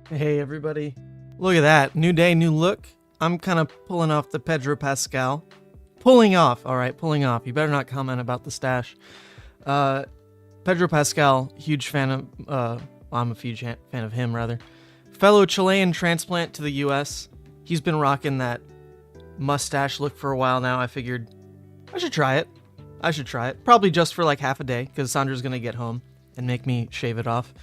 Hey everybody, look at that, new day, new look. I'm kind of pulling off the Pedro Pascal. Pulling off, alright, pulling off. You better not comment about the stash. Pedro Pascal, huge fan of, I'm a huge fan of him rather. Fellow Chilean transplant to the US. He's been rocking that mustache look for a while now. I figured I should try it. Probably just for like half a day, because Sandra's gonna get home and make me shave it off.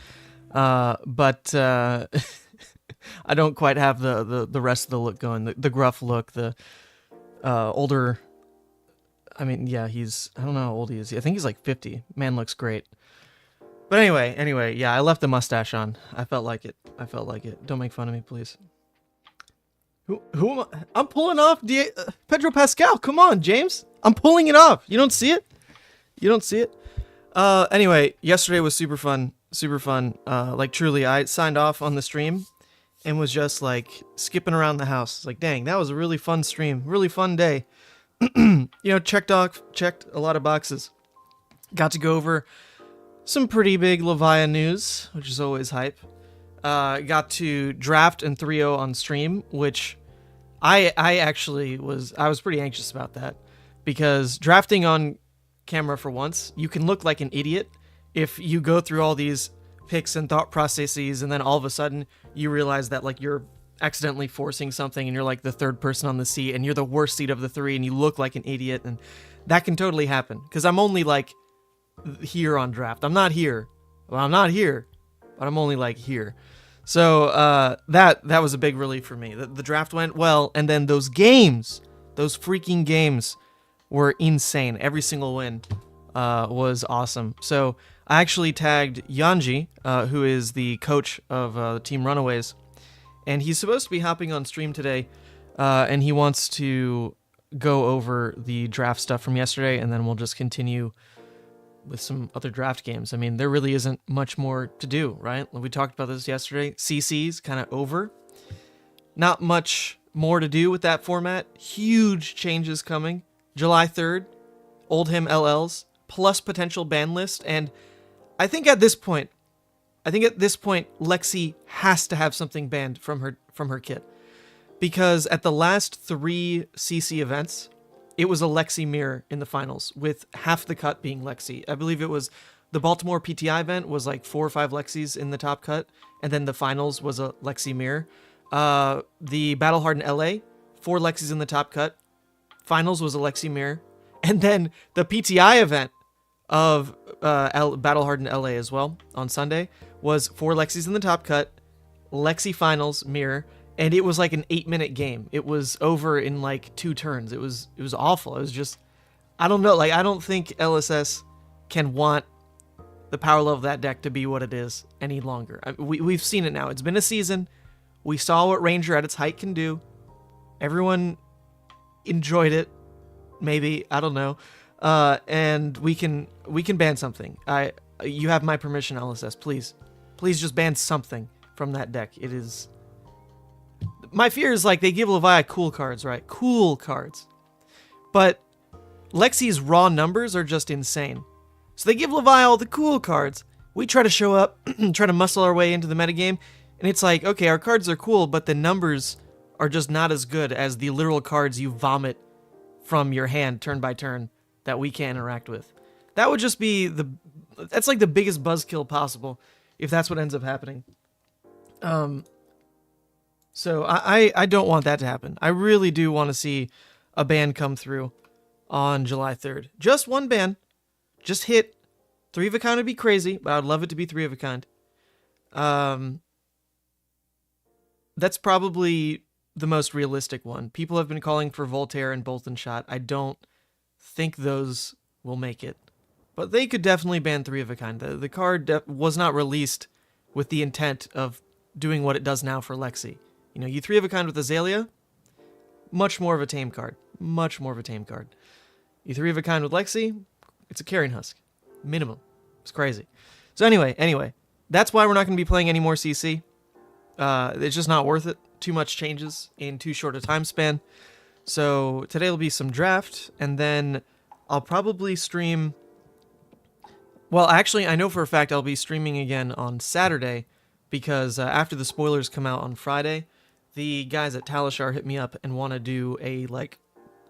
But I don't quite have the rest of the look going. The gruff look, the older. I mean, yeah, I don't know how old he is. I think he's like 50. Man looks great. But anyway, yeah, I left the mustache on. I felt like it. Don't make fun of me, please. Who am I? I'm pulling off Pedro Pascal. Come on, James. I'm pulling it off. You don't see it? Anyway, yesterday was super fun. Like truly, I signed off on the stream and was just like skipping around the house. Like, dang, that was a really fun stream. Really fun day. Checked a lot of boxes. Got to go over some pretty big Levia news, which is always hype. Got to draft and 3-0 on stream, which I was pretty anxious about that, because drafting on camera for once, you can look like an idiot if you go through all these picks and thought processes and then all of a sudden you realize that like you're accidentally forcing something and you're like the third person on the seat and you're the worst seat of the three and you look like an idiot, and that can totally happen because I'm only like here on draft. I'm not here, but I'm only like here. So that was a big relief for me. The draft went well, and then those freaking games were insane. Every single win was awesome. So I actually tagged Yuanji, who is the coach of Team Runaways, and he's supposed to be hopping on stream today, and he wants to go over the draft stuff from yesterday, and then we'll just continue with some other draft games. I mean, there really isn't much more to do, right? We talked about this yesterday. CC's kind of over. Not much more to do with that format. Huge changes coming. July 3rd, Oldham LLs, plus potential ban list, and I think at this point, Lexi has to have something banned from her kit, because at the last 3 CC events, it was a Lexi mirror in the finals, with half the cut being Lexi. I believe it was the Baltimore PTI event was like 4 or 5 Lexis in the top cut, and then the finals was a Lexi mirror. The Battle Hardened LA, 4 Lexis in the top cut, finals was a Lexi mirror, and then the PTI event of Battle Hardened LA as well on Sunday was 4 Lexis in the top cut, Lexi finals mirror, and it was like an 8-minute game. It was over in like 2 turns. It was awful. It was just, I don't know. Like, I don't think LSS can want the power level of that deck to be what it is any longer. We've seen it now. It's been a season. We saw what Ranger at its height can do. Everyone enjoyed it. Maybe, I don't know. And we can ban something. You have my permission, LSS. Please just ban something from that deck. It is. My fear is like they give Levia cool cards, right? Cool cards. But Lexi's raw numbers are just insane. So they give Levia all the cool cards. We try to show up, try to muscle our way into the metagame, and it's like, okay, our cards are cool, but the numbers are just not as good as the literal cards you vomit from your hand turn by turn that we can't interact with. That would just be that's like the biggest buzzkill possible if that's what ends up happening. So I don't want that to happen. I really do want to see a ban come through on July 3rd. Just one ban. Just hit. 3 of a kind would be crazy, but I'd love it to be 3 of a kind. That's probably the most realistic one. People have been calling for Voltaire and Bolt and Shot. I don't think those will make it. But they could definitely ban 3 of a kind. The card was not released with the intent of doing what it does now for Lexi. You know, you 3 of a kind with Azalea, much more of a tame card. Much more of a tame card. You 3 of a kind with Lexi, it's a carrying husk. Minimum. It's crazy. So anyway, that's why we're not going to be playing any more CC. It's just not worth it. Too much changes in too short a time span. So today will be some draft, and then I'll probably stream... Well, actually, I know for a fact I'll be streaming again on Saturday, because after the spoilers come out on Friday, the guys at Talishar hit me up and want to do a, like,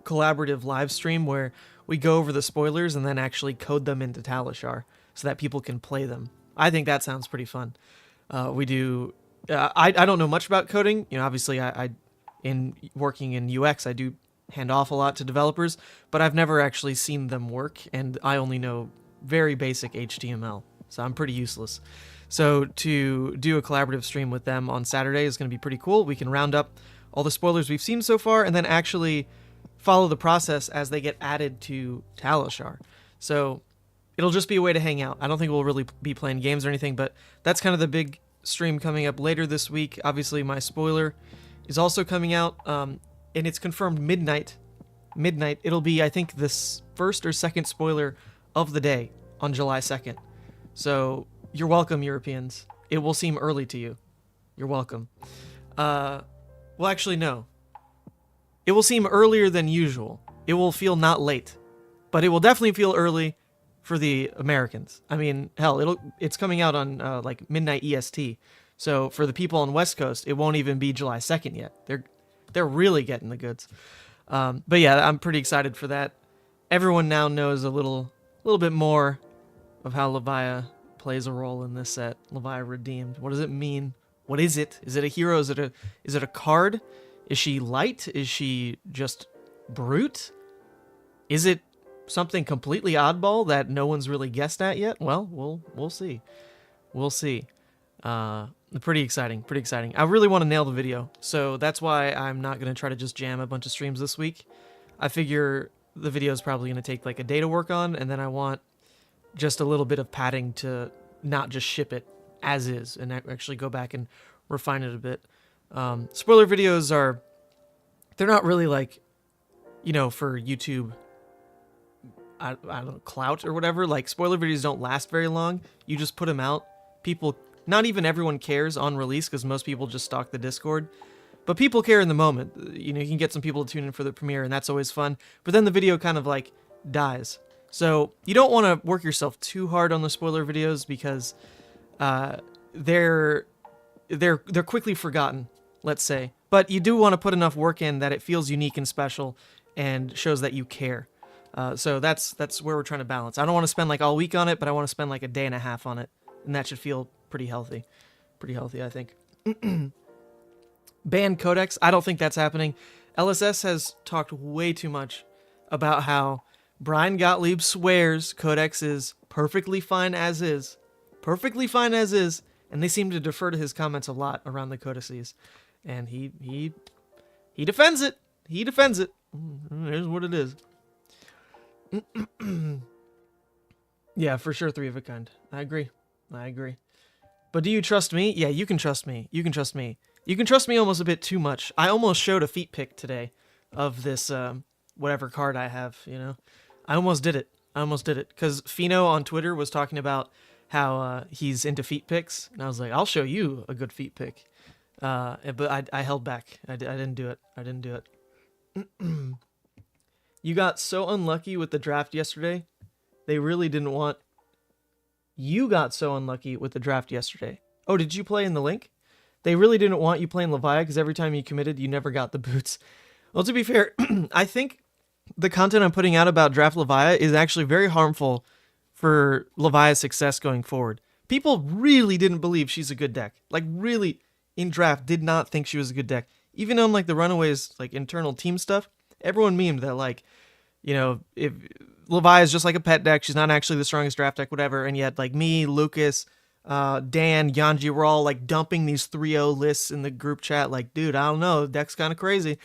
collaborative live stream where we go over the spoilers and then actually code them into Talishar so that people can play them. I think that sounds pretty fun. We do... I don't know much about coding. You know, obviously, I in working in UX, I do hand off a lot to developers, but I've never actually seen them work, and I only know very basic HTML, so I'm pretty useless. So to do a collaborative stream with them on Saturday is going to be pretty cool. We can round up all the spoilers we've seen so far and then actually follow the process as they get added to Talishar. So it'll just be a way to hang out. I don't think we'll really be playing games or anything, but that's kind of the big stream coming up later this week. Obviously, my spoiler is also coming out, and it's confirmed midnight. It'll be, I think, this first or second spoiler of the day on July 2nd. So you're welcome, Europeans. It will seem early to you. You're welcome. Well, actually, no. It will seem earlier than usual. It will feel not late, but it will definitely feel early for the Americans. I mean, hell, it's coming out on like midnight EST. So for the people on West Coast, it won't even be July 2nd yet. They're really getting the goods. But yeah, I'm pretty excited for that. Everyone now knows a little bit more of how Levia plays a role in this set. Levia Redeemed. What does it mean? What is it? Is it a hero? Is it a card? Is she light? Is she just brute? Is it something completely oddball that no one's really guessed at yet? Well, we'll see. We'll see. Pretty exciting. I really want to nail the video, so that's why I'm not going to try to just jam a bunch of streams this week. I figure the video is probably going to take like a day to work on, and then I want just a little bit of padding to not just ship it as is and actually go back and refine it a bit. Spoiler videos they're not really like, you know, for YouTube, I don't know, clout or whatever. Like, spoiler videos don't last very long. You just put them out. People, not even everyone cares on release because most people just stalk the Discord. But people care in the moment. You know, you can get some people to tune in for the premiere, and that's always fun. But then the video kind of like dies. So you don't want to work yourself too hard on the spoiler videos because they're quickly forgotten, let's say. But you do want to put enough work in that it feels unique and special and shows that you care. So that's where we're trying to balance. I don't want to spend like all week on it, but I want to spend like a day and a half on it, and that should feel pretty healthy. Pretty healthy, I think. Ban Codex, I don't think that's happening. LSS has talked way too much about how Brian Gottlieb swears Codex is perfectly fine as is. Perfectly fine as is, and they seem to defer to his comments a lot around the codices. And he defends it. He defends it. Here's what it is. Yeah, for sure, 3 of a kind. I agree. But do you trust me? Yeah, you can trust me. You can trust me. You can trust me almost a bit too much. I almost showed a feet pic today of this whatever card I have, you know. I almost did it. Because Fino on Twitter was talking about how he's into feet pics. And I was like, I'll show you a good feet pic. But I held back. I didn't do it. You got so unlucky with the draft yesterday. They really didn't want... You got so unlucky with the draft yesterday. Oh, did you play in the link? They really didn't want you playing Levia because every time you committed, you never got the boots. Well, to be fair, I think the content I'm putting out about Draft Levia is actually very harmful for Levia's success going forward. People really didn't believe she's a good deck. Like, really, in draft, did not think she was a good deck. Even on, like, the Runaways, like, internal team stuff, everyone memed that, like, you know, if Levia is just like a pet deck, she's not actually the strongest draft deck, whatever, and yet, like, me, Lucas, Dan, Yuanji, we're all, like, dumping these 3-0 lists in the group chat, like, dude, I don't know, the deck's kind of crazy.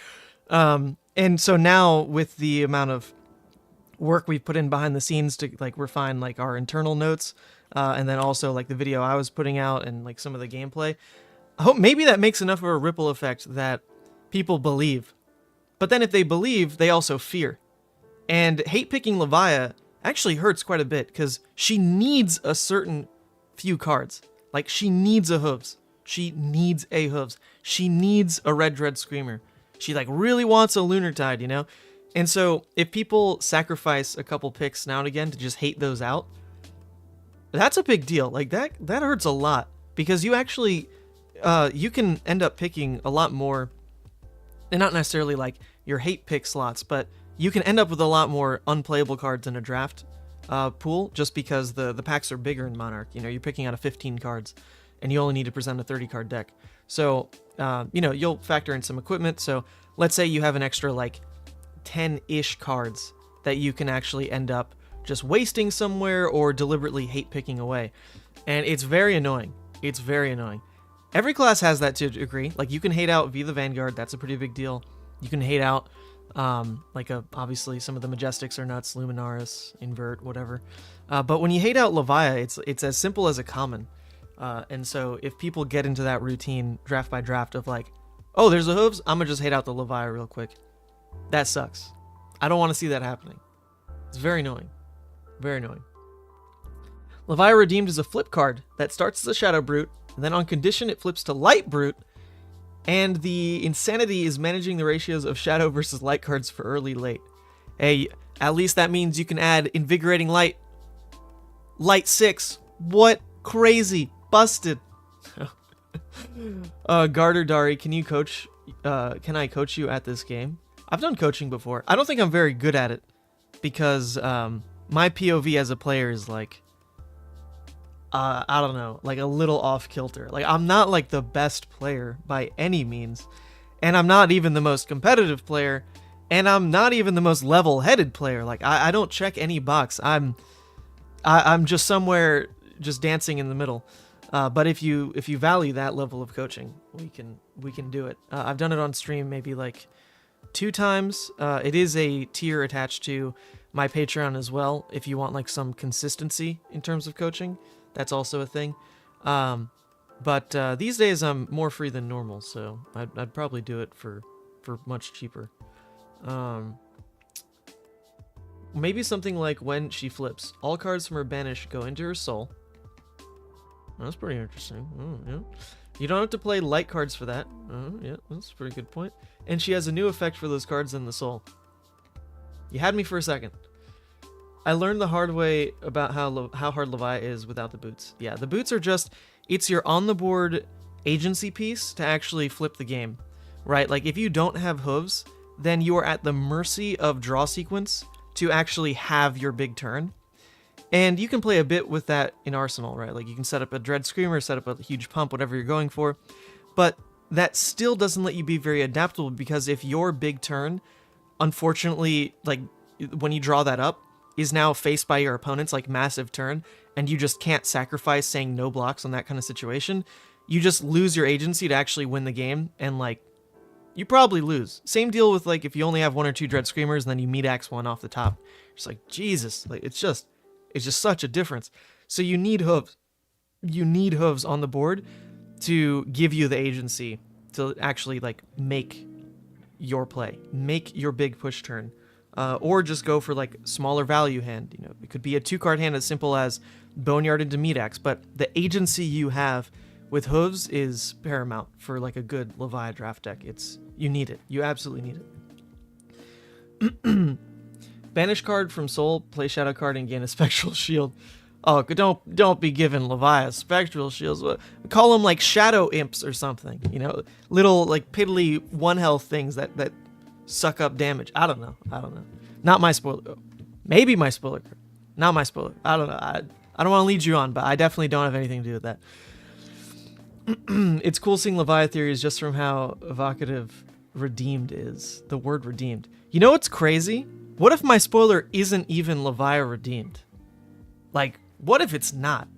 And so now, with the amount of work we've put in behind the scenes to, like, refine, like, our internal notes, and then also, like, the video I was putting out and, like, some of the gameplay, I hope maybe that makes enough of a ripple effect that people believe. But then if they believe, they also fear. And hate-picking Levia actually hurts quite a bit, because she needs a certain few cards. Like, she needs a Hooves. She needs a Hooves. She needs a Red Dread Screamer. She, like, really wants a Lunar Tide, you know? And so if people sacrifice a couple picks now and again to just hate those out, that's a big deal. Like that hurts a lot, because you actually you can end up picking a lot more, and not necessarily like your hate pick slots, but you can end up with a lot more unplayable cards in a draft pool, just because the packs are bigger in Monarch. You know, you're picking out of 15 cards, and you only need to present a 30 card deck. So you know, you'll factor in some equipment. So let's say you have an extra like 10-ish cards that you can actually end up just wasting somewhere or deliberately hate picking away. And it's very annoying. It's very annoying. Every class has that to a degree. Like, you can hate out V the Vanguard. That's a pretty big deal. You can hate out, obviously some of the Majestics are nuts, Luminaris, Invert, whatever. But when you hate out Levia, it's as simple as a common. And so if people get into that routine draft by draft of like, oh, there's a Hooves, I'm gonna just hate out the Levia real quick. That sucks. I don't want to see that happening. It's very annoying. Very annoying. Levia Redeemed is a flip card that starts as a Shadow Brute, and then on condition it flips to Light Brute, and the insanity is managing the ratios of Shadow versus Light cards for early late. Hey, at least that means you can add Invigorating Light. Light 6. What? Crazy. Busted. Garter Dari, can I coach you at this game? I've done coaching before. I don't think I'm very good at it, because my POV as a player is like, I don't know, like a little off kilter. Like, I'm not like the best player by any means, and I'm not even the most competitive player, and I'm not even the most level-headed player. Like, I don't check any box. I'm just somewhere just dancing in the middle. But if you value that level of coaching, we can do it. I've done it on stream maybe like 2 times. It is a tier attached to my Patreon as well. If you want like some consistency in terms of coaching, that's also a thing. But these days I'm more free than normal, so I'd probably do it for much cheaper. Maybe something like when she flips, all cards from her banish go into her soul. That's pretty interesting. Oh, yeah. You don't have to play light cards for that. Yeah, that's a pretty good point. And she has a new effect for those cards in the soul. You had me for a second. I learned the hard way about how hard Levia is without the boots. Yeah, the boots are just, it's your on-the-board agency piece to actually flip the game, right? Like, if you don't have hooves, then you are at the mercy of draw sequence to actually have your big turn. And you can play a bit with that in Arsenal, right? Like, you can set up a Dread Screamer, set up a huge pump, whatever you're going for. But that still doesn't let you be very adaptable, because if your big turn, unfortunately, like, when you draw that up, is now faced by your opponent's, like, massive turn, and you just can't sacrifice saying no blocks on that kind of situation, you just lose your agency to actually win the game, and, like, you probably lose. Same deal with, like, if you only have 1 or 2 Dread Screamers, and then you meat axe one off the top. It's like, Jesus, like, it's just such a difference. So you need hooves. You need hooves on the board to give you the agency to actually, like, make your play, make your big push turn, or just go for like smaller value hand. You know, it could be a 2-card hand as simple as Boneyard into Meat Axe, but the agency you have with hooves is paramount for like a good Levia draft deck. You need it. You absolutely need it. Banish card from Soul, play Shadow card and gain a Spectral Shield. Oh, don't be giving Levia Spectral Shields. Call them like Shadow Imps or something. You know, little like piddly 1 health things that suck up damage. I don't know. Not my spoiler. Maybe my spoiler. Not my spoiler. I don't know. I don't want to lead you on, but I definitely don't have anything to do with that. It's cool seeing Levia theories just from how evocative redeemed is. The word redeemed. You know what's crazy? What if my spoiler isn't even Levia redeemed? Like, what if it's not?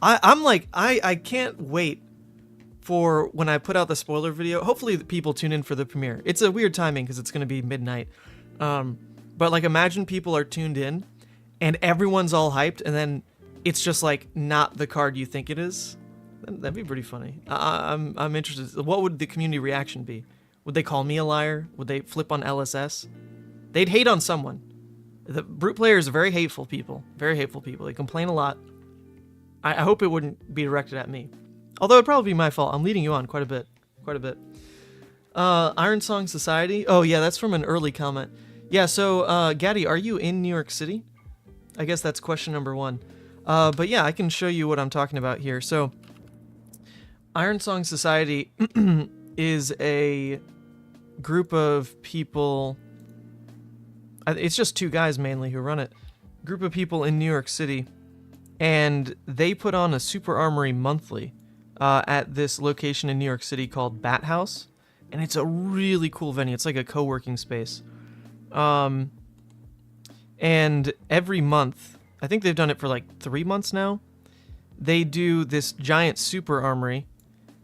I'm like, I can't wait for when I put out the spoiler video. Hopefully the people tune in for the premiere. It's a weird timing because it's going to be midnight. But like, imagine people are tuned in and everyone's all hyped, and then it's just like not the card you think it is. That'd be pretty funny. I'm interested. What would the community reaction be? Would they call me a liar? Would they flip on LSS? They'd hate on someone. The Brute players are very hateful people. Very hateful people. They complain a lot. I hope it wouldn't be directed at me. Although it'd probably be my fault. I'm leading you on quite a bit. Iron Song Society. Oh yeah, that's from an early comment. Yeah, so, Gaddy, are you in New York City? I guess that's question number one. But yeah, I can show you what I'm talking about here. So, Iron Song Society is a group of people. It's just two guys mainly who run it. Group of people in New York City, and they put on a Super Armory monthly at this location in New York City called Bat House, and it's a really cool venue. It's like a co-working space. And every month, I think they've done it for like 3 months now, they do this giant Super Armory,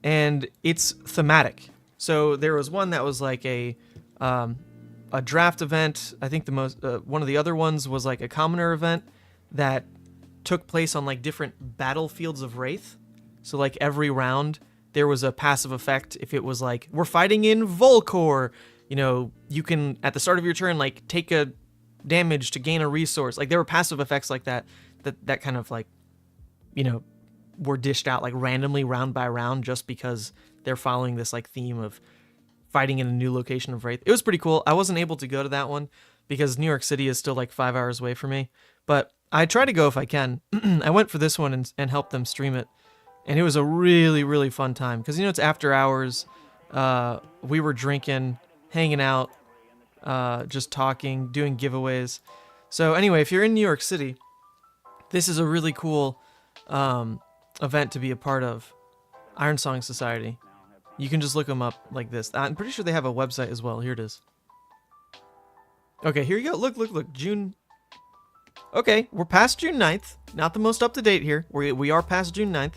and it's thematic. So there was one that was like a draft event. I think the most one of the other ones was like a commoner event that took place on like different battlefields of Wraith. So like every round there was a passive effect. If it was like, we're fighting in Volcor, you know, you can at the start of your turn like take a damage to gain a resource. Like there were passive effects like that kind of like, you know, were dished out like randomly round by round just because they're following this like theme of fighting in a new location of Wraith. It was pretty cool. I wasn't able to go to that one because New York City is still like 5 hours away from me, but I try to go if I can. I went for this one and helped them stream it, and it was a really, really fun time because, you know, it's after hours. We were drinking, hanging out, just talking, doing giveaways. So anyway, if you're in New York City, this is a really cool event to be a part of. Iron Song Society. You can just look them up like this. I'm pretty sure they have a website as well. Here it is. Okay, here you go. Look. June. Okay, we're past June 9th. Not the most up-to-date here. We are past June 9th.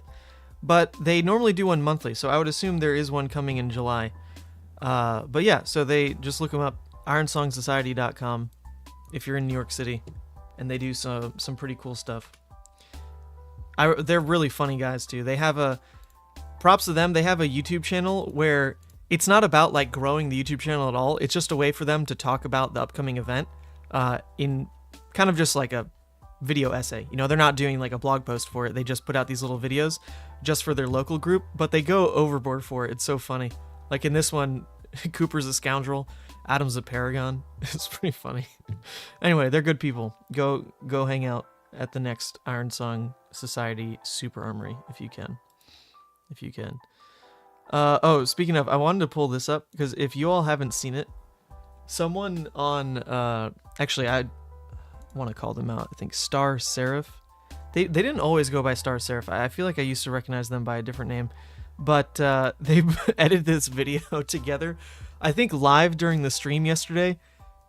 But they normally do one monthly, so I would assume there is one coming in July. But yeah, so they just look them up. IronSongSociety.com if you're in New York City. And they do some pretty cool stuff. They're really funny guys, too. They have props to them, they have a YouTube channel where it's not about like growing the YouTube channel at all. It's just a way for them to talk about the upcoming event in kind of just like a video essay. You know, they're not doing like a blog post for it. They just put out these little videos just for their local group, but they go overboard for it. It's so funny. Like in this one, Cooper's a scoundrel, Adam's a paragon. It's pretty funny. Anyway, they're good people. Go hang out at the next Iron Song Society Super Armory if you can. If you can. Oh, speaking of, I wanted to pull this up because if you all haven't seen it, someone on actually I want to call them out. I think Star Seraph. They didn't always go by Star Seraph. I feel like I used to recognize them by a different name, but they edited this video together. I think live during the stream yesterday,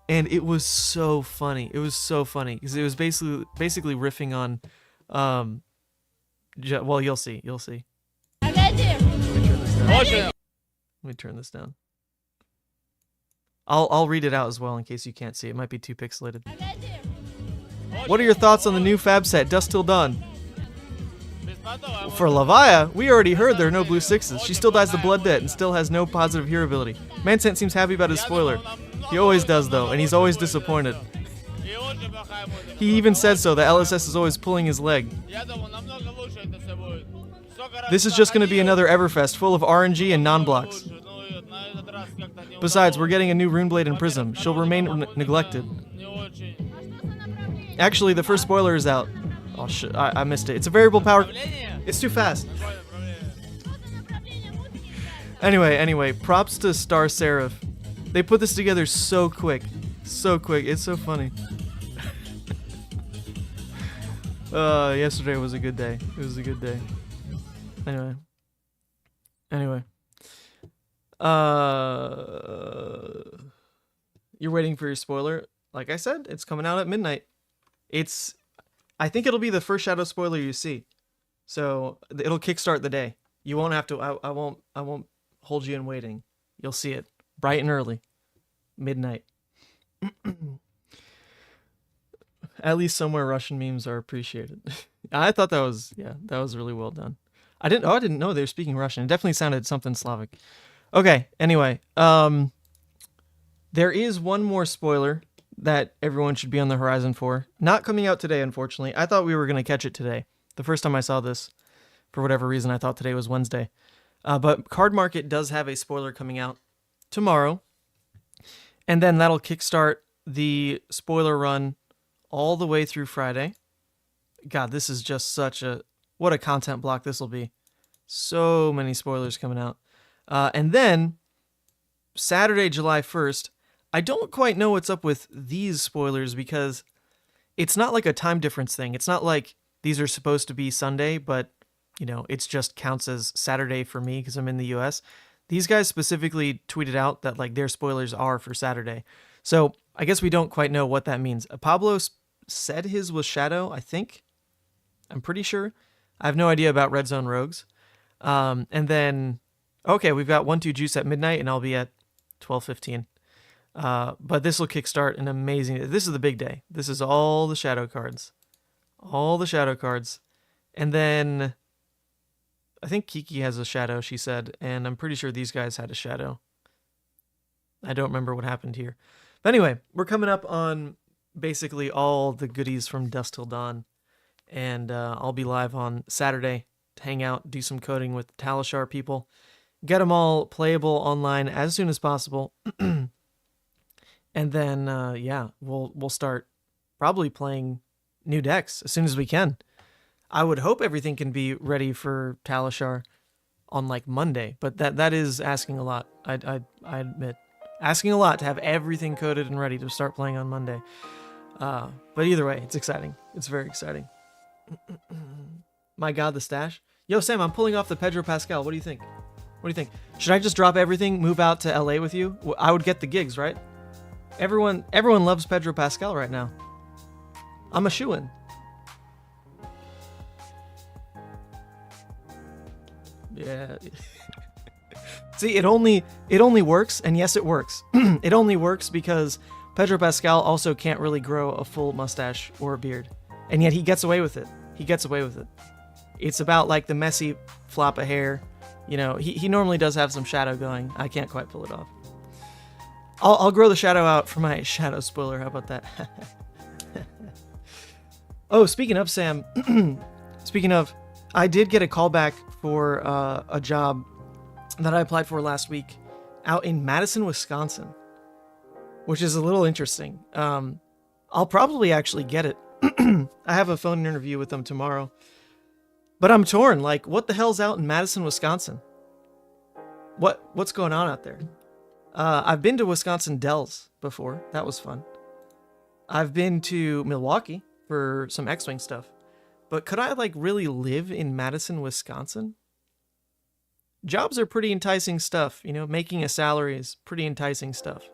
and it was so funny. It was so funny because it was basically riffing on well, you'll see. Let me turn this down. I'll read it out as well in case you can't see. It might be too pixelated. What are your thoughts on the new fab set, Dusk Till Dawn? For Levia, we already heard there are no blue sixes. She still dies the blood debt and still has no positive hero ability. Mancent seems happy about his spoiler. He always does though, and he's always disappointed. He even said so, that LSS is always pulling his leg. This is just going to be another Everfest full of RNG and non-blocks. Besides, we're getting a new Runeblade in Prism. She'll remain neglected. Actually, the first spoiler is out. Oh shit, I missed it. It's a variable power. It's too fast. Anyway, props to Star Seraph. They put this together so quick. So quick. It's so funny. Yesterday was a good day. It was a good day. Anyway. You're waiting for your spoiler. Like I said, it's coming out at midnight. I think it'll be the first shadow spoiler you see. So it'll kickstart the day. You won't have to, I won't hold you in waiting. You'll see it bright and early. Midnight. At least somewhere Russian memes are appreciated. I thought that was really well done. I didn't know they were speaking Russian. It definitely sounded something Slavic. Okay, anyway, there is one more spoiler that everyone should be on the horizon for. Not coming out today, unfortunately. I thought we were going to catch it today. The first time I saw this, for whatever reason, I thought today was Wednesday. But Card Market does have a spoiler coming out tomorrow. And then that'll kickstart the spoiler run all the way through Friday. God, this is just what a content block this will be. So many spoilers coming out. And then Saturday, July 1st, I don't quite know what's up with these spoilers because it's not like a time difference thing. It's not like these are supposed to be Sunday, but it's just counts as Saturday for me because I'm in the US. These guys specifically tweeted out that like their spoilers are for Saturday. So I guess we don't quite know what that means. Pablo said his was Shadow, I think. I'm pretty sure. I have no idea about Red Zone Rogues. And then, okay, we've got 1-2 Juice at midnight, and I'll be at 12:15. But this will kickstart an amazing... This is the big day. This is all the Shadow cards. All the Shadow cards. And then... I think Kiki has a Shadow, she said, and I'm pretty sure these guys had a Shadow. I don't remember what happened here. But anyway, we're coming up on basically all the goodies from Dusk Till Dawn, and I'll be live on Saturday to hang out, do some coding with Talishar people, get them all playable online as soon as possible, and then, we'll start probably playing new decks as soon as we can. I would hope everything can be ready for Talishar on like Monday, but that is asking a lot. I admit, asking a lot to have everything coded and ready to start playing on Monday. But either way, it's exciting. It's very exciting. My God, the stash. Yo, Sam, I'm pulling off the Pedro Pascal. What do you think? What do you think? Should I just drop everything, move out to LA with you? I would get the gigs, right? Everyone loves Pedro Pascal right now. I'm a shoo-in. Yeah. See, it only works, and yes, it works. It only works because Pedro Pascal also can't really grow a full mustache or a beard, and yet he gets away with it. He gets away with it. It's about like the messy flop of hair. He normally does have some shadow going. I can't quite pull it off. I'll grow the shadow out for my shadow spoiler. How about that? Oh, speaking of Sam, I did get a callback for a job that I applied for last week out in Madison, Wisconsin, which is a little interesting. I'll probably actually get it. I have a phone interview with them tomorrow, but I'm torn. Like, what the hell's out in Madison, Wisconsin? What's going on out there? I've been to Wisconsin Dells before. That was fun. I've been to Milwaukee for some X-Wing stuff. But could I like really live in Madison, Wisconsin? Jobs are pretty enticing stuff, making a salary is pretty enticing stuff.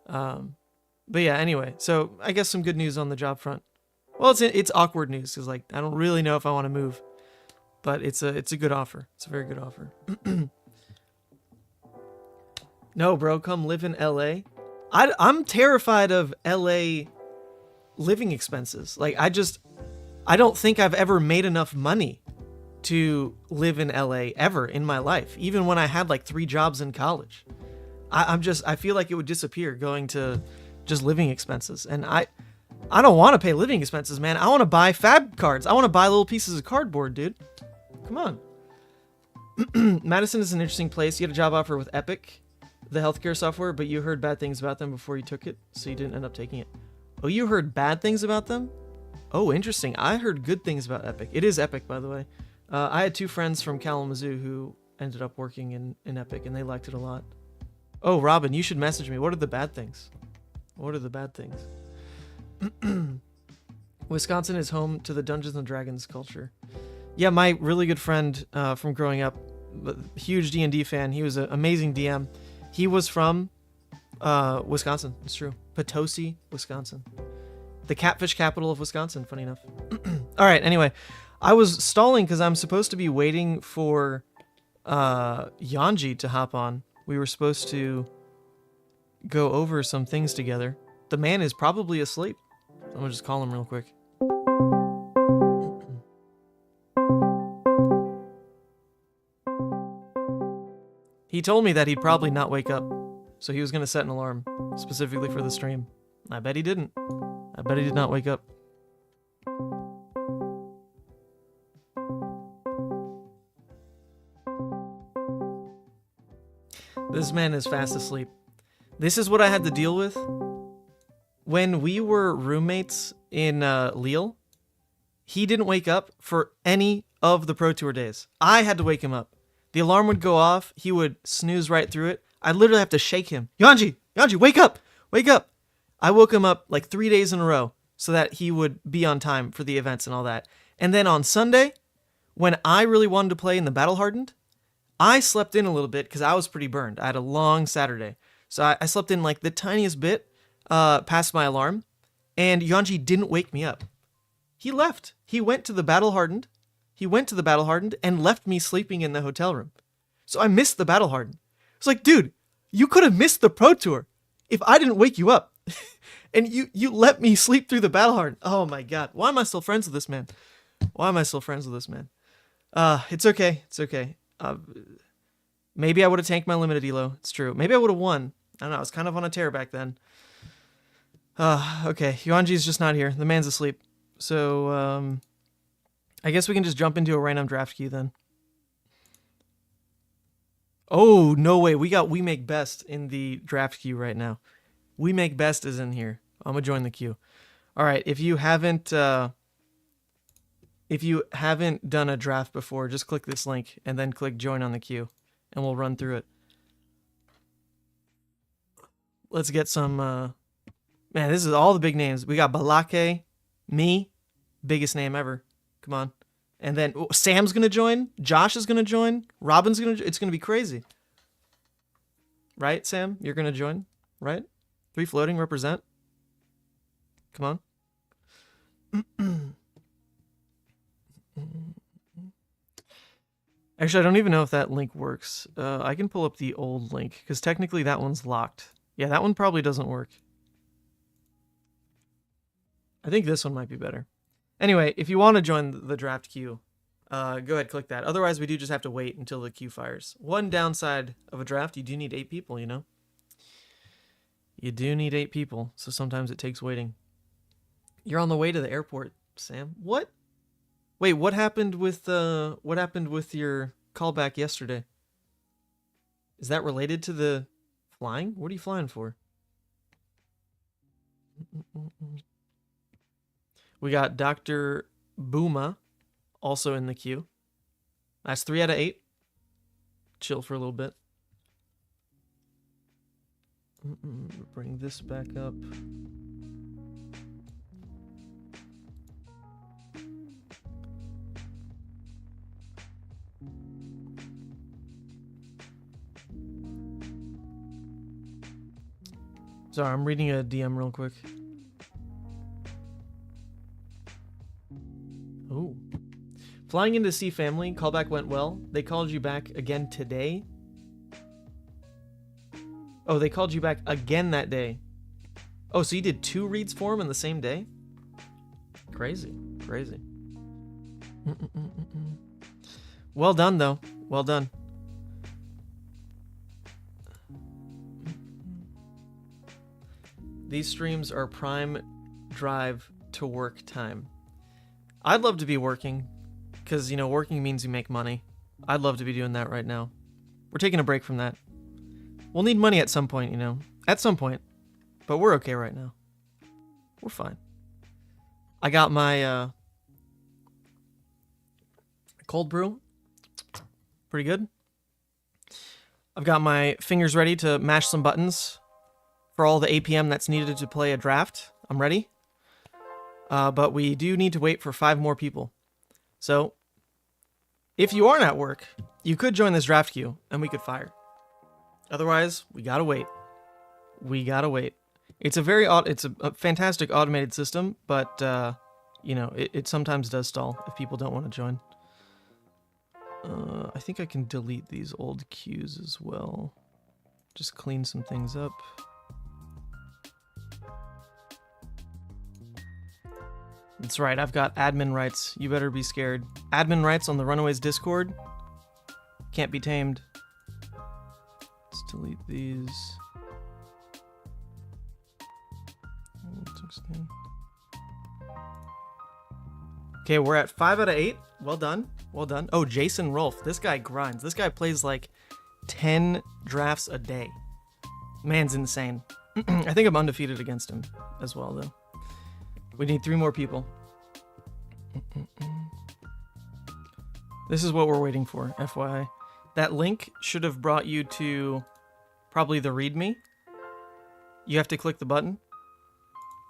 But yeah, anyway, so I guess some good news on the job front. Well, it's awkward news because like I don't really know if I want to move, but it's a good offer. It's a very good offer. No, bro, come live in LA. I'm terrified of LA living expenses. Like I don't think I've ever made enough money to live in LA ever in my life, even when I had like 3 jobs in college. I feel like it would disappear going to just living expenses. And I don't want to pay living expenses, man. I want to buy fab cards. I want to buy little pieces of cardboard, dude. Come on. Madison is an interesting place. You had a job offer with Epic, the healthcare software, but you heard bad things about them before you took it, so you didn't end up taking it. Oh, you heard bad things about them? Oh, interesting. I heard good things about Epic. It is Epic, by the way. I had 2 friends from Kalamazoo who ended up working in Epic, and they liked it a lot. Oh, Robin, you should message me. What are the bad things? What are the bad things? Wisconsin is home to the Dungeons and Dragons culture. Yeah, my really good friend from growing up, huge D&D fan. He was an amazing DM. He was from Wisconsin. It's true. Potosi, Wisconsin. The catfish capital of Wisconsin, funny enough. All right, anyway. I was stalling because I'm supposed to be waiting for Yuanji to hop on. We were supposed to go over some things together. The man is probably asleep. I'm going to just call him real quick. He told me that he'd probably not wake up, so he was going to set an alarm specifically for the stream. I bet he didn't. I bet he did not wake up. This man is fast asleep. This is what I had to deal with when we were roommates in Lille, he didn't wake up for any of the Pro Tour days. I had to wake him up. The alarm would go off. He would snooze right through it. I'd literally have to shake him. Yuanji, wake up! Wake up! I woke him up like 3 days in a row so that he would be on time for the events and all that. And then on Sunday, when I really wanted to play in the Battle Hardened, I slept in a little bit because I was pretty burned. I had a long Saturday. So I slept in like the tiniest bit past my alarm, and Yuanji didn't wake me up. He left. He went to the Battle Hardened. And left me sleeping in the hotel room. So I missed the Battle Hardened. It's like, dude, you could have missed the Pro Tour if I didn't wake you up. And you let me sleep through the Battle Hardened. Oh my god. Why am I still friends with this man? It's okay. Maybe I would have tanked my limited elo. It's true. Maybe I would have won. I don't know. I was kind of on a tear back then. Okay. Yuanji's just not here. The man's asleep. So, I guess we can just jump into a random draft queue then. Oh, no way. We make best in the draft queue right now. We make best is in here. I'm going to join the queue. All right. If you haven't done a draft before, just click this link and then click join on the queue and we'll run through it. Let's get some, man, this is all the big names. We got Balake, me, biggest name ever. Come on. And then Sam's going to join. Josh is going to join. Robin's going to, it's going to be crazy. Right, Sam? You're going to join, right? 3 floating represent. Come on. Actually, I don't even know if that link works. I can pull up the old link because technically that one's locked. Yeah, that one probably doesn't work. I think this one might be better. Anyway, if you want to join the draft queue, go ahead, click that. Otherwise, we do just have to wait until the queue fires. One downside of a draft, you do need 8 people, you know? You do need 8 people, so sometimes it takes waiting. You're on the way to the airport, Sam. What? Wait, what happened with your callback yesterday? Is that related to the flying? What are you flying for? We got Dr. Booma also in the queue. That's 3 out of 8. Chill for a little bit. Bring this back up. Sorry, I'm reading a DM real quick. Oh. Flying in to see family. Callback went well. They called you back again today. Oh, they called you back again that day. Oh, so you did 2 reads for him in the same day? Crazy. Crazy. Well done, though. Well done. These streams are prime drive to work time. I'd love to be working, because, you know, working means you make money. I'd love to be doing that right now. We're taking a break from that. We'll need money at some point, you know. At some point. But we're okay right now. We're fine. I got my cold brew. Pretty good. I've got my fingers ready to mash some buttons for all the APM that's needed to play a draft. I'm ready. But we do need to wait for 5 more people. So, if you aren't at work, you could join this draft queue, and we could fire. Otherwise, we gotta wait. We gotta wait. It's a fantastic automated system, but, you know, it sometimes does stall if people don't want to join. I think I can delete these old queues as well. Just clean some things up. That's right, I've got admin rights. You better be scared. Admin rights on the Runaways Discord. Can't be tamed. Let's delete these. Okay, we're at 5 out of 8. Well done. Well done. Oh, Jason Rolfe. This guy grinds. This guy plays like 10 drafts a day. Man's insane. I think I'm undefeated against him as well, though. We need 3 more people. This is what we're waiting for, FYI. That link should have brought you to probably the README. You have to click the button.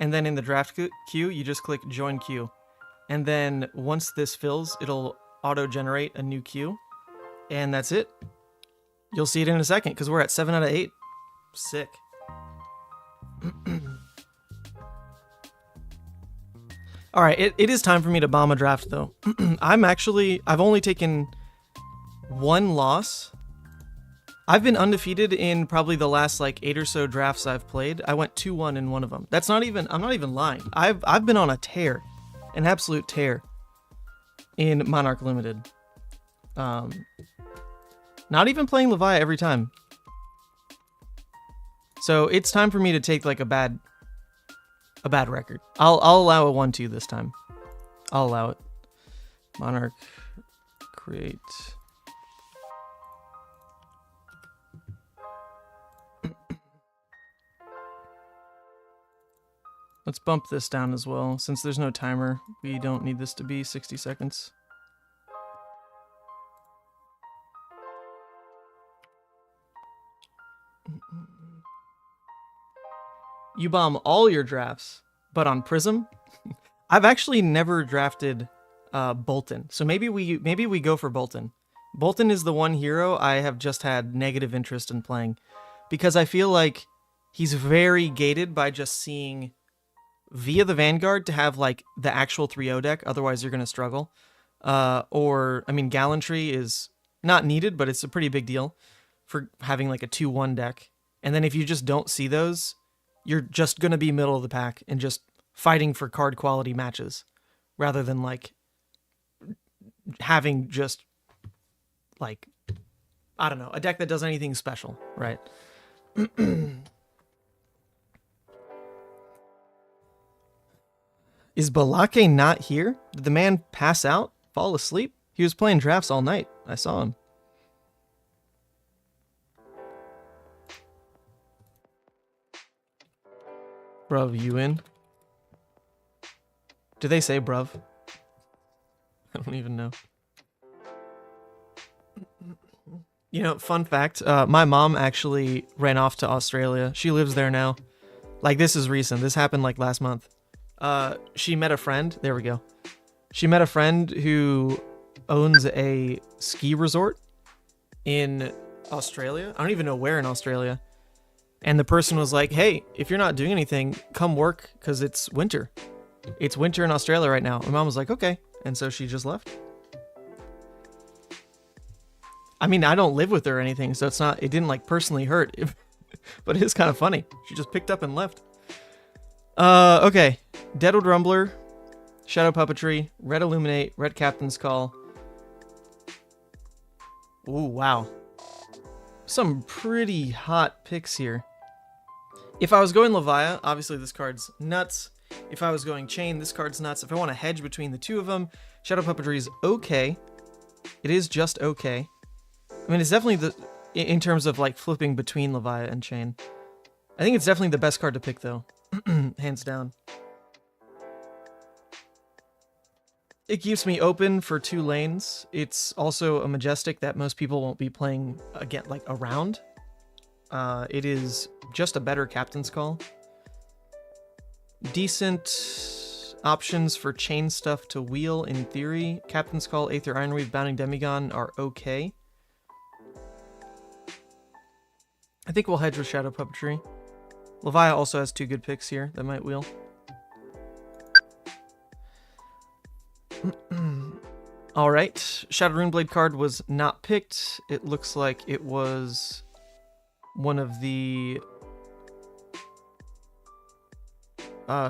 And then in the draft queue, you just click join queue. And then once this fills, it'll auto-generate a new queue. And that's it. You'll see it in a second, because we're at 7 out of 8. Sick. Alright, it is time for me to bomb a draft, though. I've only taken 1 loss. I've been undefeated in probably the last, like, 8 or so drafts I've played. I went 2-1 in one of them. I'm not even lying. I've been on a tear. An absolute tear. In Monarch Limited. Not even playing Levia every time. So it's time for me to take like a bad record. I'll allow a 1-2 this time. I'll allow it. Monarch create. Let's bump this down as well. Since there's no timer, we don't need this to be 60 seconds. You bomb all your drafts, but on Prism? I've actually never drafted Bolton, so maybe we go for Bolton. Bolton is the one hero I have just had negative interest in playing, because I feel like he's very gated by just seeing via the Vanguard to have like the actual 3-0 deck, otherwise you're going to struggle. Or, I mean, Gallantry is not needed, but it's a pretty big deal for having like a 2-1 deck. And then if you just don't see those, you're just going to be middle of the pack and just fighting for card quality matches rather than like having just like, I don't know, a deck that does anything special, right? Is Balake not here? Did the man pass out? Fall asleep? He was playing drafts all night. I saw him. Bruv, you in? Do they say bruv? I don't even know. You know, fun fact, my mom actually ran off to Australia. She lives there now. Like, this is recent. This happened like last month. She met a friend. There we go. She met a friend who owns a ski resort in Australia. I don't even know where in Australia. And the person was like, hey, if you're not doing anything, come work because it's winter. It's winter in Australia right now. My mom was like, okay. And so she just left. I mean, I don't live with her or anything, so it didn't like personally hurt. But it is kind of funny. She just picked up and left. Okay. Deadwood Rumbler, Shadow Puppetry, Red Illuminate, Red Captain's Call. Ooh, wow. Some pretty hot picks here. If I was going Levia, obviously this card's nuts. If I was going Chane, this card's nuts. If I want to hedge between the two of them, Shadow Puppetry is okay. It is just okay. I mean, it's definitely in terms of like flipping between Levia and Chane. I think it's definitely the best card to pick though. Hands down. It keeps me open for 2 lanes. It's also a Majestic that most people won't be playing again, like around. It is just a better Captain's Call. Decent options for chain stuff to wheel in theory. Captain's Call, Aether Ironweave, Bounding Demigon are okay. I think we'll hedge with Shadow Puppetry. Levia also has 2 good picks here that might wheel. Alright, Shadow Runeblade card was not picked. It looks like it was one of the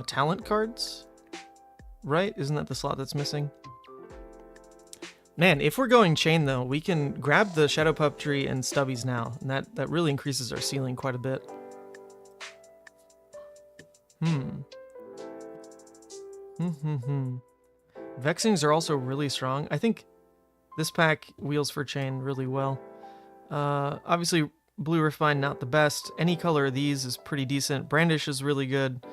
talent cards, right? Isn't that the slot that's missing? Man, if we're going Chane though, we can grab the Shadow Puppetry and Stubbies now, and that really increases our ceiling quite a bit. Vexings are also really strong. I think this pack wheels for Chane really well. Obviously, Blue Refine, not the best. Any color of these is pretty decent. Brandish is really good.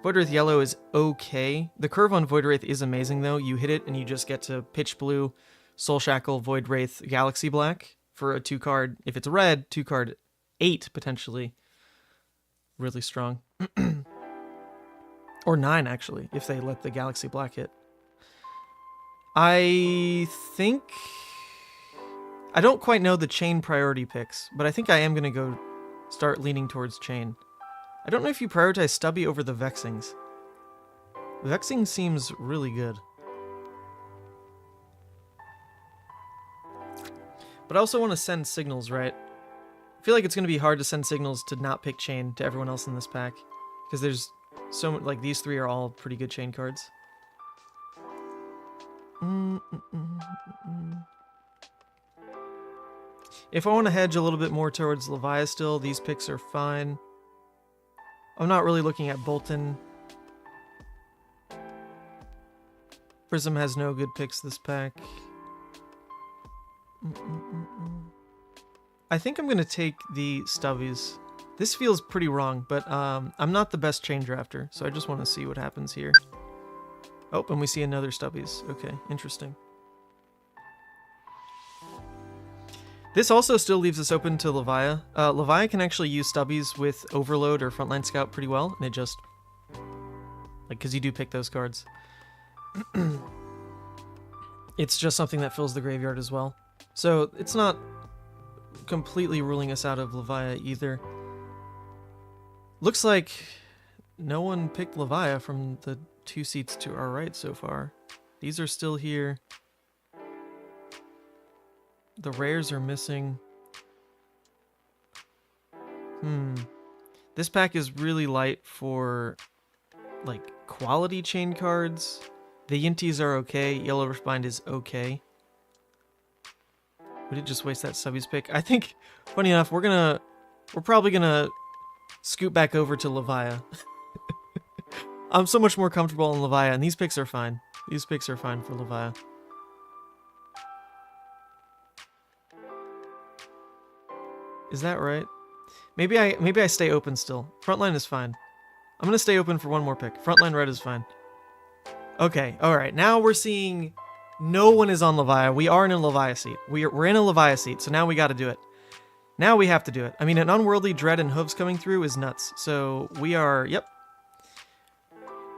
Void Wraith Yellow is okay. The curve on Void Wraith is amazing, though. You hit it, and you just get to Pitch Blue, Soul Shackle, Void Wraith, Galaxy Black for a 2-card. If it's red, 2-card 8, potentially. Really strong. Or 9, actually, if they let the Galaxy Black hit. I think... I don't quite know the Chane priority picks, but I think I am going to go start leaning towards Chane. I don't know if you prioritize Stubby over the Vexings. Vexing seems really good. But I also want to send signals, right? I feel like it's going to be hard to send signals to not pick Chane to everyone else in this pack. Because there's so much, like, these 3 are all pretty good Chane cards. If I want to hedge a little bit more towards Levia still, these picks are fine. I'm not really looking at Bolton. Prism has no good picks this pack. I think I'm going to take the Stubbies. This feels pretty wrong, but I'm not the best Chane drafter, so I just want to see what happens here. Oh, and we see another Stubbies. Okay, interesting. This also still leaves us open to Levia. Levia can actually use Stubbies with Overload or Frontline Scout pretty well, and it just... like, because you do pick those cards. It's just something that fills the graveyard as well. So, it's not completely ruling us out of Levia either. Looks like no one picked Levia from the 2 seats to our right so far. These are still here. The rares are missing. This pack is really light for, like, quality Chane cards. The Yinties are okay. Yellow Riftbind is okay. We did just waste that Stubbies pick. I think, funny enough, we're probably gonna scoot back over to Levia. I'm so much more comfortable in Levia, and these picks are fine. These picks are fine for Levia. Is that right? Maybe I stay open still. Frontline is fine. I'm gonna stay open for one more pick. Frontline red is fine. Okay, alright. Now we're seeing no one is on Levia. We are in a Levia seat. We're in a Levia seat, so now we gotta do it. Now we have to do it. I mean, an Unworldly Dread and Hooves coming through is nuts. So we are, yep.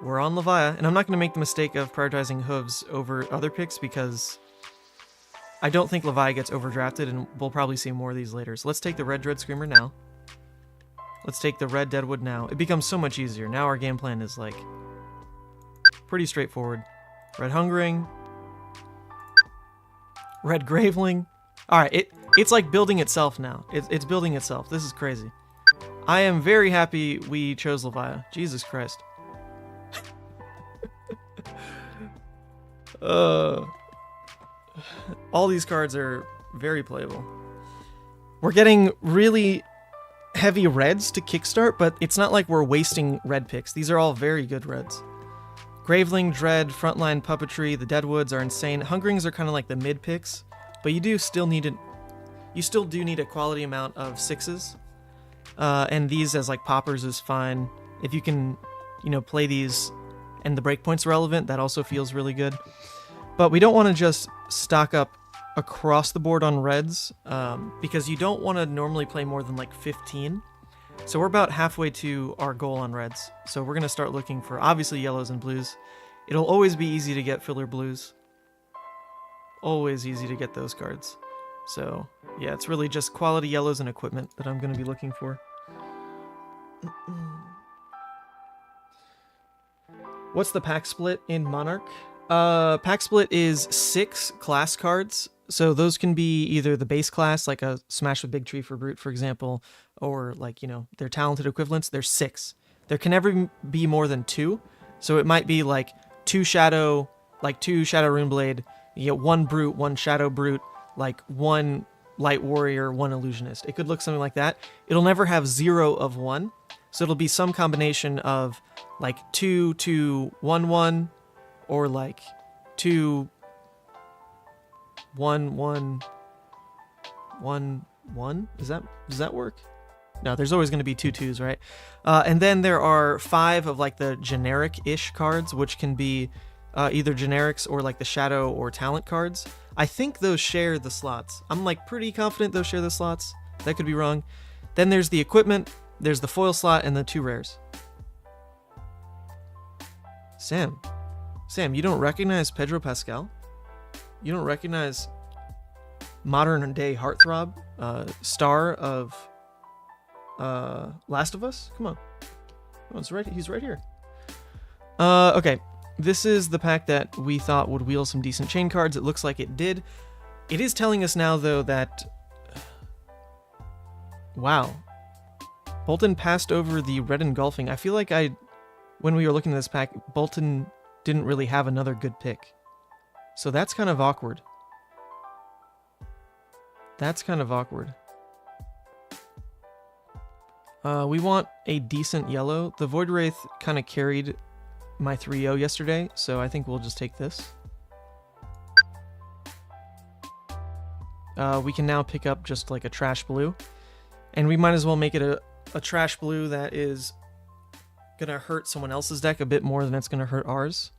We're on Levia, and I'm not gonna make the mistake of prioritizing Hooves over other picks because I don't think Levia gets overdrafted, and we'll probably see more of these later. So let's take the red Dread Screamer now. Let's take the red Deadwood now. It becomes so much easier. Now our game plan is, like, pretty straightforward. Red Hungering. Red Graveling. Alright, it's like building itself now. It's building itself. This is crazy. I am very happy we chose Levia. Jesus Christ. All these cards are very playable. We're getting really heavy reds to kickstart, but it's not like we're wasting red picks. These are all very good reds. Graveling, Dread, Frontline Puppetry, the Deadwoods are insane. Hungerings are kind of like the mid picks, but you still do need a quality amount of 6s. And these as like poppers is fine. If you can, play these and the breakpoint's relevant, that also feels really good. But we don't want to just stock up across the board on reds, because you don't want to normally play more than like 15. So we're about halfway to our goal on reds. So we're going to start looking for, obviously, yellows and blues. It'll always be easy to get filler blues. Always easy to get those cards. So, yeah, it's really just quality yellows and equipment that I'm going to be looking for. What's the pack split in Monarch? Pack split is 6 class cards. So those can be either the base class, like a Smash with Big Tree for Brute, for example, or like, their talented equivalents. There's 6. There can never be more than 2. So it might be like 2 Shadow Runeblade, you get 1 Brute, 1 Shadow Brute, like 1 Light Warrior, 1 Illusionist. It could look something like that. It'll never have 0 of 1. So it'll be some combination of like 2, 2, 1, 1, or like 2, 1, 1, 1, 1? Does that work? No, there's always going to be 2 Tues, right? And then there are 5 of like the generic-ish cards, which can be either generics or like the shadow or talent cards. I think those share the slots. I'm like pretty confident those share the slots. That could be wrong. Then there's the equipment, there's the foil slot, and the 2 rares. Sam, you don't recognize Pedro Pascal? You don't recognize modern day heartthrob, star of Last of Us? Come on. Oh, it's right. He's right here. Okay. This is the pack that we thought would wheel some decent Chane cards. It looks like it did. It is telling us now, though, that... Wow. Bolton passed over the red engulfing. I feel like when we were looking at this pack, Bolton didn't really have another good pick. So that's kind of awkward. That's kind of awkward. We want a decent yellow. The Void Wraith kind of carried my 3-0 yesterday, so I think we'll just take this. We can now pick up just like a trash blue, and we might as well make it a trash blue that is gonna hurt someone else's deck a bit more than it's gonna hurt ours.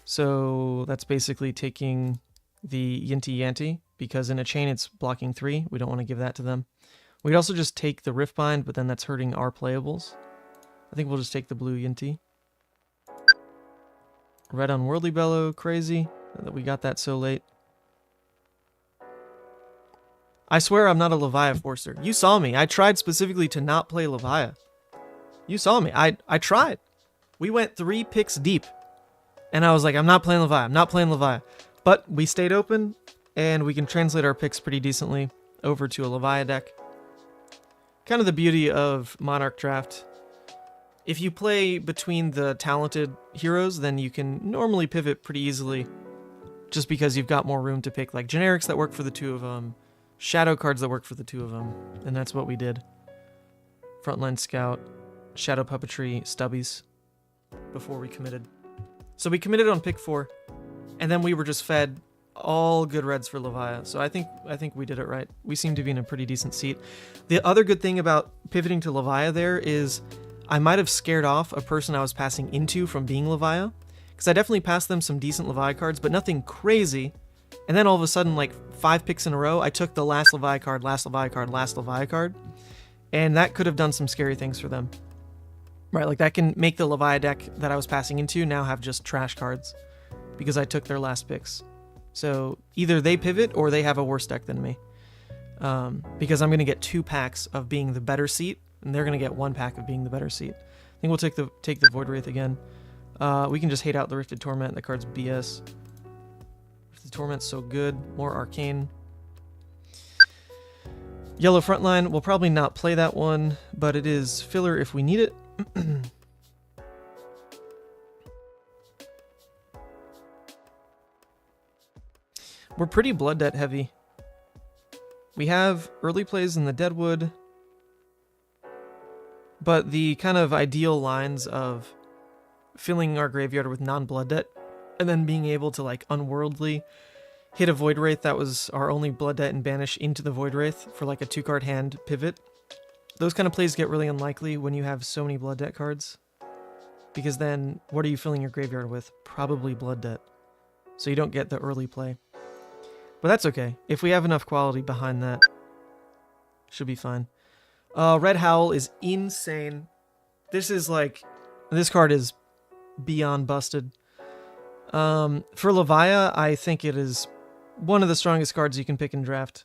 So that's basically taking the Yinty Yanti, because in a Chane it's blocking 3. We don't want to give that to them. We'd also just take the Riftbind, but then that's hurting our playables. I think we'll just take the blue Yinty. Red Unworldly Bellow, crazy that we got that so late. I swear I'm not a Levia Forcer. You saw me. I tried specifically to not play Levia. You saw me. I tried. We went 3 picks deep. And I was like, I'm not playing Levia. I'm not playing Levia. But we stayed open, and we can translate our picks pretty decently over to a Levia deck. Kind of the beauty of Monarch Draft. If you play between the talented heroes, then you can normally pivot pretty easily, just because you've got more room to pick like generics that work for the 2 of them, shadow cards that work for the 2 of them, and that's what we did. Frontline Scout, Shadow Puppetry, Stubbies, before we committed. So we committed on pick 4, and then we were just fed all good reds for Levia. So I think we did it right. We seem to be in a pretty decent seat. The other good thing about pivoting to Levia there is I might have scared off a person I was passing into from being Levia, because I definitely passed them some decent Levia cards, but nothing crazy. And then all of a sudden, like 5 picks in a row, I took the last Levia card, last Levia card, last Levia card, and that could have done some scary things for them. Right, like that can make the Levia deck that I was passing into now have just trash cards, because I took their last picks. So either they pivot or they have a worse deck than me, because I'm going to get 2 packs of being the better seat, and they're going to get 1 pack of being the better seat. I think we'll take the Void Wraith again. We can just hate out the Rifted Torment. The card's BS. Rifted Torment's so good. More Arcane. Yellow Frontline. We'll probably not play that one, but it is filler if we need it. We're pretty Blood Debt heavy. We have early plays in the Deadwood, but the kind of ideal lines of filling our graveyard with non-Blood Debt and then being able to like unworldly hit a Void Wraith that was our only Blood Debt and banish into the Void Wraith for like a 2-card hand pivot. Those kind of plays get really unlikely when you have so many Blood Debt cards, because then what are you filling your graveyard with? Probably Blood Debt. So you don't get the early play. But that's okay. If we have enough quality behind that, should be fine. Red Howl is insane. This card is beyond busted. For Levia, I think it is one of the strongest cards you can pick in draft.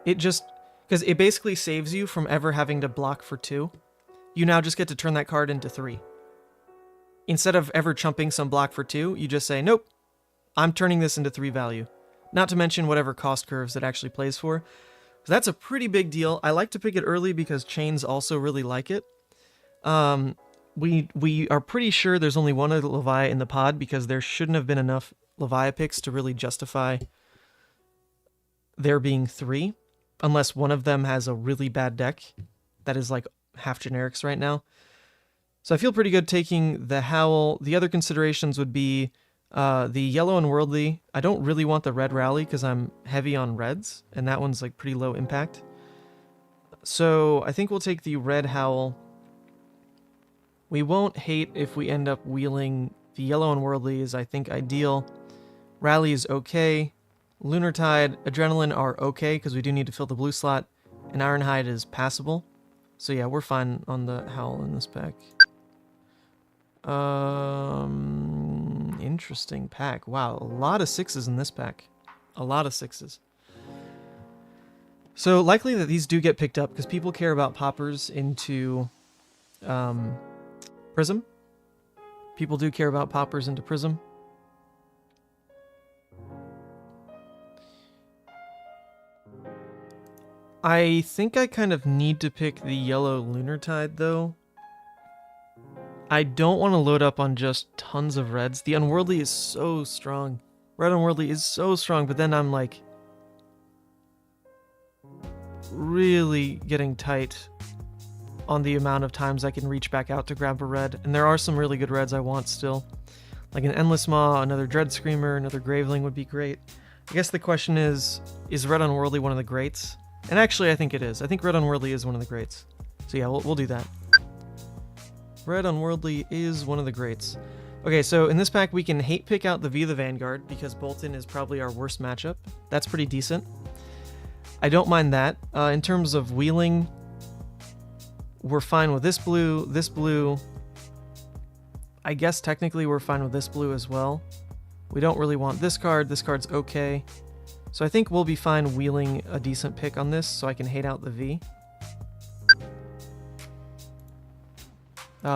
It just, because it basically saves you from ever having to block for 2. You now just get to turn that card into 3. Instead of ever chumping some block for 2, you just say, nope, I'm turning this into 3 value. Not to mention whatever cost curves it actually plays for. So that's a pretty big deal. I like to pick it early because Chanes also really like it. We are pretty sure there's only one other Levia in the pod, because there shouldn't have been enough Levia picks to really justify there being 3, unless one of them has a really bad deck that is like half generics right now. So I feel pretty good taking the Howl. The other considerations would be The yellow Unworldly, I don't really want the red rally because I'm heavy on reds, and that one's like pretty low impact. So I think we'll take the red Howl. We won't hate if we end up wheeling. The yellow Unworldly is, I think, ideal. Rally is okay. Lunar Tide, Adrenaline are okay because we do need to fill the blue slot. And Ironhide is passable. So yeah, we're fine on the Howl in this pack. Interesting pack. Wow, a lot of 6s in this pack. A lot of 6s. So likely that these do get picked up because people care about poppers into Prism. People do care about poppers into Prism. I think I kind of need to pick the yellow Lunar Tide though. I don't want to load up on just tons of reds. The Unworldly is so strong. Red Unworldly is so strong, but then I'm like really getting tight on the amount of times I can reach back out to grab a red. And there are some really good reds I want still. Like an Endless Maw, another Dread Screamer, another Graveling would be great. I guess the question is Red Unworldly one of the greats? And actually I think it is. I think Red Unworldly is one of the greats. So yeah, we'll do that. Red Unworldly is one of the greats. Okay, so in this pack we can hate pick out the V the Vanguard because Boltyn is probably our worst matchup. That's pretty decent. I don't mind that. In terms of wheeling, we're fine with this blue, this blue. I guess technically we're fine with this blue as well. We don't really want this card. This card's okay. So I think we'll be fine wheeling a decent pick on this so I can hate out the V.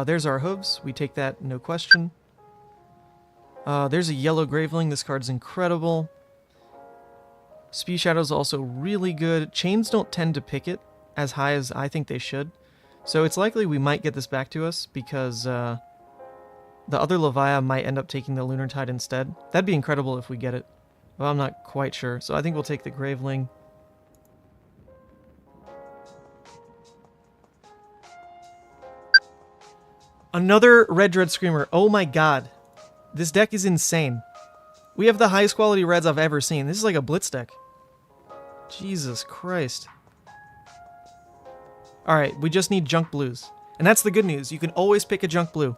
There's our hooves. We take that, no question. There's a yellow Graveling. This card's incredible. Spew Shadow's also really good. Chains don't tend to pick it as high as I think they should. So it's likely we might get this back to us because the other Levia might end up taking the Lunar Tide instead. That'd be incredible if we get it. Well, I'm not quite sure. So I think we'll take the Graveling. Another Red Dread Screamer. Oh my god. This deck is insane. We have the highest quality reds I've ever seen. This is like a Blitz deck. Jesus Christ. Alright, we just need junk blues. And that's the good news. You can always pick a junk blue.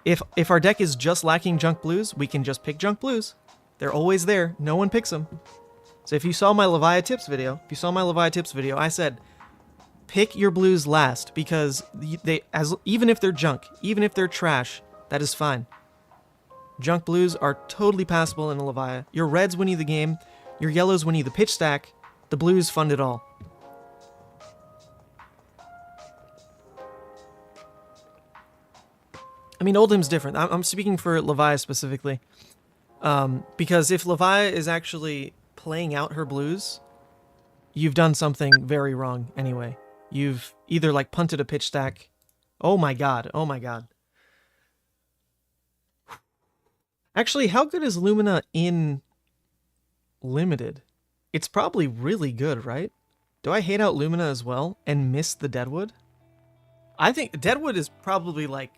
If our deck is just lacking junk blues, we can just pick junk blues. They're always there. No one picks them. So if you saw my Levia tips video, I said pick your blues last because even if they're junk, even if they're trash, that is fine. Junk blues are totally passable in a Levia. Your reds win you the game, your yellows win you the pitch stack, the blues fund it all. I mean, Oldhim's different. I'm speaking for Levia specifically. Because if Levia is actually playing out her blues, you've done something very wrong anyway. You've either like punted a pitch stack. Oh my god, oh my god. Actually, how good is Lumina in Limited? It's probably really good, right? Do I hate out Lumina as well and miss the Deadwood? I think Deadwood is probably like...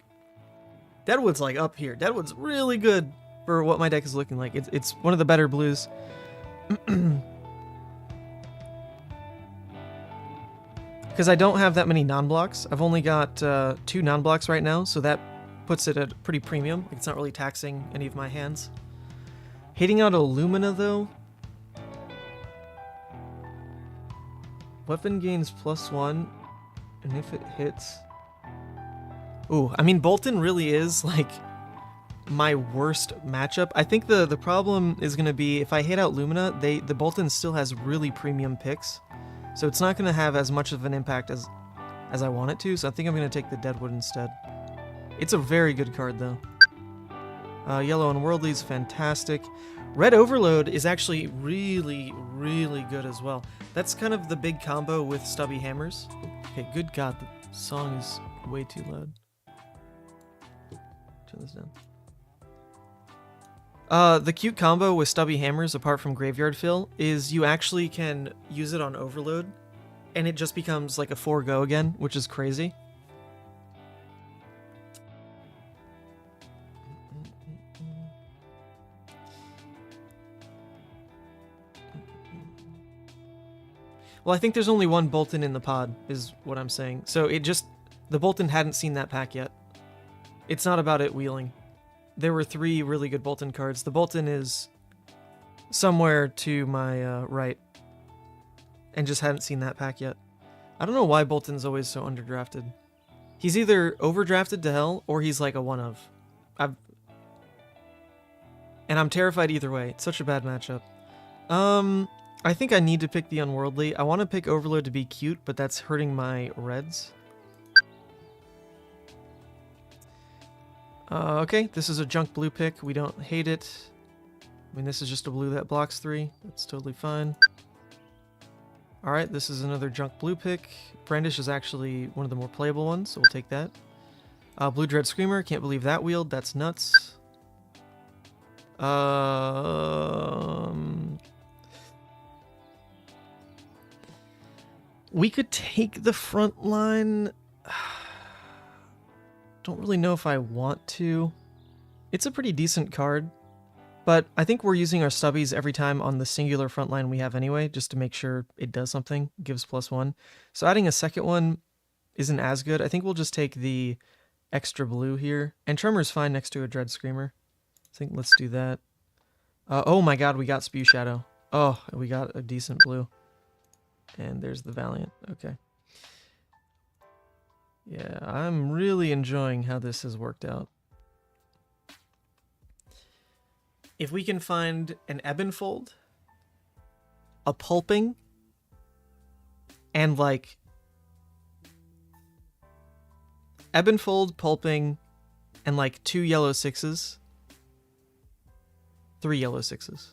Deadwood's like up here. Deadwood's really good for what my deck is looking like. It's one of the better blues. Because I don't have that many non-blocks. I've only got 2 non-blocks right now, so that puts it at pretty premium. It's not really taxing any of my hands. Hitting out a Lumina, though. Weapon gains +1, and if it hits... Ooh, I mean, Boltyn really is, like, my worst matchup. I think the problem is going to be, if I hit out Lumina, the Boltyn still has really premium picks. So it's not going to have as much of an impact as I want it to, so I think I'm going to take the Deadwood instead. It's a very good card, though. Yellow Unworldly is fantastic. Red Overload is actually really, really good as well. That's kind of the big combo with Stubby Hammers. Okay, good god, the song is way too loud. Turn this down. The cute combo with Stubby Hammers, apart from Graveyard Fill, is you actually can use it on Overload, and it just becomes like a 4-go again, which is crazy. Well, I think there's only one Bolton in the pod, is what I'm saying. So the Bolton hadn't seen that pack yet. It's not about it wheeling. There were 3 really good Bolton cards. The Bolton is somewhere to my right, and just hadn't seen that pack yet. I don't know why Bolton's always so underdrafted. He's either overdrafted to hell, or he's like a one-of. And I'm terrified either way. It's such a bad matchup. I think I need to pick the Unworldly. I want to pick Overload to be cute, but that's hurting my reds. Okay, this is a junk blue pick. We don't hate it. I mean, this is just a blue that blocks 3. That's totally fine. Alright, this is another junk blue pick. Brandish is actually one of the more playable ones, so we'll take that. Blue Dread Screamer, can't believe that wheeled. That's nuts. We could take the front line. Don't really know if I want to. It's a pretty decent card, but I think we're using our stubbies every time on the singular front line we have anyway, just to make sure it does something, gives +1. So adding a second one isn't as good. I think we'll just take the extra blue here. And Tremor's fine next to a Dread Screamer. I think let's do that. Oh my god, we got Spew Shadow. Oh, we got a decent blue. And there's the Valiant. Okay. Yeah, I'm really enjoying how this has worked out. If we can find an Ebonfold, a Pulping, and like Ebonfold, Pulping, and like 2 yellow 6s, 3 yellow 6s.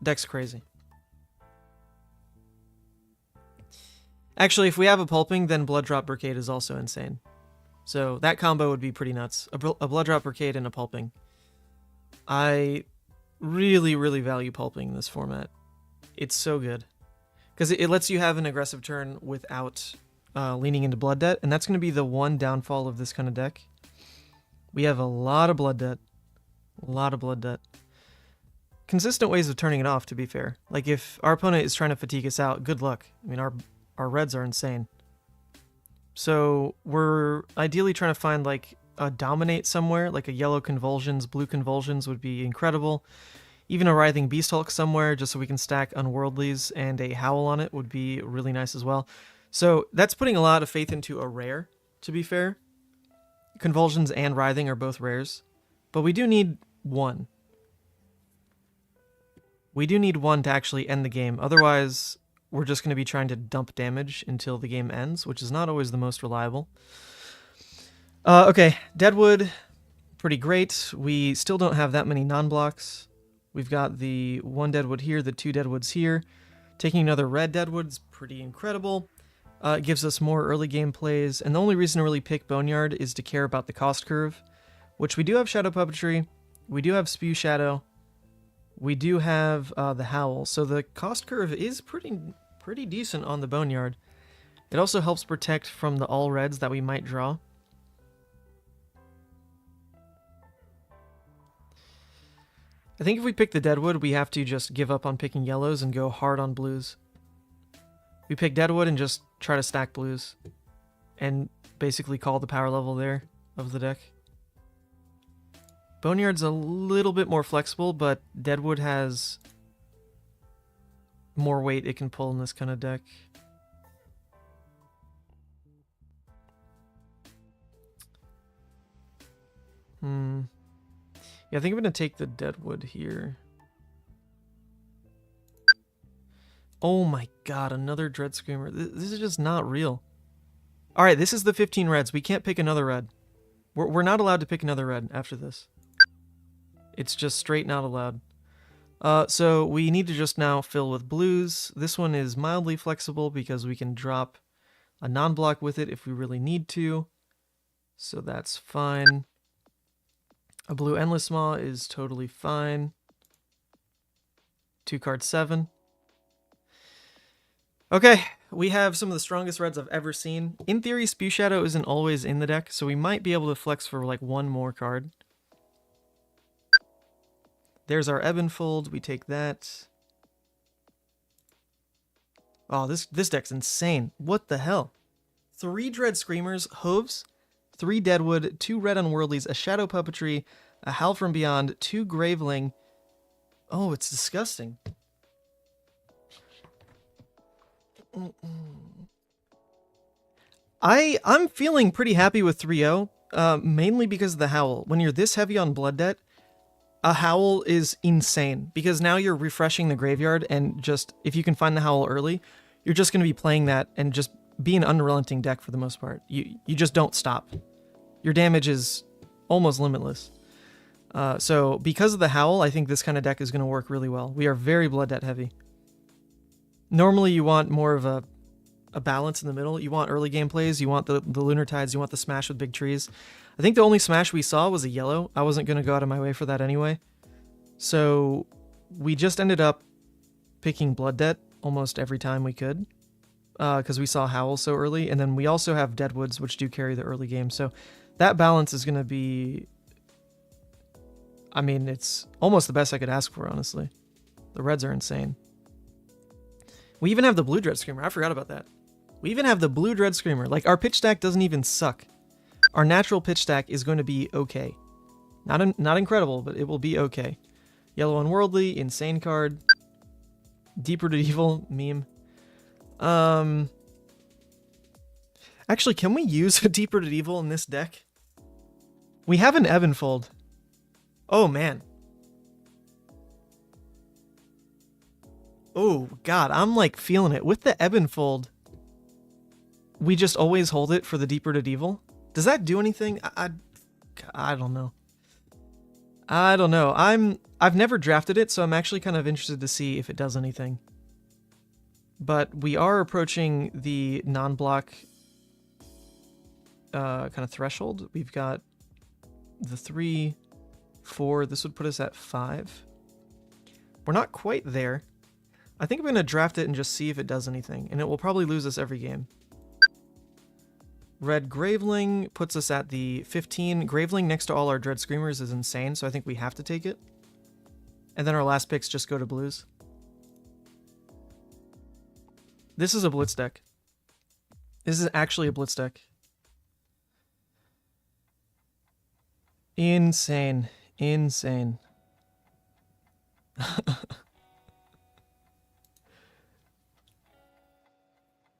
Deck's crazy. Actually, if we have a Pulping, then Blood Drop Brigade is also insane. So that combo would be pretty nuts. A Blood Drop Brigade and a Pulping. I really, really value Pulping in this format. It's so good. Because it lets you have an aggressive turn without leaning into Blood Debt, and that's going to be the one downfall of this kind of deck. We have a lot of Blood Debt. A lot of Blood Debt. Consistent ways of turning it off, to be fair. Like, if our opponent is trying to fatigue us out, good luck. I mean, our reds are insane. So we're ideally trying to find like a dominate somewhere, like a yellow Convulsions, blue Convulsions would be incredible. Even a Writhing Beast Hulk somewhere, just so we can stack Unworldlies, and a Howl on it would be really nice as well. So that's putting a lot of faith into a rare, to be fair. Convulsions and Writhing are both rares. But we do need one. We do need one to actually end the game. Otherwise, we're just going to be trying to dump damage until the game ends, which is not always the most reliable. Okay, Deadwood, pretty great. We still don't have that many non-blocks. We've got the 1 Deadwood here, the 2 Deadwoods here. Taking another red Deadwood's pretty incredible. It gives us more early game plays, and the only reason to really pick Boneyard is to care about the cost curve, which we do have Shadow Puppetry, we do have Spew Shadow, we do have the Howl, so the cost curve is pretty decent on the Boneyard. It also helps protect from the all reds that we might draw. I think if we pick the Deadwood, we have to just give up on picking yellows and go hard on blues. We pick Deadwood and just try to stack blues and basically call the power level there of the deck. Boneyard's a little bit more flexible, but Deadwood has more weight it can pull in this kind of deck. Yeah, I think I'm going to take the Deadwood here. Oh my god, another Dread Screamer. This is just not real. Alright, this is the 15 reds. We can't pick another red. We're not allowed to pick another red after this. It's just straight not allowed. So we need to just now fill with blues. This one is mildly flexible because we can drop a non-block with it if we really need to. So that's fine. A blue Endless Maw is totally fine. 2 card 7. Okay, we have some of the strongest reds I've ever seen. In theory, Spew Shadow isn't always in the deck, so we might be able to flex for like one more card. There's our Ebonfold. We take that. Oh, this deck's insane. What the hell? 3 Dread Screamers, Hooves, 3 Deadwood, 2 Red Unworldlies, a Shadow Puppetry, a Howl from Beyond, 2 Graveling. Oh, it's disgusting. I'm feeling pretty happy with 3-0, mainly because of the Howl. When you're this heavy on Blood Debt, a Howl is insane, because now you're refreshing the graveyard, and just, if you can find the Howl early, you're just going to be playing that and just be an unrelenting deck for the most part. You just don't stop. Your damage is almost limitless. So because of the Howl, I think this kind of deck is going to work really well. We are very Blood Debt heavy. Normally you want more of a balance in the middle. You want early game plays, you want the Lunar Tides, you want the smash with big trees. I think the only smash we saw was a yellow. I wasn't going to go out of my way for that anyway. So we just ended up picking Blood Debt almost every time we could, because we saw Howl so early, and then we also have Deadwoods, which do carry the early game. So that balance is going to be, I mean, it's almost the best I could ask for, honestly. The Reds are insane. We even have the Blue Dread Screamer. I forgot about that. We even have the Blue Dread Screamer. Like, our pitch stack doesn't even suck. Our natural pitch stack is going to be okay. Not incredible, but it will be okay. Yellow Unworldly, insane card. Deep Rooted Evil, meme. Actually, can we use a Deep Rooted Evil in this deck? We have an Evanfold. Oh, man. Oh, God, I'm, like, feeling it. With the Evanfold, we just always hold it for the Deep Rooted Evil. Does that do anything? I don't know. I don't know. I've never drafted it, so I'm actually kind of interested to see if it does anything. But we are approaching the non-block kind of threshold. We've got the 3, 4. This would put us at 5. We're not quite there. I think I'm going to draft it and just see if it does anything, and it will probably lose us every game. Red Graveling puts us at the 15. Graveling next to all our Dread Screamers is insane, so I think we have to take it. And then our last picks just go to blues. This is a Blitz deck. This is actually a Blitz deck. Insane. Insane.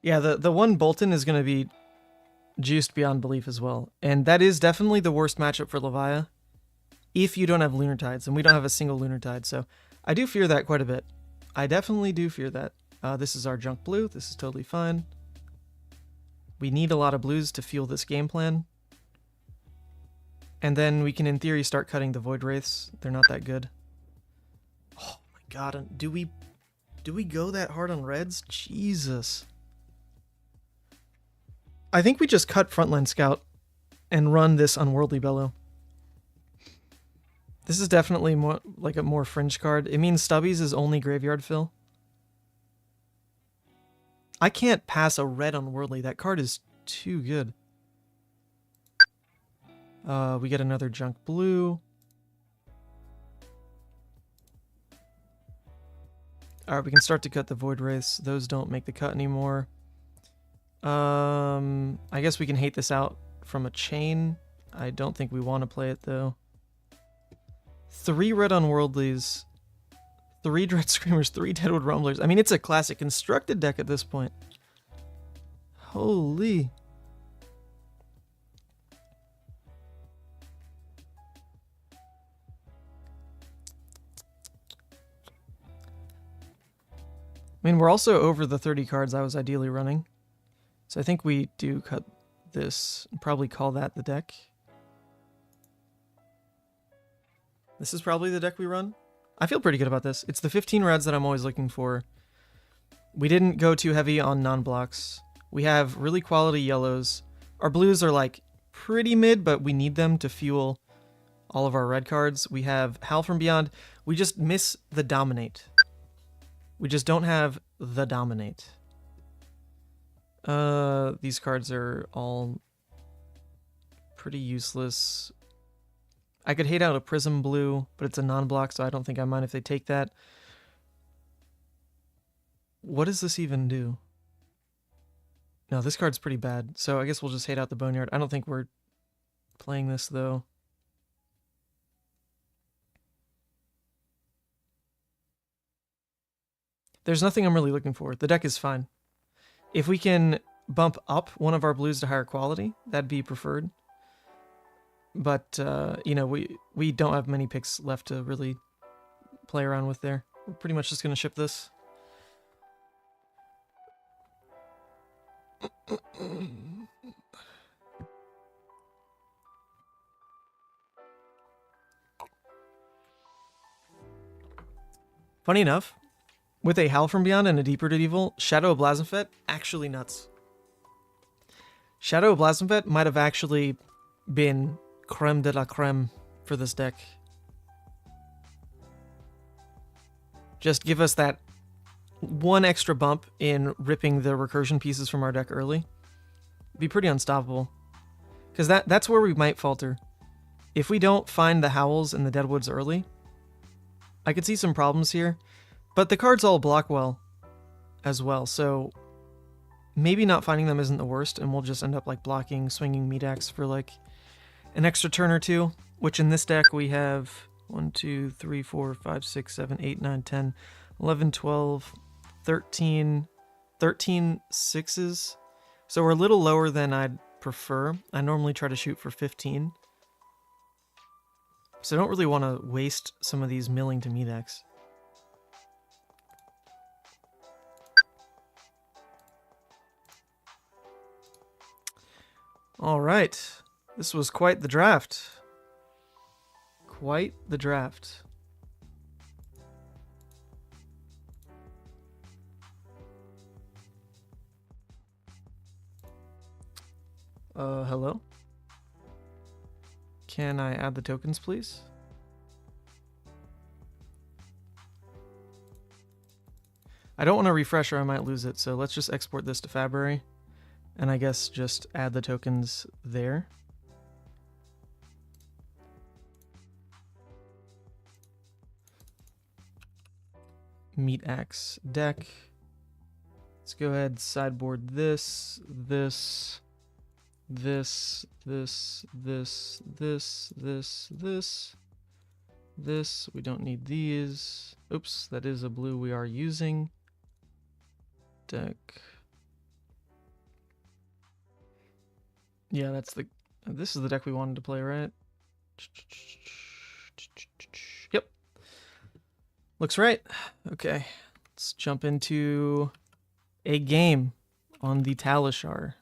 Yeah, the one Bolton is going to be juiced beyond belief as well. And that is definitely the worst matchup for Levia if you don't have Lunar Tides, and we don't have a single Lunar Tide. So I do fear that quite a bit. I definitely do fear that. This is our junk blue. This is totally fine. We need a lot of blues to fuel this game plan. And then we can, in theory, start cutting the Void Wraiths. They're not that good. Oh my god, do we go that hard on reds? Jesus. I think we just cut Frontline Scout and run this Unworldly Bellow. This is definitely more like a more fringe card. It means Stubbies is only graveyard fill. I can't pass a red Unworldly. That card is too good. We get another junk blue. Alright, we can start to cut the Void Wraiths. Those don't make the cut anymore. I guess we can hate this out from a Chane. I don't think we want to play it, though. 3 red Unworldlies. 3 Dread Screamers, 3 Deadwood Rumblers. I mean, it's a classic constructed deck at this point. Holy. I mean, we're also over the 30 cards I was ideally running. So I think we do cut this and probably call that the deck. This is probably the deck we run. I feel pretty good about this. It's the 15 reds that I'm always looking for. We didn't go too heavy on non-blocks. We have really quality yellows. Our blues are like pretty mid, but we need them to fuel all of our red cards. We have Howl from Beyond. We just miss the Dominate. We just don't have the Dominate. These cards are all pretty useless. I could hate out a Prism blue, but it's a non-block, so I don't think I mind if they take that. what does this even do? No, this card's pretty bad, so I guess we'll just hate out the Boneyard. I don't think we're playing this, though. There's nothing I'm really looking for. The deck is fine. If we can bump up one of our blues to higher quality, that'd be preferred. But, you know, we don't have many picks left to really play around with there. We're pretty much just going to ship this. Funny enough, with a Howl from Beyond and a Deep-Rooted Evil, Shadow of Blasphemfet, actually nuts. Shadow of Blasphemfet might have actually been creme de la creme for this deck. Just give us that one extra bump in ripping the recursion pieces from our deck early. Be pretty unstoppable. Because that's where we might falter. If we don't find the Howls and the Deadwoods early, I could see some problems here. But the cards all block well as well, so maybe not finding them isn't the worst, and we'll just end up like blocking, swinging Meat Axe for like an extra turn or two, which in this deck we have 1, 2, 3, 4, 5, 6, 7, 8, 9, 10, 11, 12, 13 sixes. So we're a little lower than I'd prefer. I normally try to shoot for 15. So I don't really want to waste some of these milling to Meat Axe. All right. This was quite the draft. Quite the draft. Hello? Can I add the tokens, please? I don't want to refresh or I might lose it, so let's just export this to Fabry. And I guess just add the tokens there. Meat Axe deck. Let's go ahead, sideboard this. We don't need these. Oops, that is a blue we are using. Deck. Yeah, this is the deck we wanted to play, right? Yep. Looks right. Okay. Let's jump into a game on the Talishar.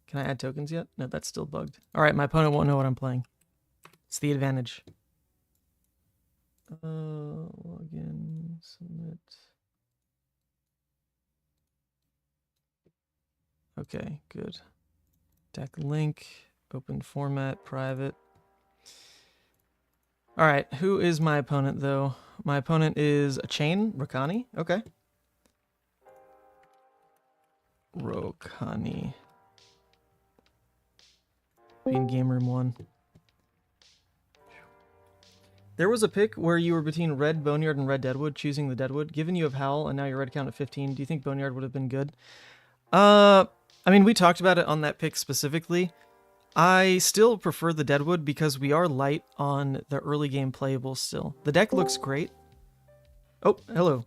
Can I add tokens yet? No, that's still bugged. All right, my opponent won't know what I'm playing. It's the advantage. Login, submit. Okay, good. Deck link, open format, private. All right, who is my opponent, though? My opponent is a Chane, Rokani. Okay. Rokani. Be in game room 1. There was a pick where you were between red Boneyard and red Deadwood, choosing the Deadwood. Given you have Howl and now your red count at 15, do you think Boneyard would have been good? I mean, we talked about it on that pick specifically. I still prefer the Deadwood because we are light on the early game playable still. The deck looks great. Oh, hello.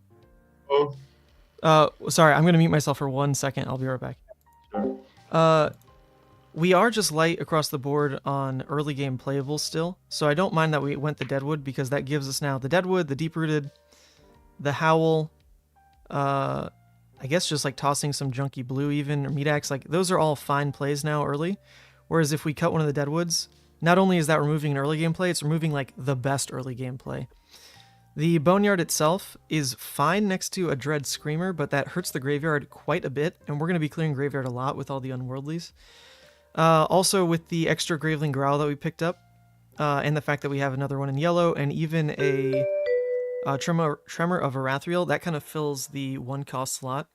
Oh. Sorry, I'm going to mute myself for 1 second. I'll be right back. Sure. We are just light across the board on early game playable still, so I don't mind that we went the Deadwood because that gives us now the Deadwood, the Deep-Rooted, the Howl, I guess just like tossing some junky blue even, or Meat Axe, like those are all fine plays now early. Whereas if we cut one of the Deadwoods, not only is that removing an early game play, it's removing like the best early game play. The Boneyard itself is fine next to a Dread Screamer, but that hurts the graveyard quite a bit, and we're going to be clearing graveyard a lot with all the Unworldlies. Also with the extra Graveling Growl that we picked up, and the fact that we have another one in yellow, and even a Tremor of Arathriel, that kind of fills the 1-cost slot.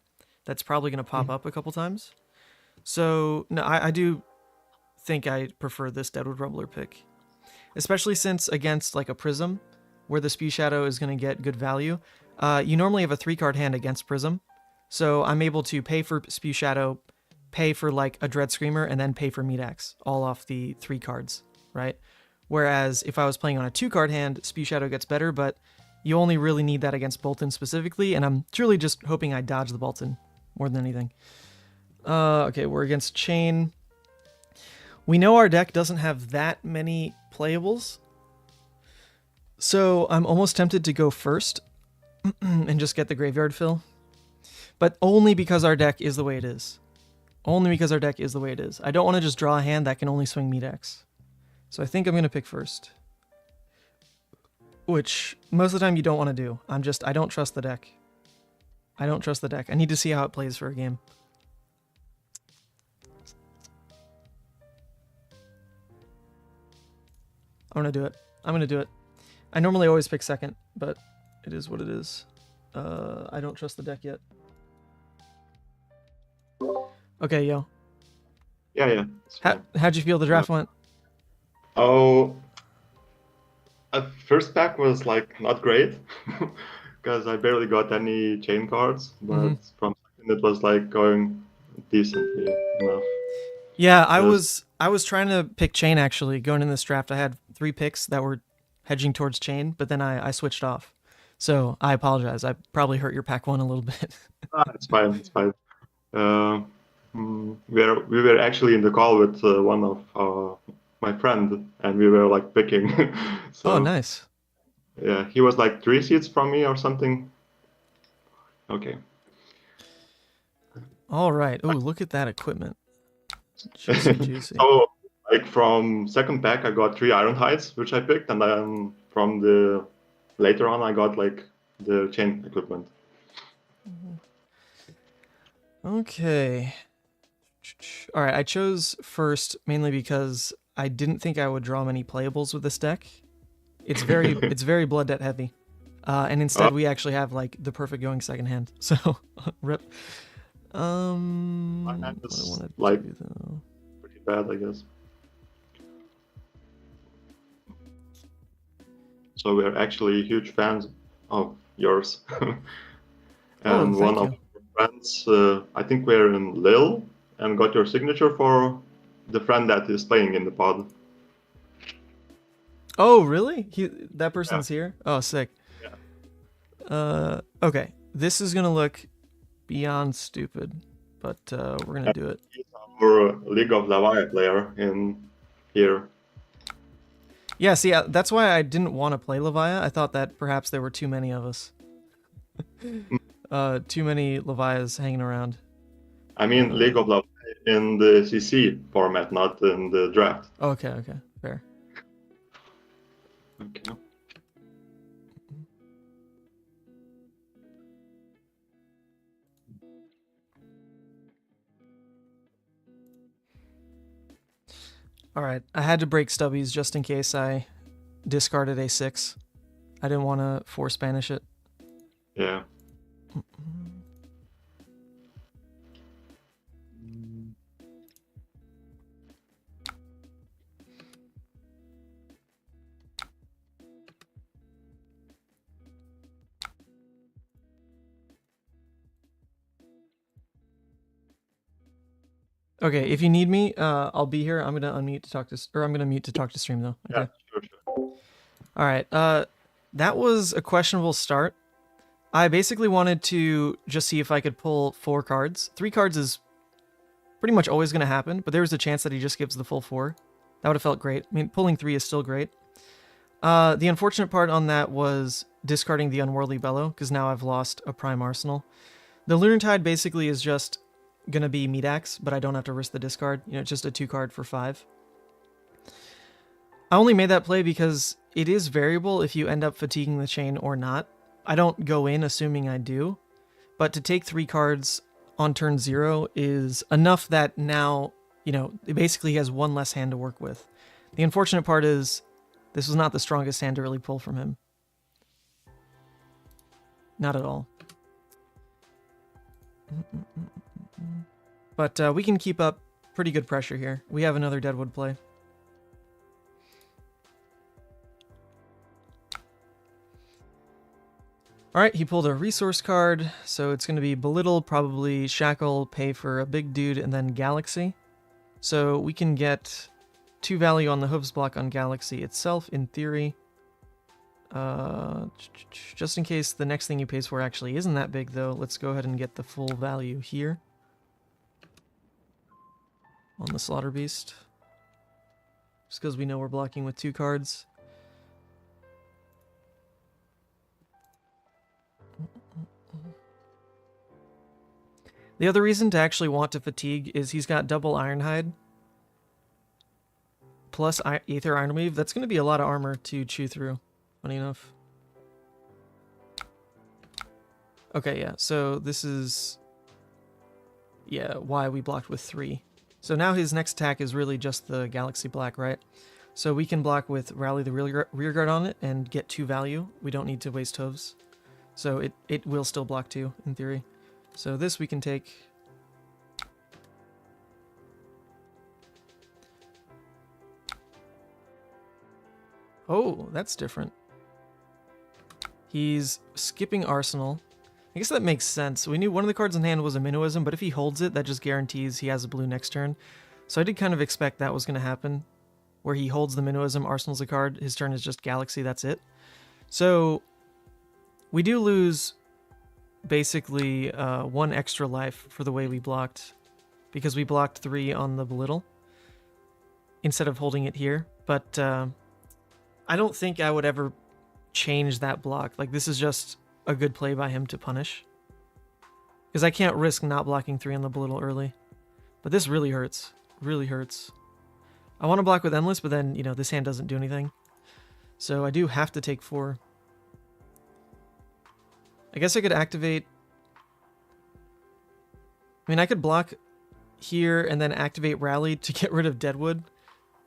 That's probably going to pop up a couple times. So, no, I do think I prefer this Deadwood Rumbler pick. Especially since against like a Prism, where the Spew Shadow is going to get good value. you normally have a 3-card hand against Prism. So I'm able to pay for Spew Shadow, pay for like a Dread Screamer, and then pay for Meat Axe, all off the 3 cards, right? Whereas if I was playing on a 2-card hand, Spew Shadow gets better, but you only really need that against Bolton specifically, and I'm truly just hoping I dodge the Bolton more than anything. Okay, we're against Chane. We know our deck doesn't have that many playables, so I'm almost tempted to go first and just get the graveyard fill. But only because our deck is the way it is. Only because our deck is the way it is. I don't want to just draw a hand that can only swing Meat Axe. So I think I'm going to pick first. Which, most of the time you don't want to do. I don't trust the deck. I don't trust the deck. I need to see how it plays for a game. I'm going to do it. I'm going to do it. I normally always pick second, but it is what it is. I don't trust the deck yet. Okay, yo. Yeah. How'd you feel the draft went? Oh, first pack was like not great because I barely got any chain cards, but from second it was like going decently enough. Yeah, I was trying to pick Chane actually going in this draft. I had 3 picks that were hedging towards Chane, but then I switched off. So I apologize. I probably hurt your pack 1 a little bit. It's fine. It's fine. We were actually in the call with one of my friend, and we were like picking. So, oh, nice. Yeah, he was like 3 seats from me or something. Okay. All right. Oh, look at that equipment. Juicy, juicy. So, like from second pack, I got 3 Iron Hides, which I picked, and then from the later on, I got like the chain equipment. Okay. All right, I chose first mainly because I didn't think I would draw many playables with this deck. It's very blood debt heavy, and instead we actually have like the perfect going second hand. So rip. My hand What I is wanna like do, though. pretty bad, I guess. So we're actually huge fans of yours. And one of your friends, I think we're in Lille, and got your signature for the friend that is playing in the pod. Oh, really? That person's here? Oh, sick. Yeah. Okay. This is gonna look beyond stupid, but we're gonna do it. He's our League of Levia player in here. Yeah, see, that's why I didn't want to play Levia. I thought that perhaps there were too many of us. Too many Levias hanging around. I mean, League of Levia in the CC format, not in the draft. Okay, fair. Okay. All right, I had to break stubbies just in case I discarded a 6. I didn't want to force banish it. Yeah. Okay, if you need me, I'll be here. I'm gonna unmute to talk to, or I'm gonna mute to talk to stream though. Okay. Yeah, sure. All right. That was a questionable start. I basically wanted to just see if I could pull 4 cards. 3 cards is pretty much always gonna happen, but there was a chance that he just gives the full 4. That would have felt great. I mean, pulling 3 is still great. The unfortunate part on that was discarding the Unworldly Bellow, because now I've lost a Prime Arsenal. The Lunar Tide basically is just gonna be Meat Axe, but I don't have to risk the discard. You know, it's just a 2 card for 5. I only made that play because it is variable if you end up fatiguing the Chane or not. I don't go in assuming I do, but to take 3 cards on turn 0 is enough that now, you know, it basically has 1 less hand to work with. The unfortunate part is this was not the strongest hand to really pull from him. Not at all. But we can keep up pretty good pressure here. We have another Deadwood play. Alright, he pulled a resource card, so it's going to be Belittle, probably Shackle, pay for a big dude, and then Galaxy. So we can get 2 value on the hooves block on Galaxy itself, in theory. Just in case the next thing he pays for actually isn't that big, though, let's go ahead and get the full value here on the Slaughter Beast. Just because we know we're blocking with 2 cards. The other reason to actually want to fatigue is he's got double Ironhide plus Aether Ironweave. That's going to be a lot of armor to chew through, funny enough. Okay, yeah, so this is, yeah, why we blocked with 3. So now his next attack is really just the Galaxy Black, right? So we can block with Rally the Rearguard on it and get 2 value. We don't need to waste hooves. So it will still block 2, in theory. So this we can take. Oh, that's different. He's skipping Arsenal. I guess that makes sense. We knew one of the cards in hand was a Minnowism, but if he holds it, that just guarantees he has a blue next turn. So I did kind of expect that was going to happen, where he holds the Minnowism, Arsenal's a card, his turn is just Galaxy, that's it. So we do lose basically 1 extra life for the way we blocked, because we blocked 3 on the Belittle instead of holding it here. But I don't think I would ever change that block. Like, this is just a good play by him to punish, because I can't risk not blocking 3 on the Belittle early. But this really hurts. Really hurts. I want to block with Endless, but then, you know, this hand doesn't do anything. So I do have to take 4. I guess I could activate... I mean, I could block here and then activate Rally to get rid of Deadwood,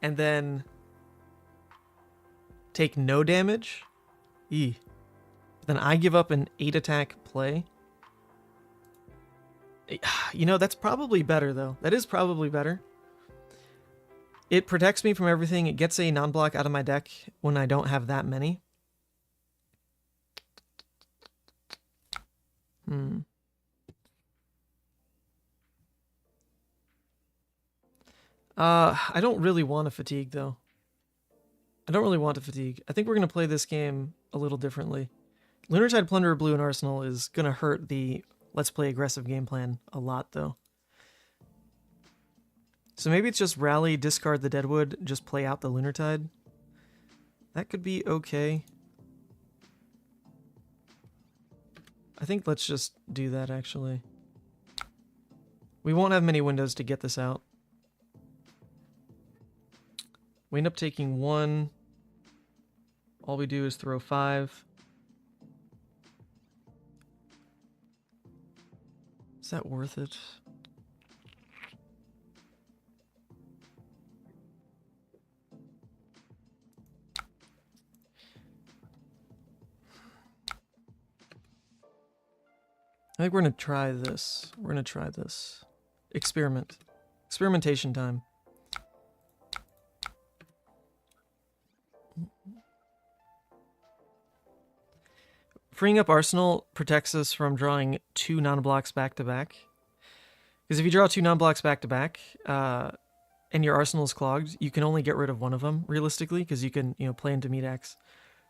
and then take no damage. Eee. Then I give up an 8 attack play. You know, that's probably better, though. That is probably better. It protects me from everything. It gets a non-block out of my deck when I don't have that many. I don't really want to fatigue, though. I don't really want to fatigue. I think we're going to play this game a little differently. Lunartide, Plunderer, Blue, and Arsenal is going to hurt the let's play aggressive game plan a lot, though. So maybe it's just Rally, discard the Deadwood, just play out the Lunartide. That could be okay. I think let's just do that, actually. We won't have many windows to get this out. We end up taking 1. All we do is throw 5. Is that worth it? I think we're going to try this. We're going to try this. Experiment. Experimentation time. Freeing up Arsenal protects us from drawing 2 non-blocks back-to-back. Because if you draw 2 non-blocks back-to-back, and your Arsenal is clogged, you can only get rid of one of them, realistically, because you can, you know, play into Meat-Axe.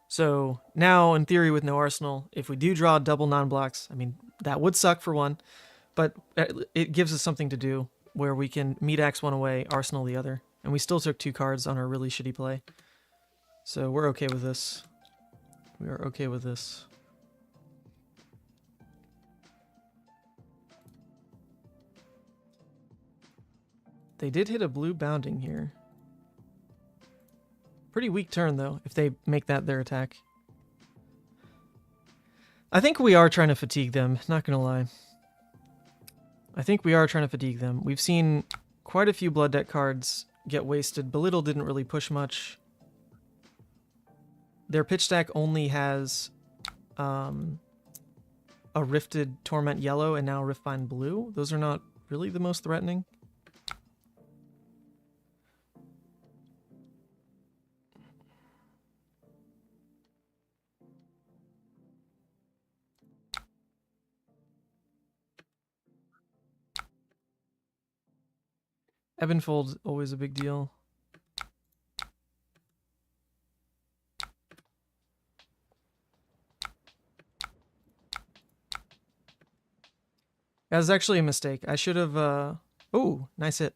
So now, in theory, with no Arsenal, if we do draw double non-blocks, I mean, that would suck for one, but it gives us something to do where we can Meat-Axe one away, Arsenal the other. And we still took 2 cards on our really shitty play. So we're okay with this. We are okay with this. They did hit a blue bounding here. Pretty weak turn, though, if they make that their attack. I think we are trying to fatigue them, not gonna lie. I think we are trying to fatigue them. We've seen quite a few Blood Debt cards get wasted. Belittle didn't really push much. Their pitch stack only has a Rifted Torment yellow and now Riftbind blue. Those are not really the most threatening. Ebb and fold, always a big deal. That was actually a mistake. I should have, oh, nice hit.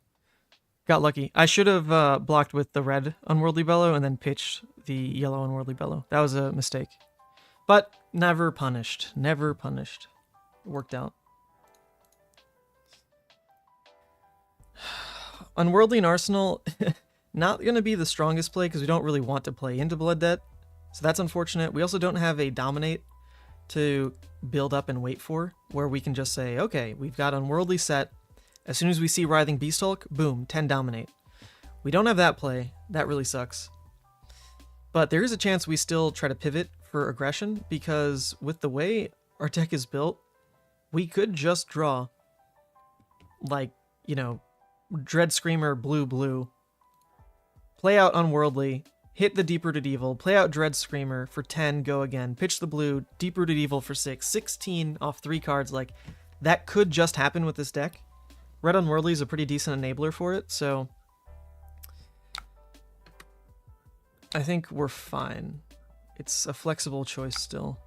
Got lucky. I should have blocked with the red Unworldly Bellow and then pitched the yellow Unworldly Bellow. That was a mistake. But never punished. Never punished. It worked out. Unworldly and Arsenal, not going to be the strongest play because we don't really want to play into Blood Debt. So that's unfortunate. We also don't have a Dominate to build up and wait for, where we can just say, okay, we've got Unworldly set. As soon as we see Writhing Beast Hulk, boom, 10 Dominate. We don't have that play. That really sucks. But there is a chance we still try to pivot for aggression, because with the way our deck is built, we could just draw, like, you know, Dread Screamer blue, play out Unworldly, hit the Deep Rooted Evil, play out Dread Screamer for 10, go again, pitch the blue, Deep Rooted Evil for 6, 16 off 3 cards. Like, that could just happen with this deck. Red Unworldly is a pretty decent enabler for it, so I think we're fine. It's a flexible choice still.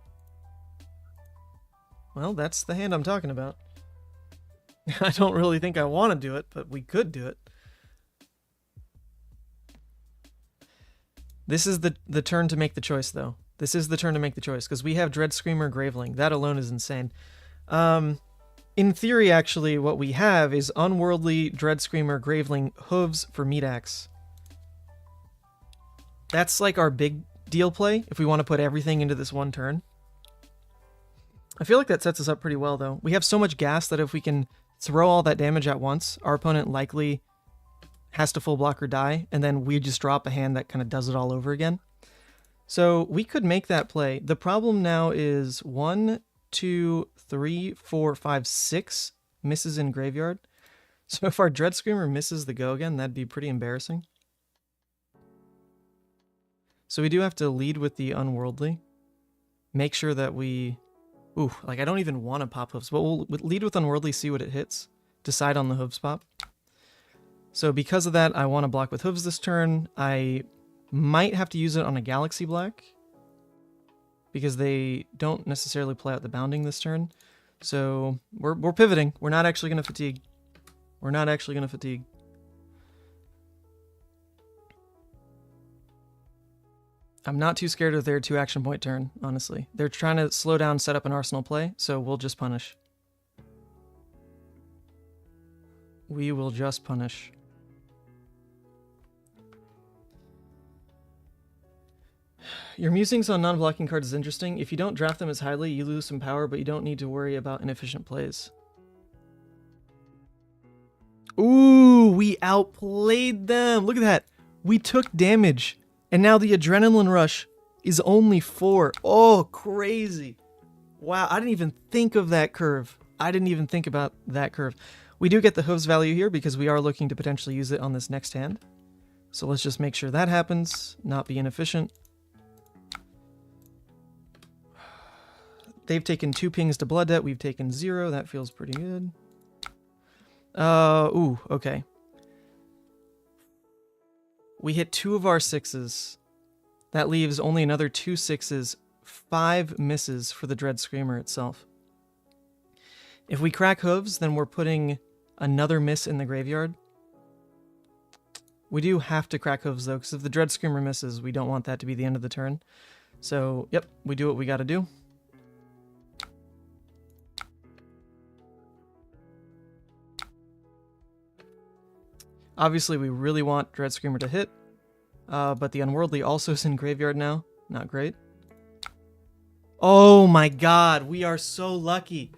Well, that's the hand I'm talking about. I don't really think I want to do it, but we could do it. This is the turn to make the choice, though. This is the turn to make the choice, because we have Dread Screamer Graveling. That alone is insane. In theory, actually, what we have is Unworldly, Dread Screamer, Graveling, Hooves for Meat Axe. That's like our big deal play, if we want to put everything into this one turn. I feel like that sets us up pretty well, though. We have so much gas that if we can throw all that damage at once, our opponent likely has to full block or die, and then we just drop a hand that kind of does it all over again. So we could make that play. The problem now is 1, 2, 3, 4, 5, 6 misses in graveyard. So if our Dread Screamer misses the go again, that'd be pretty embarrassing. So we do have to lead with the Unworldly. Make sure that we... Ooh, like I don't even want to pop Hooves, but we'll lead with Unworldly, see what it hits. Decide on the Hooves pop. So because of that, I want to block with Hooves this turn. I might have to use it on a Galaxy Black, because they don't necessarily play out the Bounding this turn. So we're pivoting. We're not actually going to fatigue. We're not actually going to fatigue. I'm not too scared of their 2 action point turn, honestly. They're trying to slow down, set up an Arsenal play, so we'll just punish. We will just punish. Your musings on non-blocking cards is interesting. If you don't draft them as highly, you lose some power, but you don't need to worry about inefficient plays. Ooh, we outplayed them. Look at that. We took damage. And now the Adrenaline Rush is only 4. Oh, crazy. Wow, I didn't even think of that curve. I didn't even think about that curve. We do get the Hooves value here because we are looking to potentially use it on this next hand. So let's just make sure that happens, not be inefficient. They've taken 2 pings to Blood Debt. We've taken 0. That feels pretty good. Ooh, okay. We hit 2 of our 6s. That leaves only another 2 6s, 5 misses for the Dread Screamer itself. If we crack Hooves, then we're putting another miss in the graveyard. We do have to crack Hooves, though, because if the Dread Screamer misses, we don't want that to be the end of the turn. So, yep, we do what we gotta do. Obviously, we really want Dread Screamer to hit, but the Unworldly also is in graveyard now. Not great. Oh my god, we are so lucky.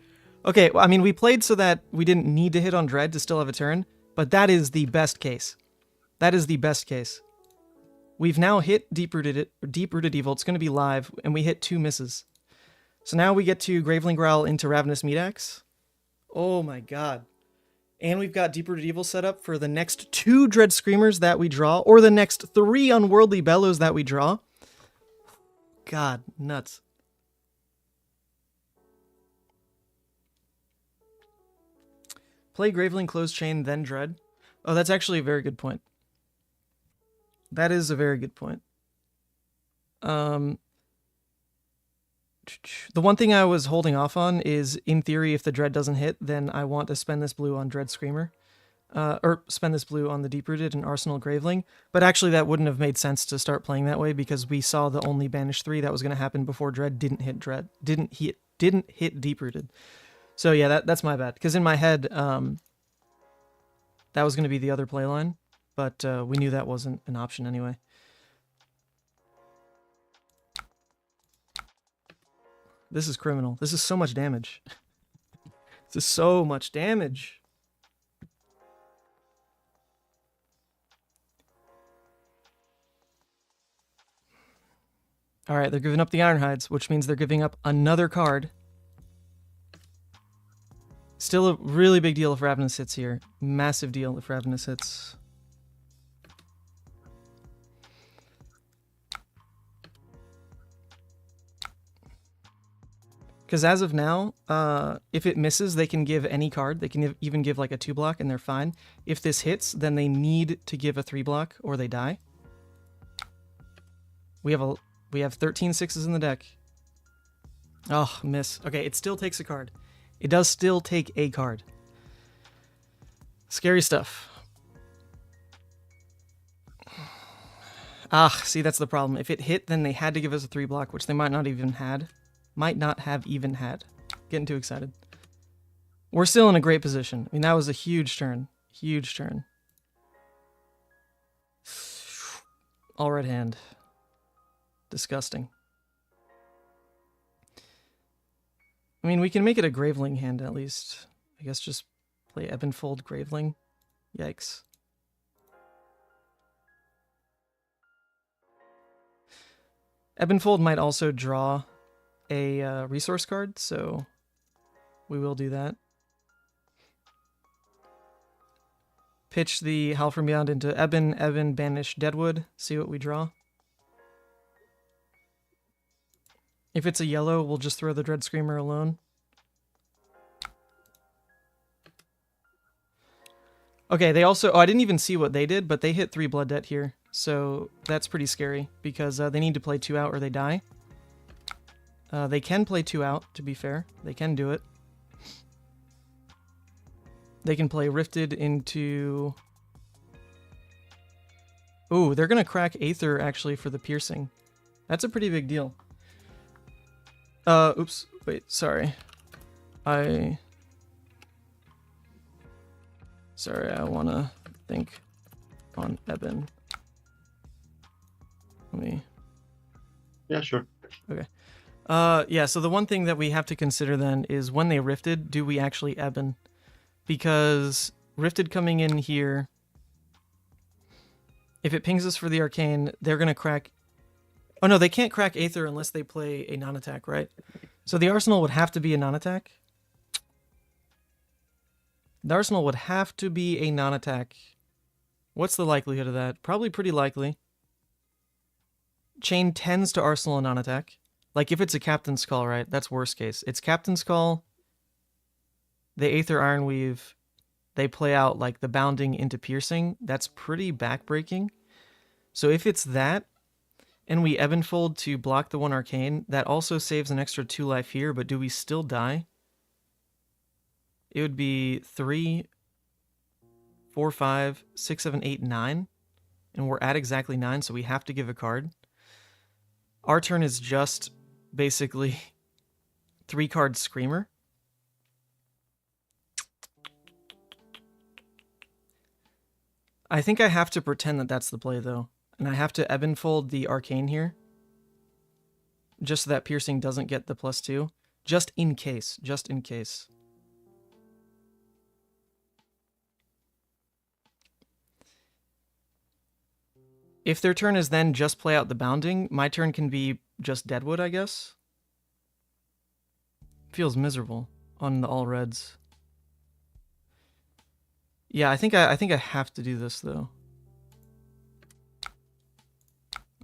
Okay, I mean, we played so that we didn't need to hit on Dread to still have a turn, but that is the best case. That is the best case. We've now hit Deep Rooted Evil. It's going to be live, and we hit 2 misses. So now we get to Graveling Growl into Ravenous Meat Axe. Oh my god. And we've got Deep Rooted Evil set up for the next 2 Dread Screamers that we draw, or the next 3 Unworldly Bellows that we draw. God, nuts. Play Graveling, close Chane, then Dread. Oh, that's actually a very good point. That is a very good point. The one thing I was holding off on is, in theory, if the Dread doesn't hit, then I want to spend this blue on Dread Screamer. Or spend this blue on the Deep-Rooted and Arsenal Graveling. But actually that wouldn't have made sense to start playing that way because we saw the only banish 3 that was going to happen before Dread didn't hit Deep-Rooted. So yeah, that's my bad. Because in my head, that was going to be the other playline, but we knew that wasn't an option anyway. This is criminal. This is so much damage. This is so much damage. Alright, they're giving up the Ironhides, which means they're giving up another card. Still a really big deal if Ravenous hits here. Massive deal if Ravenous hits. Because as of now, if it misses, they can give any card. They can even give like a 2-block and they're fine. If this hits, then they need to give a 3-block or they die. We have 13 6s in the deck. Oh, miss. Okay, it still takes a card. It does still take a card. Scary stuff. Ah, see, that's the problem. If it hit, then they had to give us a 3-block, which they might not have even had. Getting too excited. We're still in a great position. I mean, that was a huge turn. Huge turn. All red hand. Disgusting. I mean, we can make it a Graveling hand at least. I guess just play Ebonfold Graveling. Yikes. Ebonfold might also draw a resource card, so we will do that. Pitch the Howl from Beyond into Ebon, banish Deadwood, see what we draw. If it's a yellow, we'll just throw the Dread Screamer alone. Okay, they also... Oh, I didn't even see what they did, but they hit 3 Blood Debt here. So that's pretty scary, because they need to play 2 out or they die. They can play 2 out, to be fair. They can do it. They can play Rifted into... Ooh, they're going to crack Aether, actually, for the Piercing. That's a pretty big deal. Oops. Wait, sorry. Sorry, I want to think on Ebon. Let me... Yeah, sure. Okay. Yeah, so the one thing that we have to consider then is when they Rifted, do we actually Ebon? Because Rifted coming in here, if it pings us for the Arcane, they're going to crack... Oh no, they can't crack Aether unless they play a non-attack, right? So the Arsenal would have to be a non-attack. The Arsenal would have to be a non-attack. What's the likelihood of that? Probably pretty likely. Chane tends to Arsenal a non-attack. Like if it's a Captain's Call, right? That's worst case. It's Captain's Call. They Aether Ironweave. They play out like the Bounding into Piercing. That's pretty backbreaking. So if it's that, and we Ebonfold to block the 1 Arcane, that also saves an extra 2 life here, but do we still die? It would be 3, 4, 5, 6, 7, 8, 9. And we're at exactly 9, so we have to give a card. Our turn is just basically 3-card Screamer. I think I have to pretend that that's the play, though. And I have to Ebonfold the Arcane here. Just so that Piercing doesn't get the +2. Just in case. Just in case. If their turn is then just play out the Bounding, my turn can be just Deadwood, I guess. Feels miserable on the all reds. Yeah, I think I have to do this though.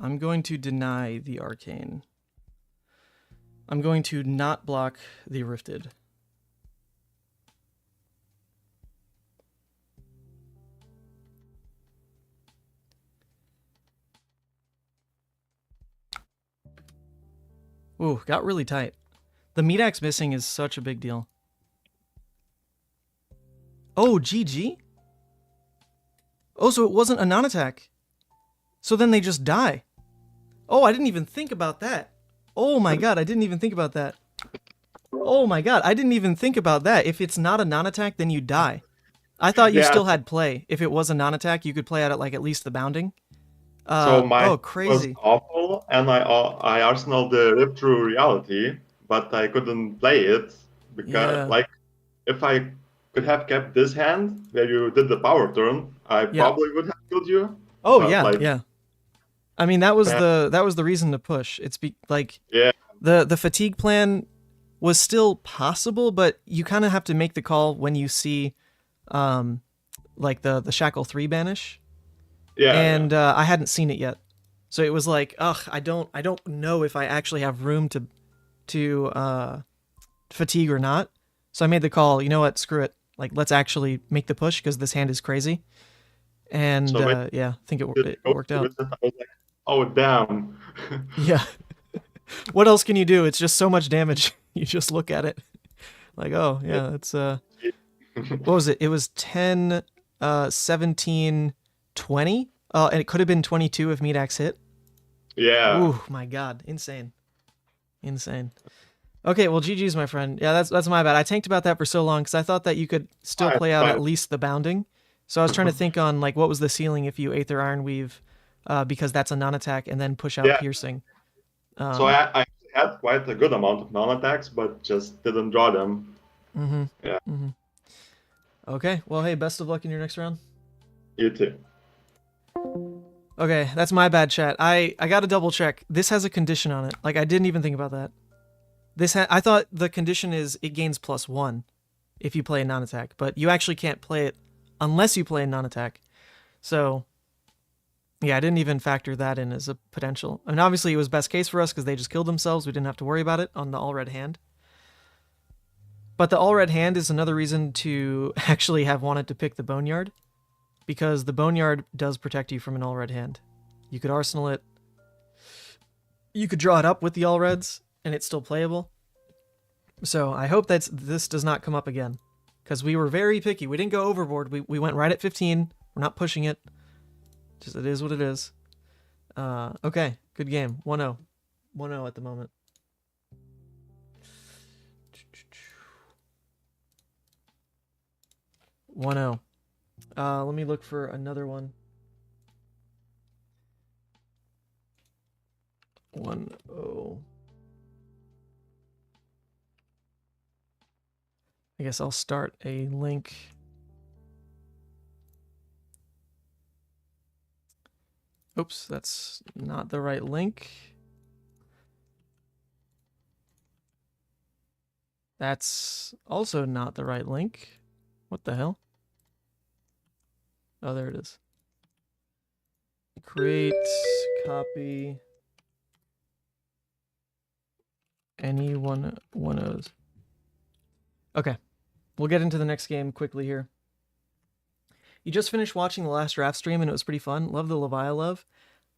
I'm going to deny the Arcane. I'm going to not block the Rifted. Ooh, got really tight. The meat axe missing is such a big deal. Oh, GG? Oh, so it wasn't a non-attack. So then they just die. Oh, I didn't even think about that. Oh my god, I didn't even think about that. Oh my god, I didn't even think about that. If it's not a non-attack, then you die. I thought you still had play. If it was a non-attack, you could play out at like at least the bounding. So my crazy. was awful, and I arsenal the Rip Through Reality, but I couldn't play it because like if I could have kept this hand where you did the power turn, I probably would have killed you. Oh but, yeah, like, yeah. I mean that was the reason to push. It's like the fatigue plan was still possible, but you kind of have to make the call when you see like the Shackle 3 banish. And I hadn't seen it yet. So it was like, ugh, I don't know if I actually have room to fatigue or not. So I made the call, you know what, screw it. Like, let's actually make the push because this hand is crazy. And yeah, I think it worked out. I was like, oh, damn. Yeah. What else can you do? It's just so much damage. You just look at it. Like, oh, yeah, it's... what was it? It was 10, 17... 20? And it could have been 22 if meat axe hit. Yeah. Ooh, my god. Insane. Insane. Okay, well, GG's, my friend. Yeah, that's my bad. I tanked about that for so long because I thought that you could still play out at least the bounding. So I was trying to think on, like, what was the ceiling if you Aether Iron Weave, because that's a non-attack, and then push out Piercing. So I had quite a good amount of non-attacks, but just didn't draw them. Mm-hmm. Yeah. Mm-hmm. Okay, well, hey, best of luck in your next round. You too. Okay, that's my bad, chat. I got to double check. This has a condition on it. Like, I didn't even think about that. I thought the condition is it gains +1 if you play a non-attack, but you actually can't play it unless you play a non-attack. So, yeah, I didn't even factor that in as a potential. I mean, obviously it was best case for us because they just killed themselves. We didn't have to worry about it on the all-red hand. But the all-red hand is another reason to actually have wanted to pick the Boneyard, because the Boneyard does protect you from an all-red hand. You could arsenal it. You could draw it up with the all-reds, and it's still playable. So I hope that this does not come up again, because we were very picky. We didn't go overboard. We went right at 15. We're not pushing it. Just it is what it is. Okay, good game. 1-0. 1-0 at the moment. Let me look for another one. 1-0. I guess I'll start a link. Oops, that's not the right link. That's also not the right link. What the hell? Oh, there it is. Create, copy, any one of those. Okay, we'll get into the next game quickly here. You just finished watching the last draft stream and it was pretty fun. Love the Levia love.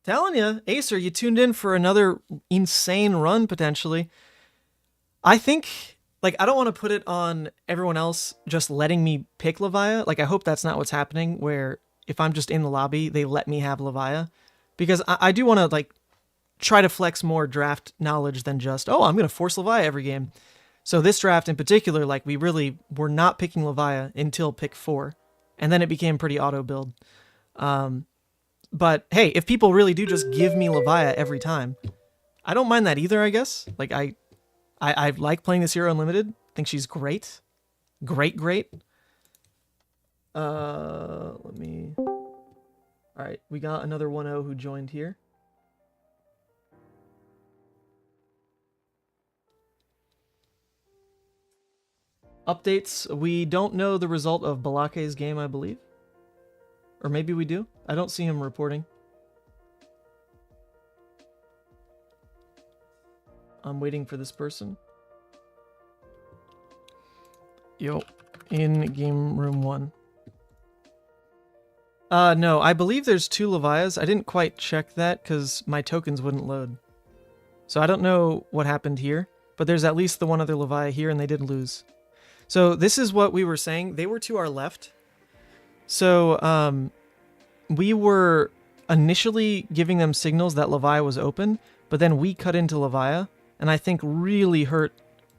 Telling you, Acer, you tuned in for another insane run potentially. I think, like, I don't want to put it on everyone else just letting me pick Levia. Like, I hope that's not what's happening, where if I'm just in the lobby, they let me have Levia. Because I do want to, like, try to flex more draft knowledge than just, oh, I'm going to force Levia every game. So this draft in particular, like, we really were not picking Levia until pick 4. And then it became pretty auto build. But, hey, if people really do just give me Levia every time, I don't mind that either, I guess. Like, I like playing this hero unlimited. I think she's great. Great. Let me... Alright, we got another 1-0 who joined here. Updates. We don't know the result of Balake's game, I believe. Or maybe we do. I don't see him reporting. I'm waiting for this person. Yo, in game room 1. No, I believe there's 2 Levias. I didn't quite check that because my tokens wouldn't load. So I don't know what happened here, but there's at least the one other Levia here, and they did lose. So this is what we were saying. They were to our left. So we were initially giving them signals that Levia was open, but then we cut into Levia, and I think really hurt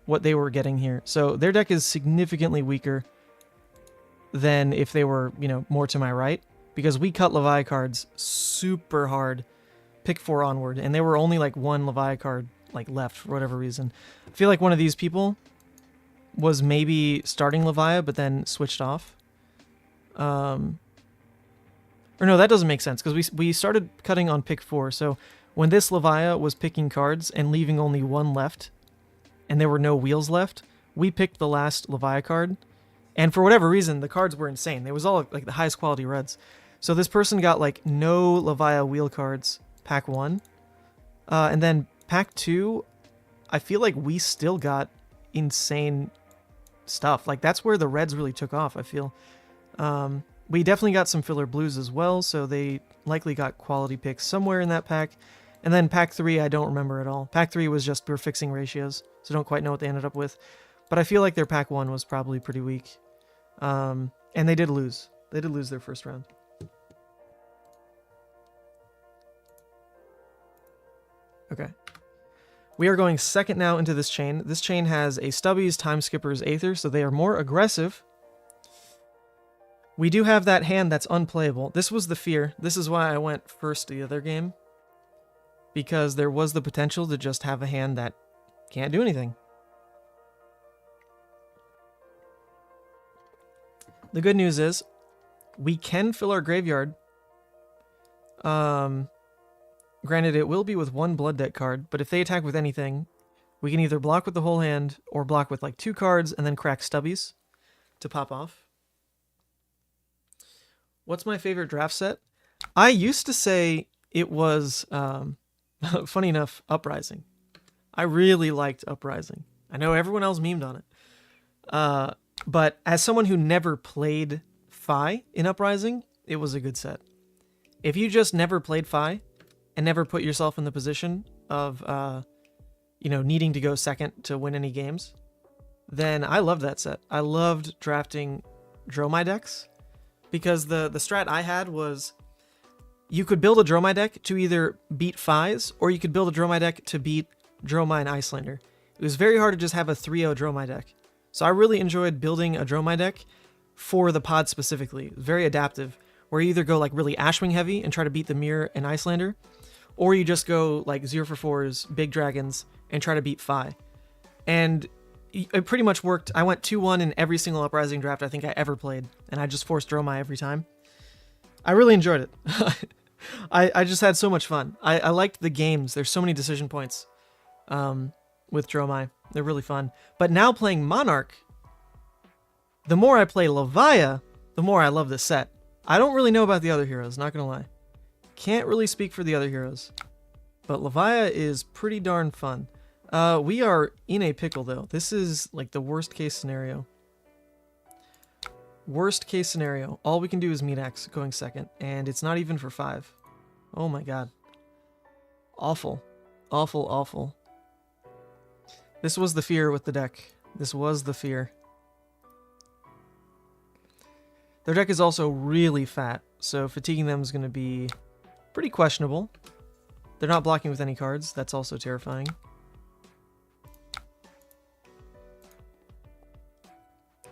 what they were getting here. So their deck is significantly weaker than if they were, you know, more to my right, because we cut Levia cards super hard, pick 4 onward, and there were only like one Levia card like left for whatever reason. I feel like one of these people was maybe starting Levia but then switched off. Or no, that doesn't make sense, because we started cutting on pick 4. So when this Levia was picking cards and leaving only one left, and there were no wheels left, we picked the last Levia card. And for whatever reason, the cards were insane. It was all like the highest quality reds. So this person got like no Levia wheel cards pack 1. And then pack 2, I feel like we still got insane stuff. Like that's where the reds really took off, I feel. We definitely got some filler blues as well, so they likely got quality picks somewhere in that pack. And then pack 3, I don't remember at all. Pack 3 was just, we were fixing ratios, so don't quite know what they ended up with. But I feel like their pack 1 was probably pretty weak. And they did lose. They did lose their first round. Okay. We are going second now into this chain. This chain has a Stubbies, Time Skippers, Aether, so they are more aggressive. We do have that hand that's unplayable. This was the fear. This is why I went first the other game, because there was the potential to just have a hand that can't do anything. The good news is we can fill our graveyard. Granted, it will be with 1 Blood Deck card, but if they attack with anything, we can either block with the whole hand or block with like 2 cards and then crack Stubbies to pop off. What's my favorite draft set? I used to say it was, funny enough, Uprising. I really liked Uprising. I know everyone else memed on it. But as someone who never played Fi in Uprising, it was a good set. If you just never played Fi and never put yourself in the position of, you know, needing to go second to win any games, then I loved that set. I loved drafting Dromai decks, because the strat I had was you could build a Dromai deck to either beat Fis, or you could build a Dromai deck to beat Dromai and Icelander. It was very hard to just have a 3-0 Dromai deck. So I really enjoyed building a Dromai deck for the pod specifically. Very adaptive, where you either go like really Ashwing heavy and try to beat the Mirror and Icelander, or you just go like 0-for-4s, big dragons, and try to beat Fi. And it pretty much worked. I went 2-1 in every single Uprising draft I think I ever played, and I just forced Dromai every time. I really enjoyed it. I just had so much fun. I liked the games. There's so many decision points with Dromai. They're really fun. But now playing Monarch, the more I play Levia, the more I love this set. I don't really know about the other heroes, not gonna lie. Can't really speak for the other heroes. But Levia is pretty darn fun. We are in a pickle, though. This is like the worst case scenario. Worst case scenario. All we can do is Meataxe going second, and it's not even for 5. Oh my god. Awful. Awful, awful. This was the fear with the deck. This was the fear. Their deck is also really fat, so fatiguing them is going to be pretty questionable. They're not blocking with any cards. That's also terrifying.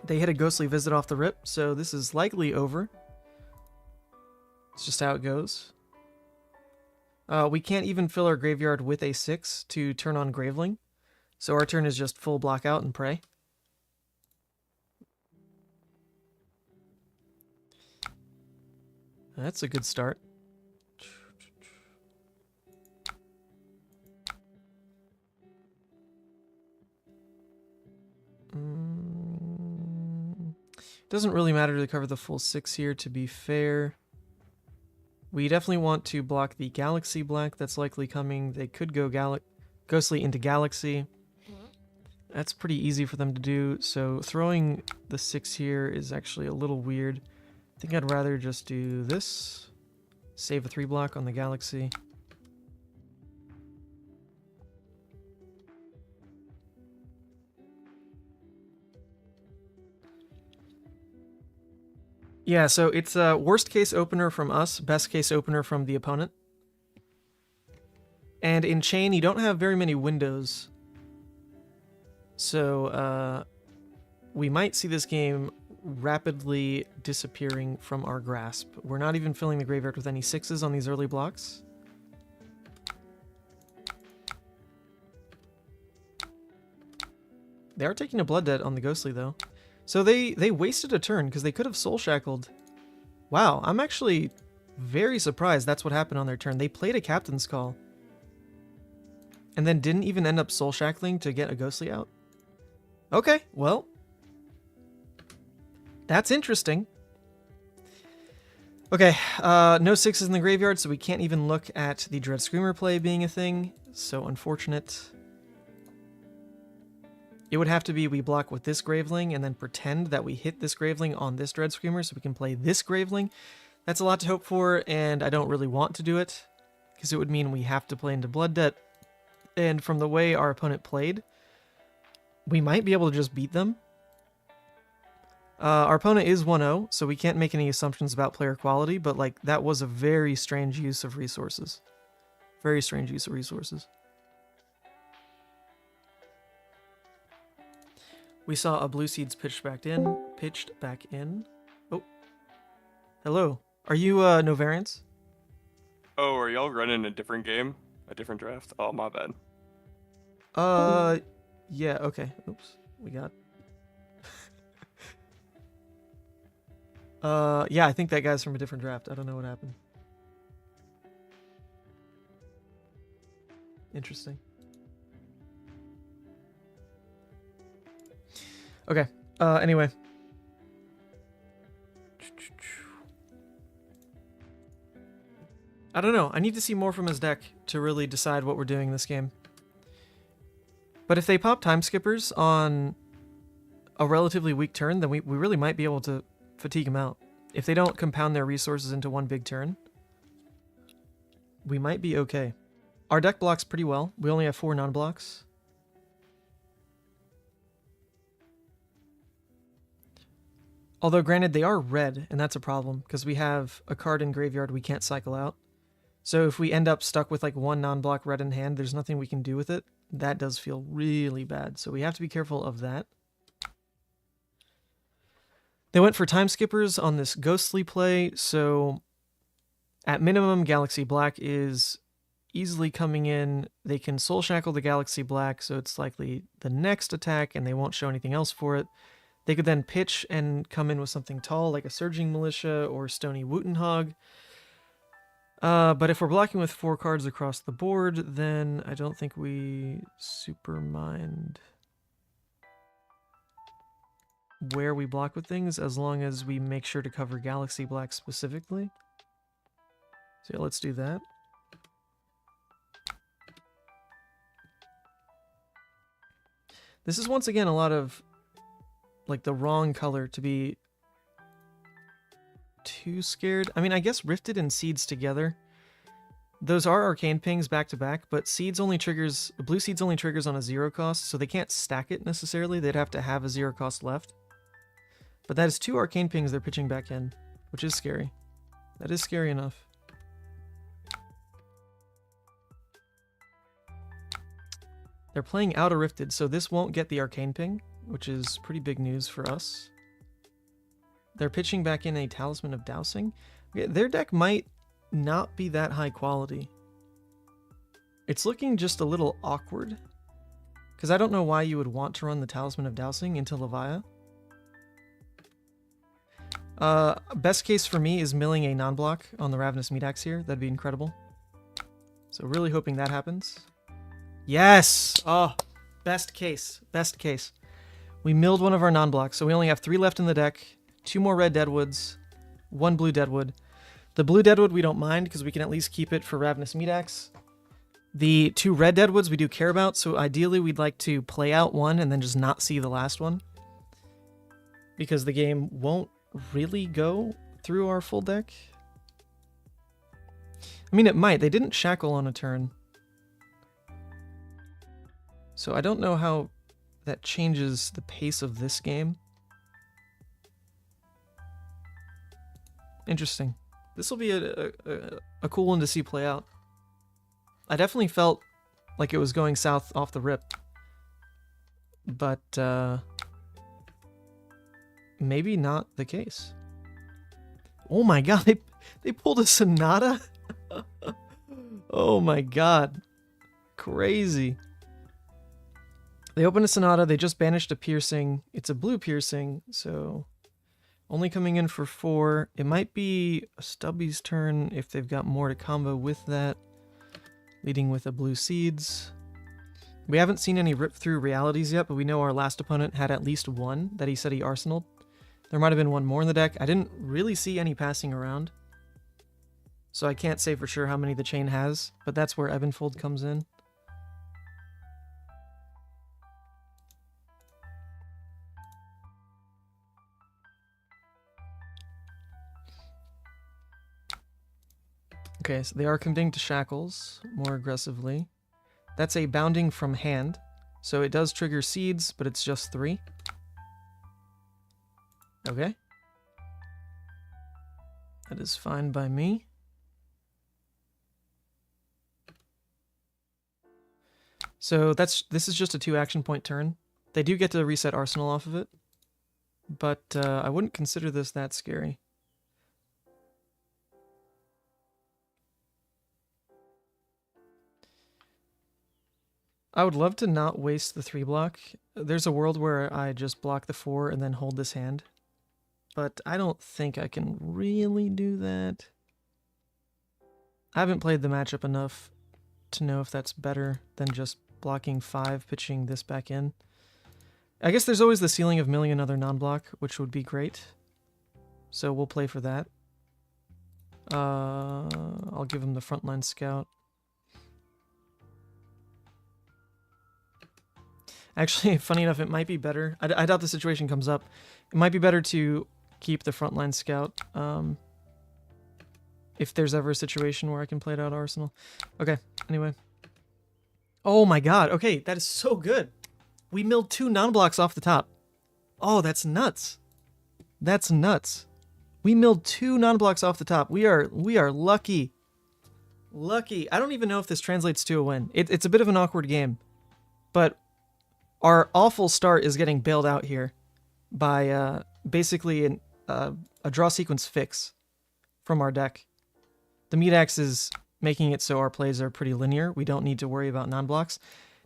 They hit a Ghostly Visit off the rip, so this is likely over. It's just how it goes. We can't even fill our graveyard with a 6 to turn on Graveling. So our turn is just full block out and pray. That's a good start. Doesn't really matter to cover the full 6 here, to be fair. We definitely want to block the Galaxy Black that's likely coming. They could go Ghostly into Galaxy. That's pretty easy for them to do, so throwing the 6 here is actually a little weird. I think I'd rather just do this. Save a 3 block on the Galaxy. Yeah, so it's a worst case opener from us, best case opener from the opponent. And in Chane, you don't have very many windows. So we might see this game rapidly disappearing from our grasp. We're not even filling the graveyard with any 6s on these early blocks. They are taking a blood debt on the Ghostly, though. So they wasted a turn, because they could have Soul Shackled. Wow, I'm actually very surprised that's what happened on their turn. They played a Captain's Call. And then didn't even end up Soul Shackling to get a Ghostly out? Okay, well. That's interesting. Okay, no 6s in the graveyard, so we can't even look at the Dread Screamer play being a thing. So unfortunate. It would have to be we block with this Graveling and then pretend that we hit this Graveling on this Dread Screamer so we can play this Graveling. That's a lot to hope for, and I don't really want to do it, because it would mean we have to play into Blood Debt. And from the way our opponent played, we might be able to just beat them. Our opponent is 1-0, so we can't make any assumptions about player quality, but like that was a very strange use of resources. Very strange use of resources. We saw a Blue Seeds pitched back in. Oh. Hello. Are you no variance? Oh, are y'all running a different game? A different draft? Oh, my bad. Yeah, okay. Oops. We got... yeah, I think that guy's from a different draft. I don't know what happened. Interesting. Okay, anyway. I don't know. I need to see more from his deck to really decide what we're doing in this game. But if they pop Time Skippers on a relatively weak turn, then we really might be able to fatigue them out. If they don't compound their resources into one big turn, we might be okay. Our deck blocks pretty well. We only have 4 non-blocks. Although, granted, they are red, and that's a problem, because we have a card in graveyard we can't cycle out. So if we end up stuck with like 1 non-block red in hand, there's nothing we can do with it. That does feel really bad, so we have to be careful of that. They went for Time Skippers on this Ghostly play, so at minimum, Galaxy Black is easily coming in. They can Soul Shackle the Galaxy Black, so it's likely the next attack, and they won't show anything else for it. They could then pitch and come in with something tall, like a Surging Militia or Stony Wootenhog. But if we're blocking with 4 cards across the board, then I don't think we super mind where we block with things, as long as we make sure to cover Galaxy Black specifically. So yeah, let's do that. This is once again a lot of like the wrong color to be too scared. I mean, I guess Rifted and Seeds together. Those are Arcane Pings back to back, but Seeds only triggers, Blue Seeds only triggers on a 0 cost, so they can't stack it necessarily. They'd have to have a 0 cost left. But that is 2 Arcane Pings they're pitching back in, which is scary. That is scary enough. They're playing out a Rifted, so this won't get the Arcane Ping, which is pretty big news for us. They're pitching back in a Talisman of Dowsing. Okay, their deck might not be that high quality. It's looking just a little awkward, because I don't know why you would want to run the Talisman of Dowsing into Levia. Best case for me is milling a non-block on the Ravenous Meataxe here. That'd be incredible. So really hoping that happens. Yes! Oh, best case. Best case. We milled one of our non-blocks, so we only have 3 left in the deck. 2 more red Deadwoods. 1 blue Deadwood. The blue Deadwood we don't mind, because we can at least keep it for Ravenous Meataxe. The 2 red Deadwoods we do care about, so ideally we'd like to play out one and then just not see the last one. Because the game won't really go through our full deck. I mean, it might. They didn't shackle on a turn. So I don't know how that changes the pace of this game. Interesting. This will be a cool one to see play out. I definitely felt like it was going south off the rip. But maybe not the case. Oh my god, they pulled a Sonata? Oh my god. Crazy. They opened a Sonata, they just banished a Piercing. It's a blue Piercing, so only coming in for 4. It might be a Stubby's turn if they've got more to combo with that. Leading with a blue Seeds. We haven't seen any rip through realities yet, but we know our last opponent had at least one that he said he arsenaled. There might have been one more in the deck. I didn't really see any passing around, so I can't say for sure how many the Chane has, but that's where Ebonfold comes in. Okay, so they are committing to Shackles more aggressively. That's a bounding from hand, so it does trigger Seeds, but it's just 3. Okay. That is fine by me. So this is just a 2 action point turn. They do get to reset Arsenal off of it, but I wouldn't consider this that scary. I would love to not waste the 3 block. There's a world where I just block the 4 and then hold this hand, but I don't think I can really do that. I haven't played the matchup enough to know if that's better than just blocking 5, pitching this back in. I guess there's always the ceiling of milling another non-block, which would be great. So we'll play for that. I'll give him the frontline scout. Actually, funny enough, it might be better. I doubt the situation comes up. It might be better to keep the frontline scout if there's ever a situation where I can play it out Arsenal. Okay, anyway. Oh my god, okay, that is so good. We milled 2 non-blocks off the top. Oh, that's nuts. That's nuts. We milled 2 non-blocks off the top. We are lucky. Lucky. I don't even know if this translates to a win. It's a bit of an awkward game, but our awful start is getting bailed out here by basically a draw sequence fix from our deck. The meat axe is making it so our plays are pretty linear. We don't need to worry about non-blocks.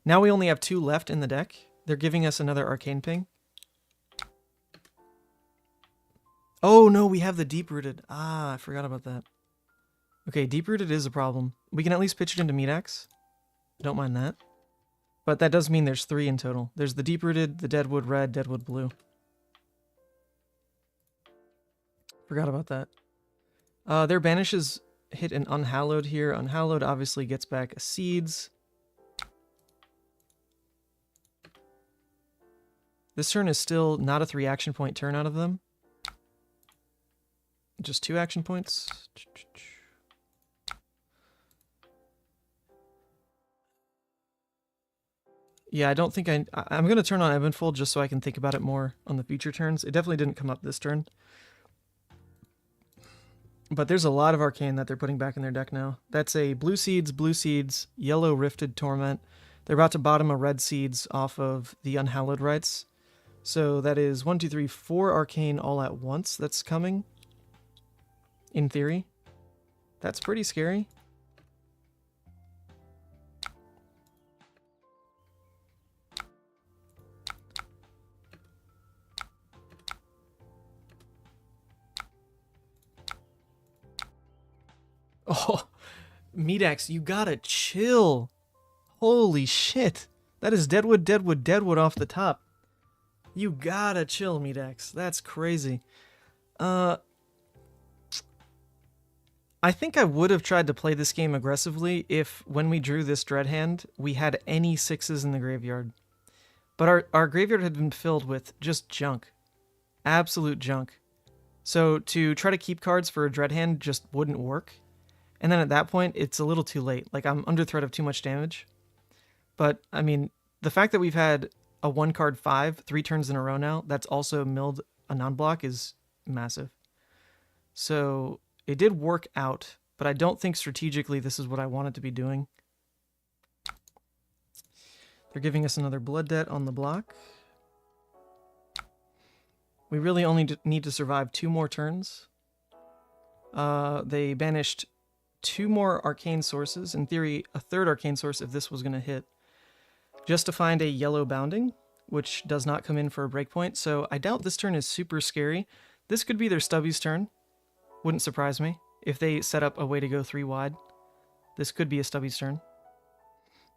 Now we only have 2 left in the deck. They're giving us another Arcane Ping. Oh no, we have the Deep-Rooted. Ah, I forgot about that. Okay, Deep-Rooted is a problem. We can at least pitch it into meat axe. Don't mind that. But that does mean there's 3 in total. There's the Deep-Rooted, the Deadwood Red, Deadwood Blue. Forgot about that. Their banishes hit an Unhallowed here. Unhallowed obviously gets back a Seeds. This turn is still not a 3 action point turn out of them. Just 2 action points. Yeah, I don't think I'm going to turn on Ebonfold just so I can think about it more on the future turns. It definitely didn't come up this turn. But there's a lot of Arcane that they're putting back in their deck now. That's a blue seeds, yellow Rifted Torment. They're about to bottom a red Seeds off of the Unhallowed Rites. So that is 1, 2, 3, 4 Arcane all at once that's coming. In theory. That's pretty scary. Oh, Meataxe, you gotta chill. Holy shit. That is Deadwood, Deadwood, Deadwood off the top. You gotta chill, Meataxe. That's crazy. I think I would have tried to play this game aggressively if, when we drew this Dread hand, we had any 6s in the graveyard. But our graveyard had been filled with just junk. Absolute junk. So to try to keep cards for a Dread hand just wouldn't work. And then at that point, it's a little too late. Like, I'm under threat of too much damage. But, I mean, the fact that we've had a 1-card 5 3 turns in a row now, that's also milled a non-block is massive. So it did work out, but I don't think strategically this is what I wanted to be doing. They're giving us another blood debt on the block. We really only need to survive 2 more turns. They banished 2 more arcane sources. In theory, a 3rd arcane source if this was going to hit. Just to find a yellow bounding, which does not come in for a breakpoint. So I doubt this turn is super scary. This could be their Stubby's turn. Wouldn't surprise me if they set up a way to go 3 wide. This could be a Stubby's turn.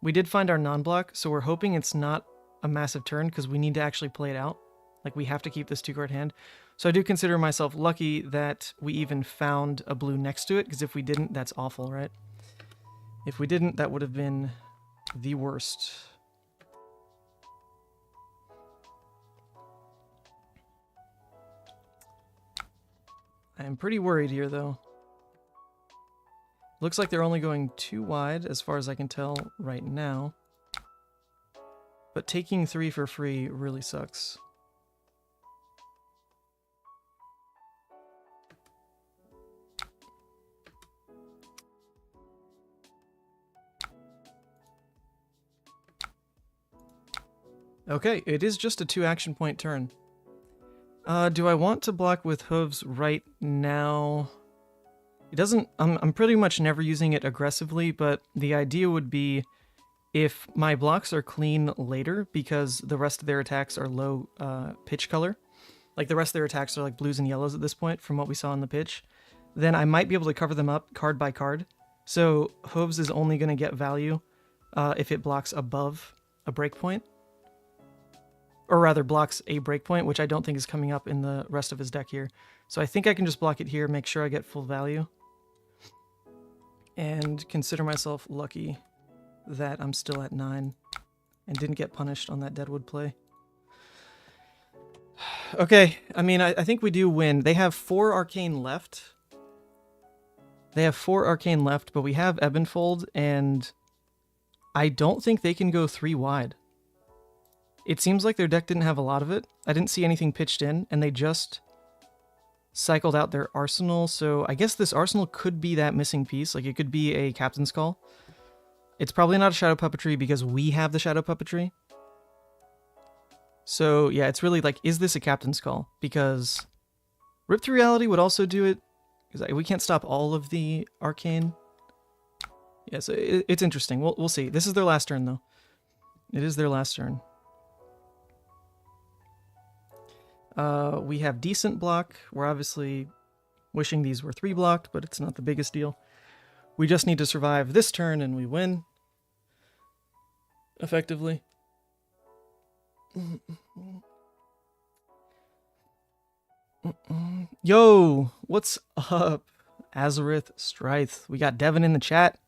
We did find our non-block, so we're hoping it's not a massive turn because we need to actually play it out. Like, we have to keep this 2-card hand. So I do consider myself lucky that we even found a blue next to it, because if we didn't, that's awful, right? If we didn't, that would have been the worst. I am pretty worried here, though. Looks like they're only going 2 wide, as far as I can tell right now. But taking 3 for free really sucks. Okay, it is just a 2 action point turn. Do I want to block with hooves right now? It doesn't. I'm pretty much never using it aggressively, but the idea would be if my blocks are clean later because the rest of their attacks are low pitch color, like the rest of their attacks are like blues and yellows at this point from what we saw in the pitch, then I might be able to cover them up card by card. So hooves is only going to get value if it blocks above a breakpoint. Or rather, blocks a breakpoint, which I don't think is coming up in the rest of his deck here. So I think I can just block it here, make sure I get full value. And consider myself lucky that I'm still at 9 and didn't get punished on that Deadwood play. Okay, I mean, I think we do win. They have 4 arcane left. They have 4 arcane left, but we have Ebonfold, and I don't think they can go 3 wide. It seems like their deck didn't have a lot of it. I didn't see anything pitched in, and they just cycled out their arsenal, so I guess this arsenal could be that missing piece. Like, it could be a Captain's Call. It's probably not a Shadow Puppetry because we have the Shadow Puppetry. So, yeah, it's really like, is this a Captain's Call? Because Rip to Reality would also do it, because we can't stop all of the arcane. Yeah, so it's interesting. We'll see. This is their last turn, though. It is their last turn. We have decent block. We're obviously wishing these were 3 blocked, but it's not the biggest deal. We just need to survive this turn and we win. Effectively. Yo, what's up? Azareth Stryth. We got Devin in the chat.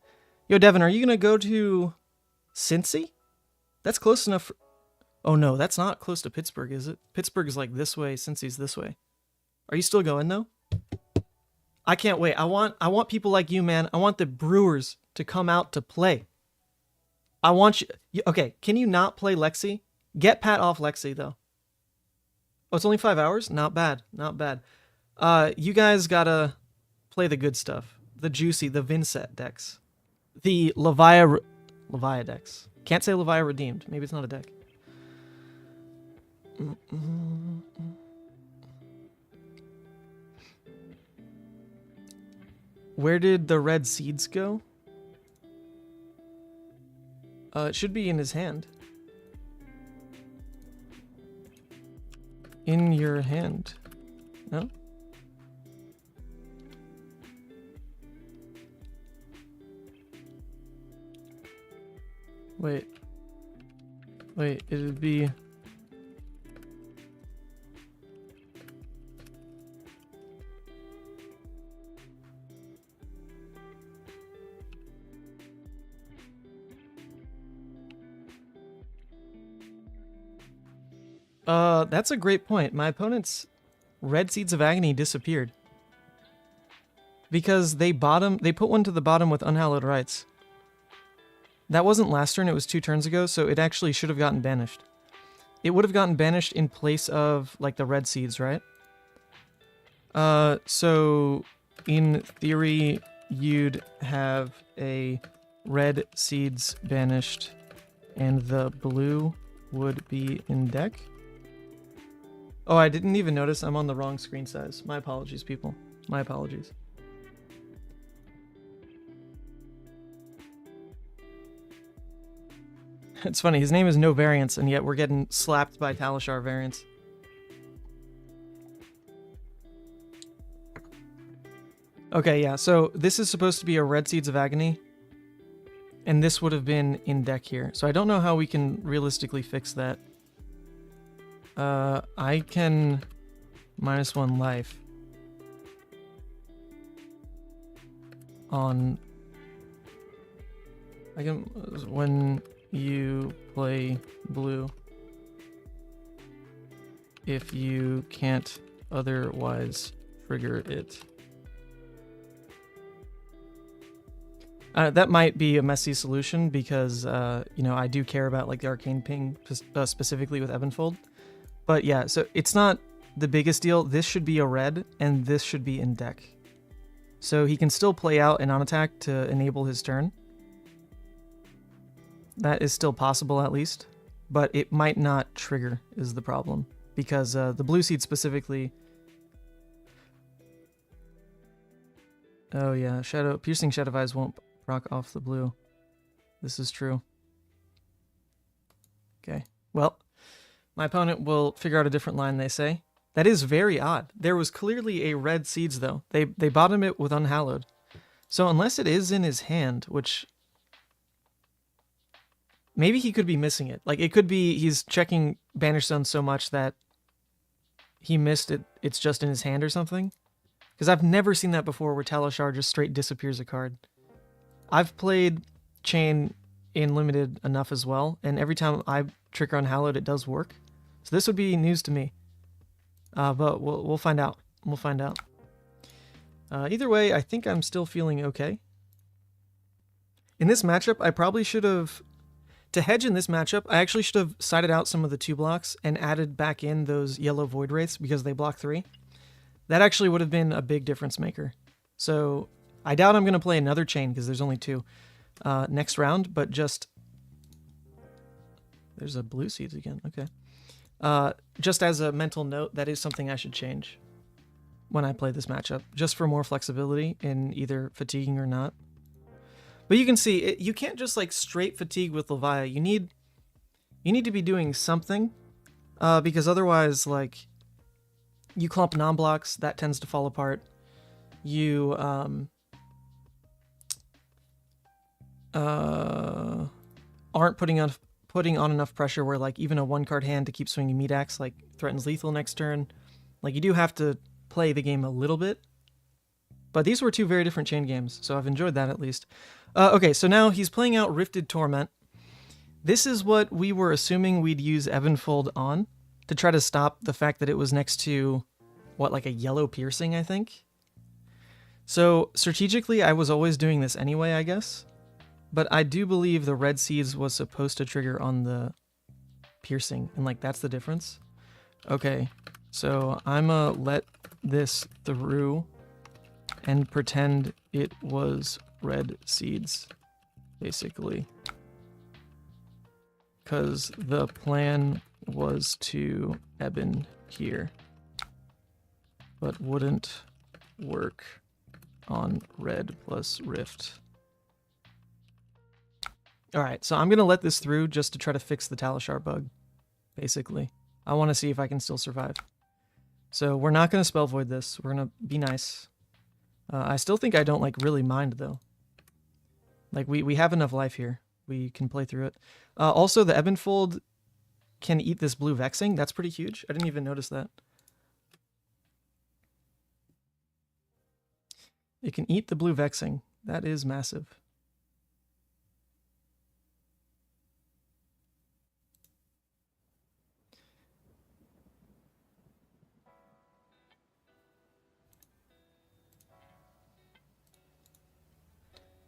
Yo, Devin, are you going to go to Cincy? That's close enough for... Oh no, that's not close to Pittsburgh, is it? Pittsburgh is like this way, Cincy's this way. Are you still going though? I can't wait. I want people like you, man. I want the Brewers to come out to play. I want you... Okay, can you not play Lexi? Get Pat off Lexi though. Oh, it's only 5 hours? Not bad, not bad. You guys gotta play the good stuff. The juicy, the Vincent decks. The Levia decks. Can't say Levia Redeemed. Maybe it's not a deck. Where did the red seeds go? It should be in his hand. In your hand. No? Wait. Wait, it would be... That's a great point. My opponent's red Seeds of Agony disappeared. Because they put one to the bottom with Unhallowed Rites. That wasn't last turn, it was 2 turns ago, so it actually should have gotten banished. It would have gotten banished in place of, like, the red seeds, right? So in theory, you'd have a red seeds banished, and the blue would be in deck. Oh, I didn't even notice I'm on the wrong screen size. My apologies, people. My apologies. It's funny, his name is No Variance, and yet we're getting slapped by Talishar variants. Okay, yeah, so this is supposed to be a Red Seeds of Agony, and this would have been in deck here. So I don't know how we can realistically fix that. I can -1 life on... I can... when you play blue, if you can't otherwise trigger it. That might be a messy solution because, you know, I do care about like the arcane ping specifically with Ebenfold. But yeah, so it's not the biggest deal. This should be a red and this should be in deck. So he can still play out an on-attack to enable his turn. That is still possible at least, but it might not trigger is the problem because the blue seed specifically... Oh yeah, Piercing Shadow Eyes won't proc off the blue. This is true. Okay, well, my opponent will figure out a different line, they say. That is very odd. There was clearly a red seeds though. They bottom it with Unhallowed. So unless it is in his hand, which... Maybe he could be missing it. Like, it could be he's checking Banish Zone so much that he missed it. It's just in his hand or something. Because I've never seen that before where Talishar just straight disappears a card. I've played Chane in Limited enough as well, and every time I trigger Unhallowed, it does work. So this would be news to me. But we'll find out. We'll find out. Either way, I think I'm still feeling okay. In this matchup, I probably should have... To hedge in this matchup, I actually should have sided out some of the 2 blocks and added back in those yellow Void Wraiths because they block 3. That actually would have been a big difference maker. So I doubt I'm going to play another Chane because there's only 2 next round, but just... There's a blue seeds again, okay. Just as a mental note, that is something I should change when I play this matchup, just for more flexibility in either fatiguing or not. But you can see, you can't just like straight fatigue with Levia. You need to be doing something, because otherwise, like, you clump non-blocks, that tends to fall apart. You aren't putting on enough pressure where like even a 1-card hand to keep swinging Meat Axe like threatens lethal next turn. Like, you do have to play the game a little bit. But these were 2 very different Chane games, so I've enjoyed that at least. Okay, so now he's playing out Rifted Torment. This is what we were assuming we'd use Ebenfold on to try to stop the fact that it was next to, what, like a yellow piercing, I think? So strategically, I was always doing this anyway, I guess. But I do believe the red seeds was supposed to trigger on the piercing, and like that's the difference. Okay, so I'ma let this through and pretend it was red seeds, basically. Because the plan was to Eben here, but wouldn't work on red plus rift. Alright, so I'm going to let this through just to try to fix the Talishar bug, basically. I want to see if I can still survive. So we're not going to Spell Void this. We're going to be nice. I still think I don't, like, really mind, though. Like, we have enough life here. We can play through it. Also, the Ebenfold can eat this blue Vexing. That's pretty huge. I didn't even notice that. It can eat the blue Vexing. That is massive.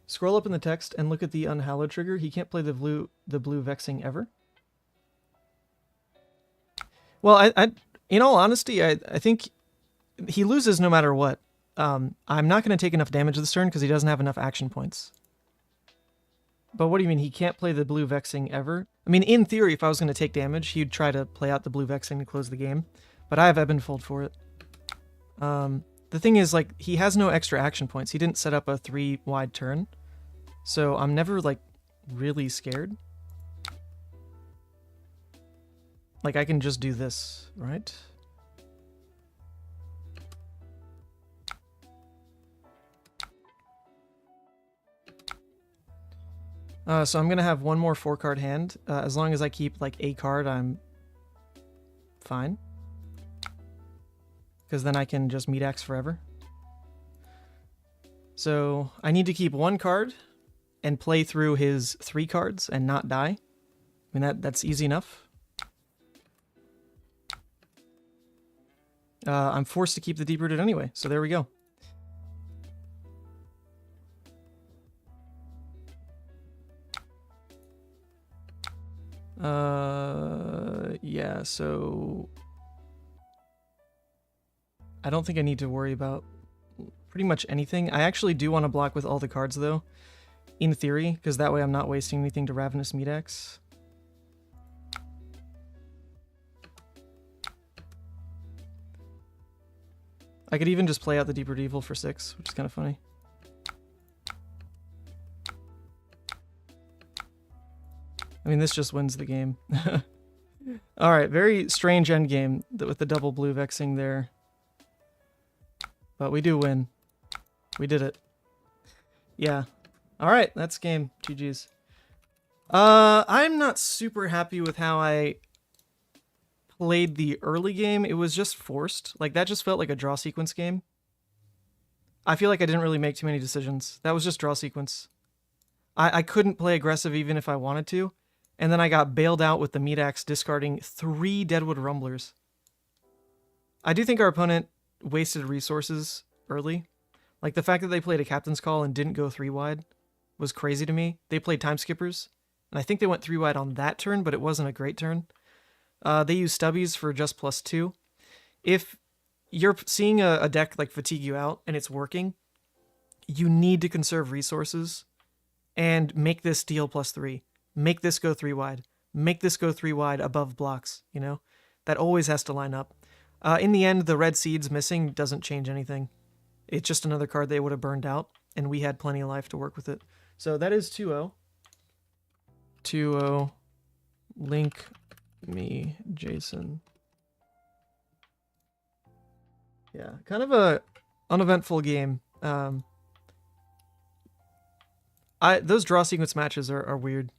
Scroll up in the text and look at the Unhallowed trigger. He can't play the blue Vexing ever. Well, I in all honesty, I think he loses no matter what. I'm not going to take enough damage this turn because he doesn't have enough action points. But what do you mean? He can't play the blue Vexing ever? I mean, in theory, if I was going to take damage, he'd try to play out the blue Vexing to close the game. But I have Ebb and Fold for it. The thing is, like, he has no extra action points. He didn't set up a 3-wide turn. So I'm never, like, really scared. Like, I can just do this, right? So I'm going to have one more 4-card hand. As long as I keep, like, a card, I'm fine. Because then I can just meat axe forever. So I need to keep 1 card and play through his 3 cards and not die. I mean, that's easy enough. I'm forced to keep the Deep-Rooted anyway, so there we go. Yeah, so I don't think I need to worry about pretty much anything. I actually do want to block with all the cards, though, in theory, because that way I'm not wasting anything to Ravenous Meat Axe. I could even just play out the Deeper Evil for 6, which is kind of funny. I mean, this just wins the game. Alright, very strange endgame with the double blue Vexing there. But we do win. We did it. Yeah. Alright, that's game. GG's. I'm not super happy with how I played the early game. It was just forced. Like, that just felt like a draw sequence game. I feel like I didn't really make too many decisions. That was just draw sequence. I couldn't play aggressive even if I wanted to. And then I got bailed out with the Meat Axe discarding 3 Deadwood Rumblers. I do think our opponent wasted resources early. Like, the fact that they played a Captain's Call and didn't go 3-wide was crazy to me. They played Time Skippers, and I think they went 3-wide on that turn, but it wasn't a great turn. They used Stubbies for just +2. If you're seeing a deck like Fatigue You Out and it's working, you need to conserve resources and make this deal +3. Make this go 3-wide. Make this go 3-wide above blocks, you know? That always has to line up. In the end, the red seeds missing doesn't change anything. It's just another card they would have burned out, and we had plenty of life to work with it. So that is 2-0. 2-0. Link me, Jason. Yeah, kind of a uneventful game. Those draw sequence matches are weird.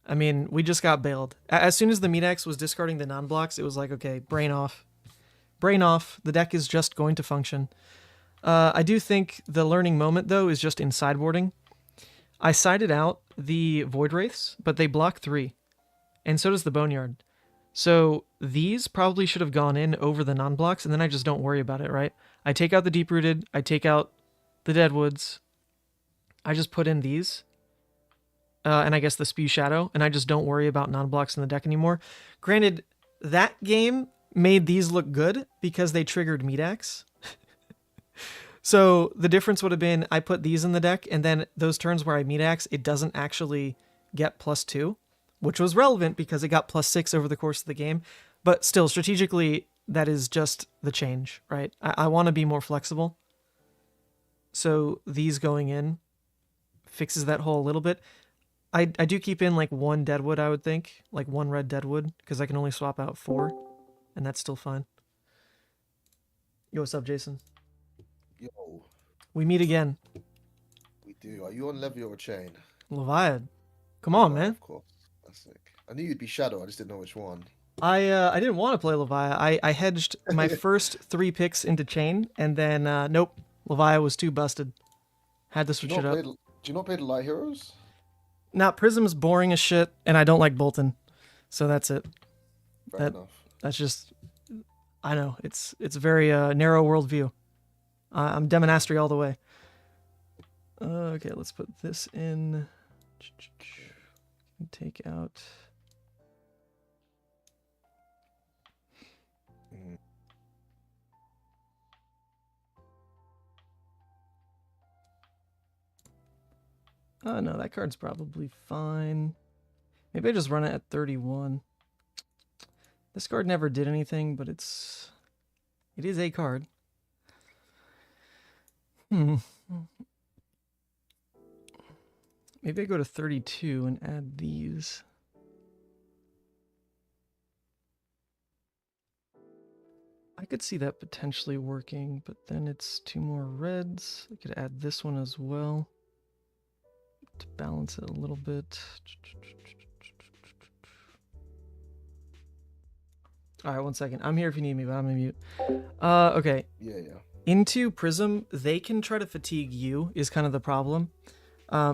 I mean, we just got bailed. As soon as the Meat Axe was discarding the non-blocks, it was like, okay, brain off. Brain off. The deck is just going to function. I do think the learning moment, though, is just in sideboarding. I sided out the Void Wraiths, but they block 3. And so does the Boneyard. So these probably should have gone in over the non-blocks, and then I just don't worry about it, right? I take out the Deep-Rooted, I take out the Deadwoods, I just put in these, and I guess the Spew Shadow, and I just don't worry about non-blocks in the deck anymore. Granted, that game made these look good because they triggered Meat Axe. So the difference would have been I put these in the deck, and then those turns where I Meat Axe, it doesn't actually get +2, which was relevant because it got +6 over the course of the game. But still, strategically, that is just the change, right? I want to be more flexible. So these going in fixes that hole a little bit. I do keep in like 1 Deadwood, I would think. Like 1 red Deadwood, because I can only swap out 4, and that's still fine. Yo, what's up, Jason? Yo. We meet again. We do. Are you on Levia or Chane? Levia. Come on, man. Of course. That's sick. I knew you'd be Shadow, I just didn't know which one. I didn't want to play Levia. I hedged my first 3 picks into Chane, and then, nope. Levia was too busted. Had to switch it up. Do you not play the Light Heroes? Nah, Prism's boring as shit, and I don't like Bolton. So that's it. Fair enough. That's just... I know. It's a very narrow worldview. I'm Demonastery all the way. Okay, let's put this in. Take out... Oh, no, that card's probably fine. Maybe I just run it at 31. This card never did anything, but it is a card. Maybe I go to 32 and add these. I could see that potentially working, but then it's 2 more reds. I could add this one as well to balance it a little bit. All right, 1 second. I'm here if you need me, but I'm gonna mute. Okay. Yeah. Into Prism, they can try to fatigue you, is kind of the problem.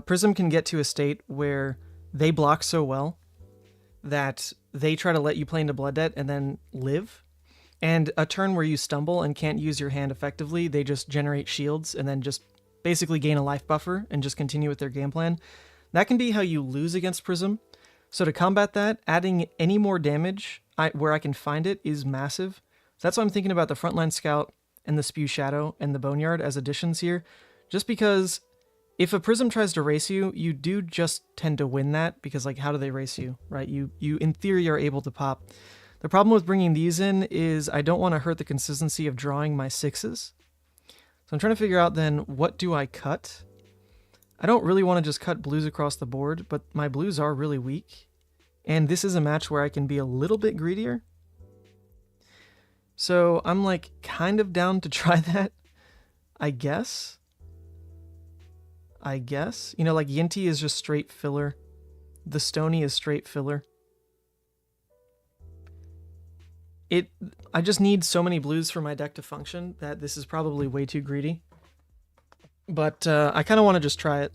Prism can get to a state where they block so well that they try to let you play into Blood Debt and then live. And a turn where you stumble and can't use your hand effectively, they just generate shields and then just basically gain a life buffer and just continue with their game plan. That can be how you lose against Prism. So to combat that, adding any more damage where I can find it is massive. So that's why I'm thinking about the Frontline Scout and the Spew Shadow and the Boneyard as additions here. Just because if a Prism tries to race you, you do just tend to win that because, like, how do they race you, right? You in theory are able to pop. The problem with bringing these in is I don't want to hurt the consistency of drawing my 6s. So I'm trying to figure out then, what do I cut? I don't really want to just cut blues across the board, but my blues are really weak. And this is a match where I can be a little bit greedier. So I'm like kind of down to try that, I guess. You know, like Yinti is just straight filler. The Stony is straight filler. I just need so many blues for my deck to function that this is probably way too greedy. But I kind of want to just try it.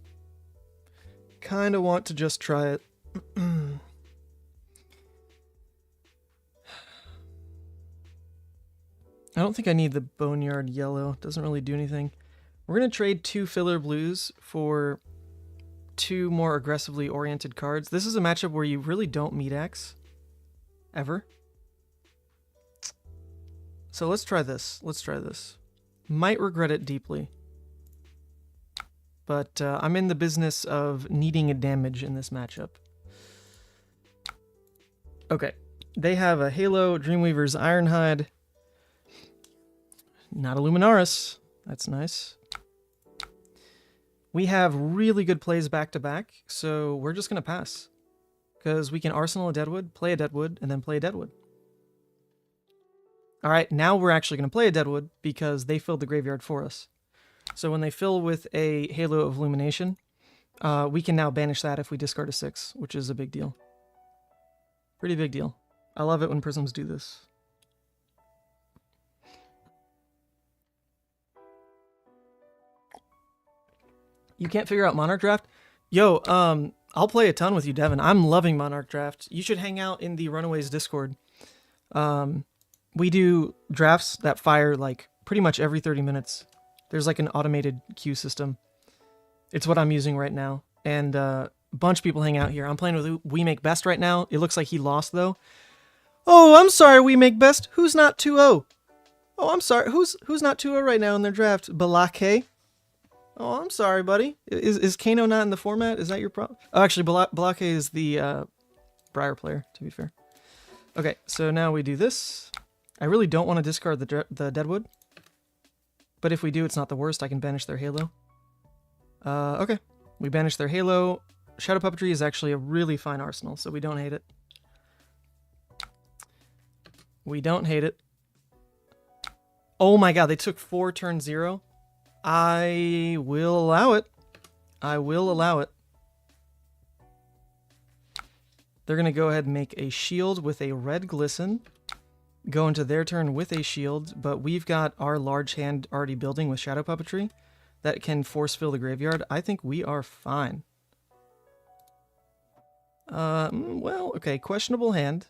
I don't think I need the Boneyard yellow. It doesn't really do anything. We're going to trade 2 filler blues for 2 more aggressively oriented cards. This is a matchup where you really don't meet X. Ever. So let's try this. Might regret it deeply. But I'm in the business of needing a damage in this matchup. Okay. They have a Halo, Dreamweaver's Ironhide. Not a Luminaris. That's nice. We have really good plays back to back, so we're just going to pass. Because we can Arsenal a Deadwood, play a Deadwood, and then play a Deadwood. Alright, now we're actually going to play a Deadwood because they filled the graveyard for us. So when they fill with a Halo of Illumination, we can now banish that if we discard a 6, which is a big deal. Pretty big deal. I love it when Prisms do this. You can't figure out Monarch Draft? Yo, I'll play a ton with you, Devin. I'm loving Monarch Draft. You should hang out in the Runaways Discord. We do drafts that fire like pretty much every 30 minutes. There's like an automated queue system. It's what I'm using right now. And a bunch of people hang out here. I'm playing with We Make Best right now. It looks like he lost though. Oh, I'm sorry, We Make Best. Who's not 2-0? Oh, I'm sorry. Who's not 2-0 right now in their draft? Balake? Oh, I'm sorry, buddy. Is Kano not in the format? Is that your problem? Oh, actually, Balake is the Briar player, to be fair. Okay, so now we do this. I really don't want to discard the Deadwood. But if we do, it's not the worst. I can banish their Halo. Okay. We banish their Halo. Shadow Puppetry is actually a really fine arsenal, so we don't hate it. Oh my god, they took 4 turn 0. I will allow it. They're going to go ahead and make a shield with a red glisten. Go into their turn with a shield, but we've got our large hand already building with Shadow Puppetry that can force fill the graveyard. I think we are fine. Well, okay, questionable hand.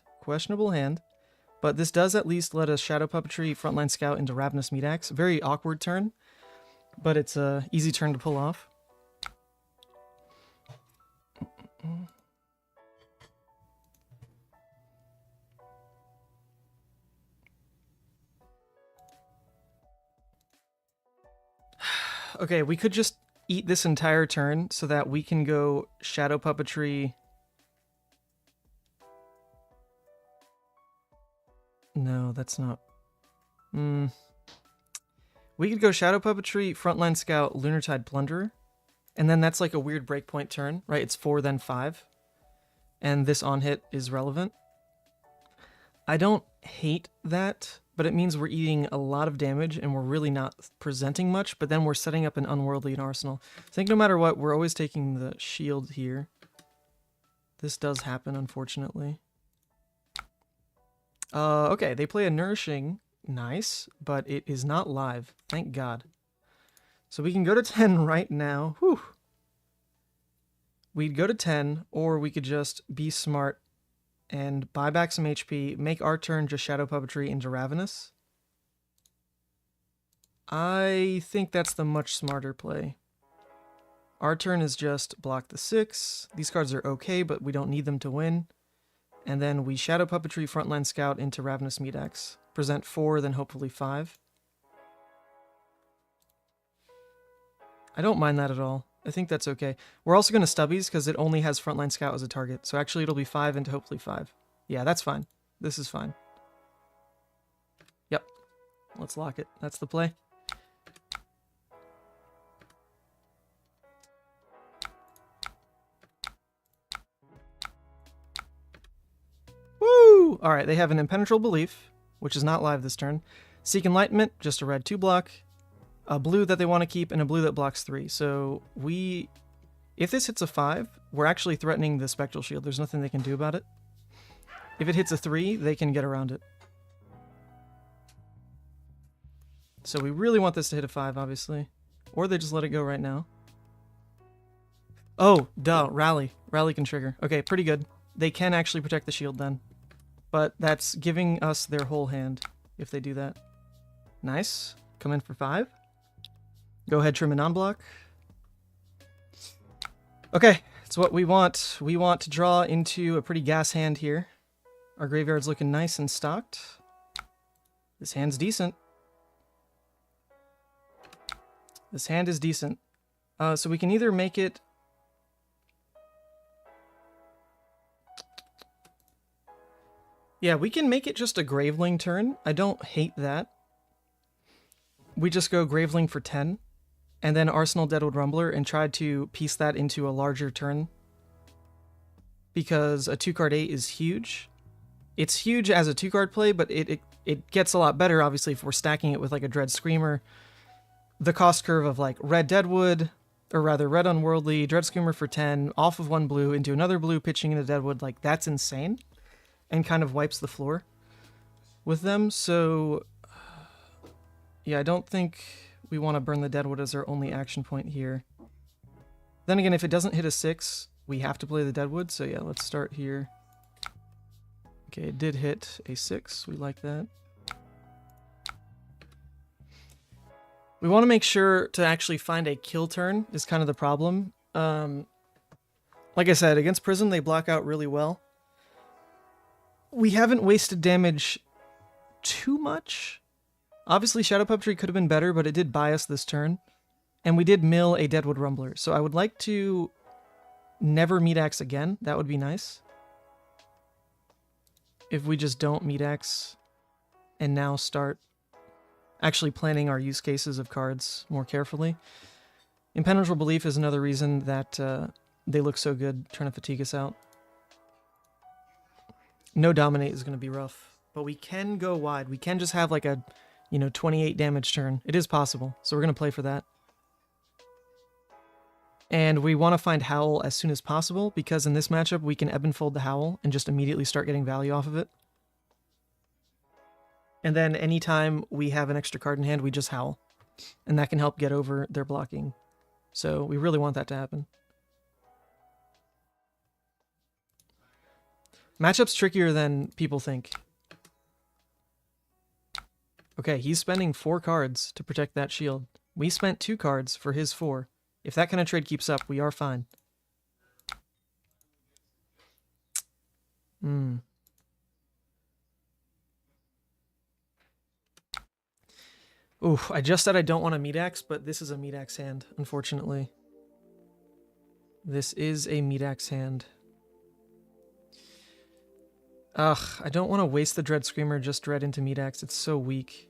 But this does at least let us Shadow Puppetry Frontline Scout into Ravenous Meataxe. Very awkward turn, but it's a easy turn to pull off. Okay, we could just eat this entire turn so that we can go Shadow Puppetry. No, that's not. We could go Shadow Puppetry, Frontline Scout, Lunartide Plunderer, and then that's like a weird breakpoint turn, right? It's 4, then 5, and this on hit is relevant. I don't hate that, but it means we're eating a lot of damage and we're really not presenting much, but then we're setting up an Unworldly in Arsenal. I think no matter what, we're always taking the shield here. This does happen, unfortunately. Okay, they play a Nourishing. Nice, but it is not live. Thank God. So we can go to 10 right now. Whew. We'd go to 10, or we could just be smart and buy back some HP, make our turn just Shadow Puppetry into Ravenous. I think that's the much smarter play. Our turn is just block the 6. These cards are okay, but we don't need them to win. And then we Shadow Puppetry, Frontline Scout into Ravenous Meat-Axe. Present 4, then hopefully 5. I don't mind that at all. I think that's okay. We're also going to Stubbies because it only has Frontline Scout as a target. So actually it'll be 5 into hopefully 5. Yeah, that's fine. This is fine. Yep. Let's lock it. That's the play. Woo! Alright, they have an Impenetrable Belief, which is not live this turn. Seek Enlightenment, just a red 2-block. A blue that they want to keep, and a blue that blocks 3. So if this hits a 5, we're actually threatening the Spectral Shield. There's nothing they can do about it. If it hits a 3, they can get around it. So we really want this to hit a 5, obviously. Or they just let it go right now. Oh, duh, Rally. Rally can trigger. Okay, pretty good. They can actually protect the shield then. But that's giving us their whole hand if they do that. Nice. Come in for 5. Go ahead, trim a non-block. Okay, it's what we want. We want to draw into a pretty gas hand here. Our graveyard's looking nice and stocked. This hand's decent. This hand is decent. So we can either make it... Yeah, we can make it just a Graveling turn. I don't hate that. We just go Graveling for 10, and then Arsenal Deadwood Rumbler and try to piece that into a larger turn. Because a 2-card 8 is huge. It's huge as a 2-card play, but it gets a lot better, obviously, if we're stacking it with like a Dread Screamer. The cost curve of like Red Deadwood, or rather Red Unworldly, Dread Screamer for 10, off of 1 blue, into another blue, pitching into Deadwood, like that's insane. And kind of wipes the floor with them, so... Yeah, I don't think we want to burn the Deadwood as our only action point here. Then again, if it doesn't hit a 6, we have to play the Deadwood, so yeah, let's start here. Okay, it did hit a 6, we like that. We want to make sure to actually find a kill turn is kind of the problem. Like I said, against Prism, they block out really well. We haven't wasted damage too much. Obviously, Shadow Puppetry could have been better, but it did buy us this turn. And we did mill a Deadwood Rumbler, so I would like to never Meat-Axe again. That would be nice. If we just don't Meat-Axe and now start actually planning our use cases of cards more carefully. Impenetrable Belief is another reason that they look so good trying to fatigue us out. No Dominate is going to be rough, but we can go wide. We can just have like a, 28 damage turn. It is possible, so we're going to play for that. And we want to find Howl as soon as possible, because in this matchup we can ebb and fold the Howl and just immediately start getting value off of it. And then anytime we have an extra card in hand, we just Howl. And that can help get over their blocking. So we really want that to happen. Matchup's trickier than people think. Okay, he's spending 4 cards to protect that shield. We spent 2 cards for his 4. If that kind of trade keeps up, we are fine. Oof, I just said I don't want a Meat-Axe, but this is a Meat-Axe hand, unfortunately. This is a meat axe hand. Ugh, I don't want to waste the Dread Screamer, just Dread into meat axe. It's so weak.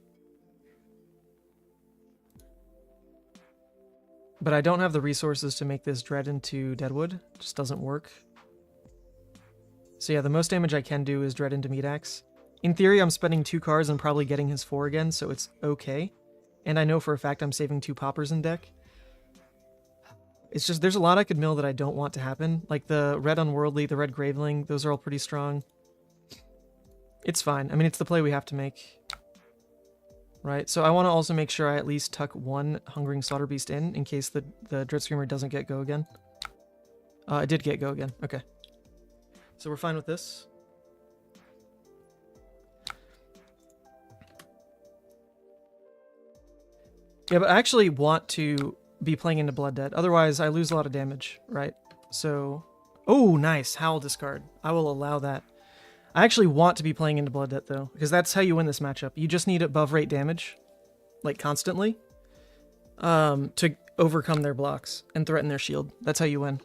But I don't have the resources to make this Dread into Deadwood. It just doesn't work. So yeah, the most damage I can do is Dread into meat axe. In theory, I'm spending 2 cards and probably getting his 4 again, so it's okay. And I know for a fact I'm saving 2 poppers in deck. It's just, there's a lot I could mill that I don't want to happen. Like the red Unworldly, the red Graveling, those are all pretty strong. It's fine. I mean, it's the play we have to make. Right, so I want to also make sure I at least tuck 1 Hungering Slaughter Beast in case the Dread Screamer doesn't get go again. It did get go again, okay. So we're fine with this. Yeah, but I actually want to be playing into Blood Debt. Otherwise, I lose a lot of damage, right? So... Oh, nice. Howl discard. I will allow that. I actually want to be playing into Blood Debt, though, because that's how you win this matchup. You just need above rate damage, like constantly, to overcome their blocks and threaten their shield. That's how you win.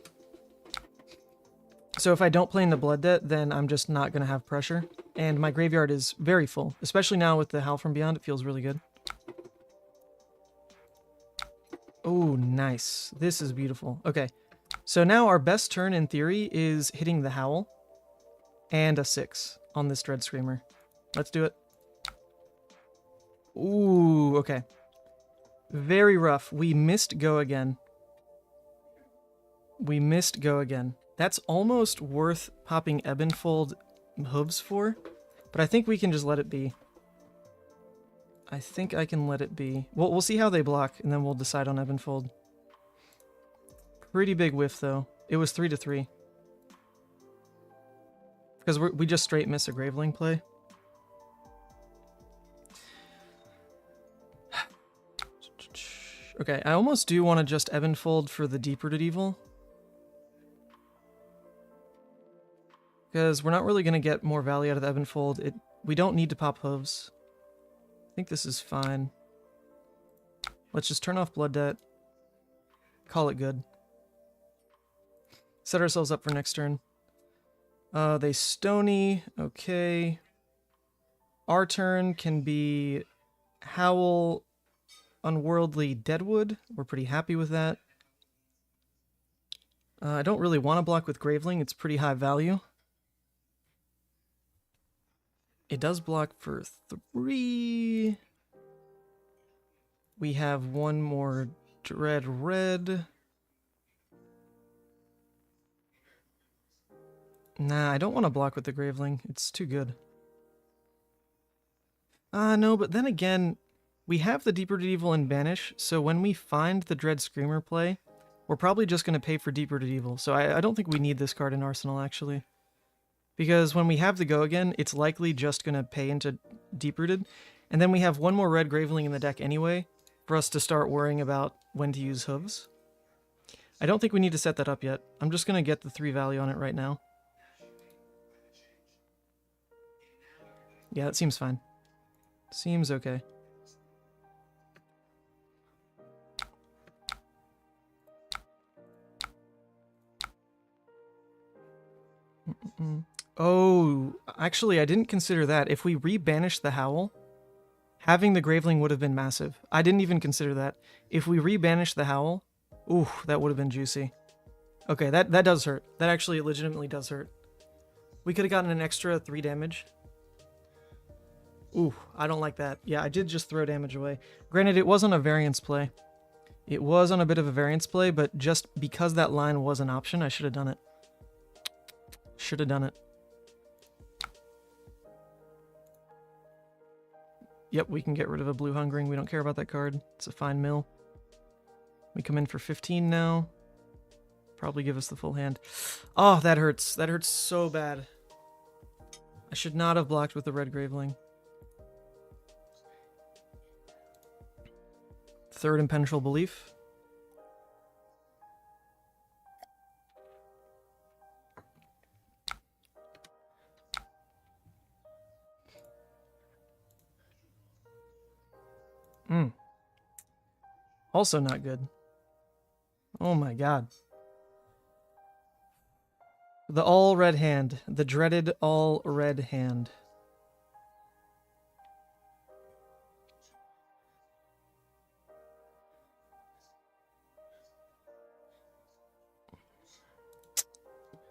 So if I don't play into Blood Debt, then I'm just not going to have pressure. And my graveyard is very full, especially now with the Howl from Beyond. It feels really good. Oh, nice. This is beautiful. Okay, so now our best turn in theory is hitting the Howl and a 6 on this Dread Screamer. Let's do it. Ooh, okay. Very rough. We missed go again. We missed go again. That's almost worth popping Ebonfold hooves for, but I think we can just let it be. I think I can let it be. Well, we'll see how they block, and then we'll decide on Ebonfold. Pretty big whiff, though. It was 3-3. Because we just straight miss a Graveling play. Okay, I almost do want to just Ebonfold for the Deep-Rooted Evil. Because we're not really going to get more value out of the Ebonfold. We don't need to pop hooves. I think this is fine. Let's just turn off Blood Debt. Call it good. Set ourselves up for next turn. They Stony. Okay. Our turn can be Howl, Unworldly, Deadwood. We're pretty happy with that. I don't really want to block with Graveling. It's pretty high value. It does block for 3. We have 1 more Dread Red. Nah, I don't want to block with the Graveling. It's too good. No, but then again, we have the Deep-Rooted Evil and Banish, so when we find the Dread Screamer play, we're probably just going to pay for Deep-Rooted Evil. So I don't think we need this card in Arsenal, actually. Because when we have the go again, it's likely just going to pay into Deep-Rooted. And then we have 1 more red Graveling in the deck anyway, for us to start worrying about when to use hooves. I don't think we need to set that up yet. I'm just going to get the 3 value on it right now. Yeah, that seems fine. Seems okay. Oh, actually, I didn't consider that. If we re-banish the Howl, having the Graveling would have been massive. I didn't even consider that. If we re-banish the Howl, ooh, that would have been juicy. Okay, that does hurt. That actually legitimately does hurt. We could have gotten an extra 3 damage. Ooh, I don't like that. Yeah, I did just throw damage away. Granted, it was on a variance play. It was on a bit of a variance play, but just because that line was an option, I should have done it. Should have done it. Yep, we can get rid of a blue Hungering. We don't care about that card. It's a fine mill. We come in for 15 now. Probably give us the full hand. Oh, that hurts. That hurts so bad. I should not have blocked with the red Graveling. Third Impenetrable Belief. Also not good. Oh my god. The all red hand. The dreaded all red hand.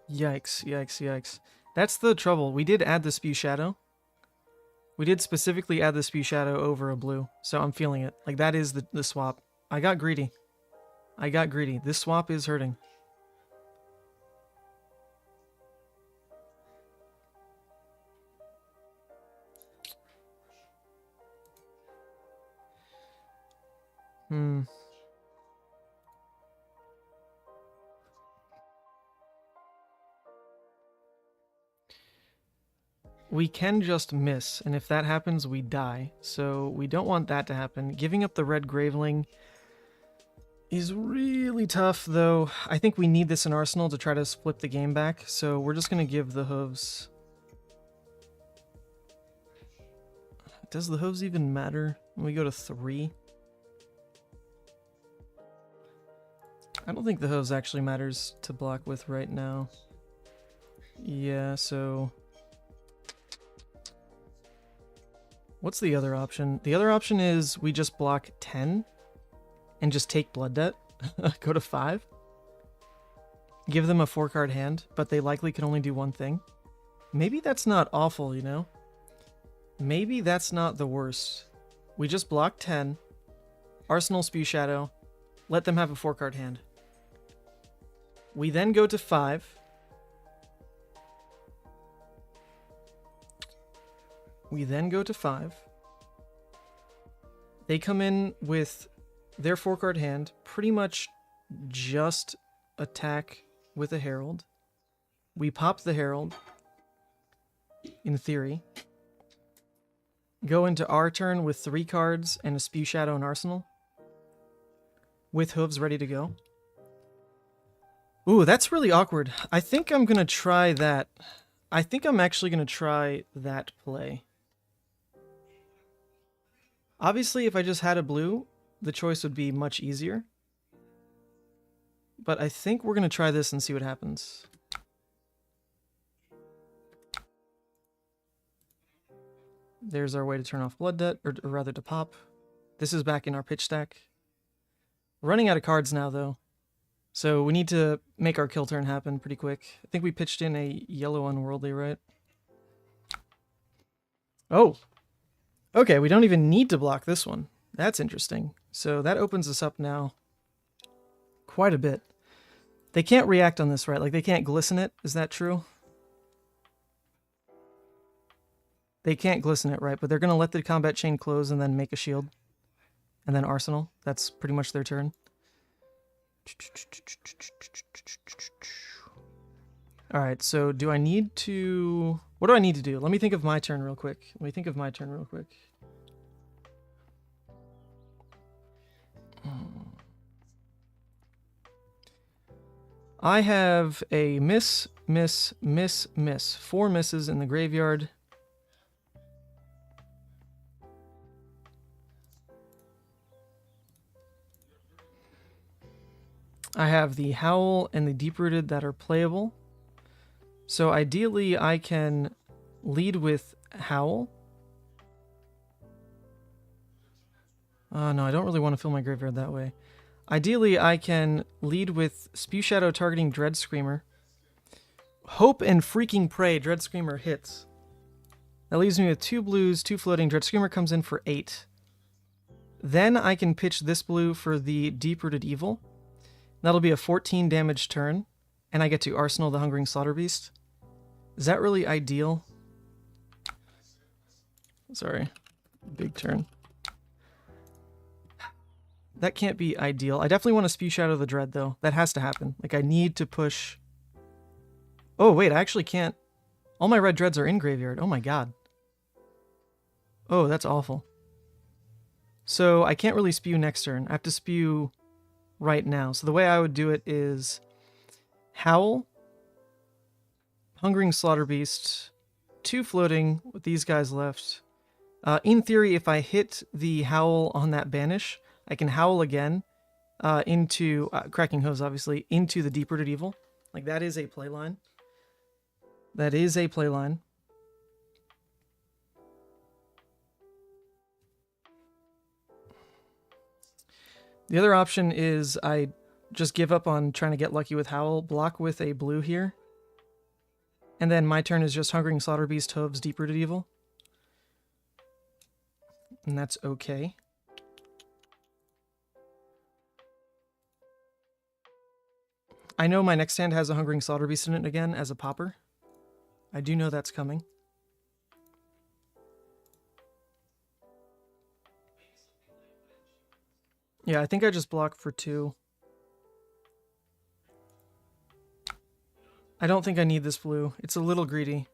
Yikes, yikes, yikes. That's the trouble. We did add the Spew Shadow. We did specifically add the Spew Shadow over a blue, so I'm feeling it. Like, that is the swap. I got greedy. I got greedy. This swap is hurting. We can just miss, and if that happens, we die. So we don't want that to happen. Giving up the red Graveling is really tough, though. I think we need this in Arsenal to try to flip the game back, so we're just going to give the hooves. Does the hooves even matter when we go to 3? I don't think the hooves actually matters to block with right now. Yeah, so... What's the other option? The other option is we just block 10 and just take Blood Debt. Go to 5. Give them a 4-card hand, but they likely can only do one thing. Maybe that's not awful, you know? Maybe that's not the worst. We just block 10, Arsenal Spew Shadow, let them have a 4-card hand. We then go to 5. We then go to 5. They come in with their 4-card hand, pretty much just attack with a Herald. We pop the Herald, in theory. Go into our turn with 3 cards and a Spew Shadow and Arsenal. With hooves ready to go. Ooh, that's really awkward. I think I'm going to try that. I think I'm actually going to try that play. Obviously, if I just had a blue, the choice would be much easier. But I think we're going to try this and see what happens. There's our way to turn off Blood Debt, or rather to pop. This is back in our pitch stack. We're running out of cards now, though. So we need to make our kill turn happen pretty quick. I think we pitched in a yellow Unworldly, right? Oh! Okay, we don't even need to block this one. That's interesting. So that opens us up now quite a bit. They can't react on this, right? Like, they can't glisten it. Is that true? They can't glisten it, right? But they're going to let the combat chain close and then make a shield. And then Arsenal. That's pretty much their turn. Alright, so do I need to... What do I need to do? Let me think of my turn real quick. I have a miss, miss, miss, miss. 4 misses in the graveyard. I have the Howl and the Deep-Rooted that are playable. So ideally I can lead with Howl. No, I don't really want to fill my graveyard that way. Ideally I can lead with Spew Shadow targeting Dread Screamer. Hope and freaking pray Dread Screamer hits. That leaves me with 2 blues, 2 floating. Dread Screamer comes in for 8. Then I can pitch this blue for the Deep-Rooted Evil. That'll be a 14 damage turn, and I get to Arsenal the Hungering Slaughter Beast. Is that really ideal? Sorry. Big turn. That can't be ideal. I definitely want to Spew Shadow the Dread, though. That has to happen. Like, I need to push... Oh, wait, I actually can't... All my red dreads are in graveyard. Oh my god. Oh, that's awful. So, I can't really spew next turn. I have to spew... right now. So the way I would do it is Howl, Hungering Slaughter Beast, 2 floating with these guys left. In theory, if I hit the Howl on that banish, I can Howl again into, Cracking Hose obviously, into the Deep-Rooted Evil. Like, that is a play line. That is a playline. The other option is I just give up on trying to get lucky with Howl, block with a blue here. And then my turn is just Hungering Slaughterbeast, Hooves, Deep Rooted Evil. And that's okay. I know my next hand has a Hungering Slaughterbeast in it again as a popper. I do know that's coming. Yeah, I think I just block for 2. I don't think I need this blue. It's a little greedy.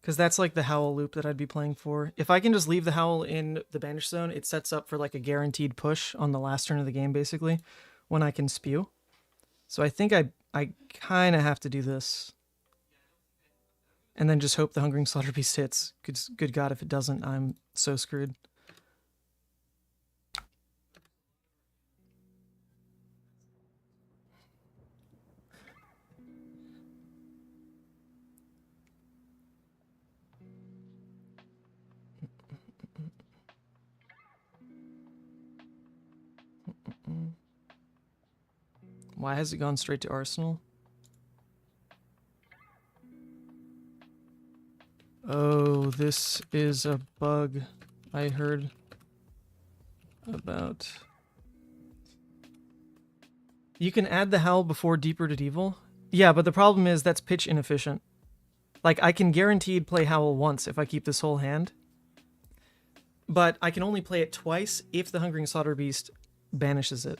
Because that's like the Howl loop that I'd be playing for. If I can just leave the Howl in the banish zone, it sets up for like a guaranteed push on the last turn of the game, basically, when I can spew. So I think I kind of have to do this. And then just hope the Hungering Slaughterbeast hits. Good God, if it doesn't, I'm so screwed. Why has it gone straight to Arsenal? Oh, this is a bug I heard about. You can add the Howl before Deep Rooted Evil? Yeah, but the problem is that's pitch inefficient. Like, I can guaranteed play Howl once if I keep this whole hand. But I can only play it twice if the Hungering Slaughterbeast banishes it.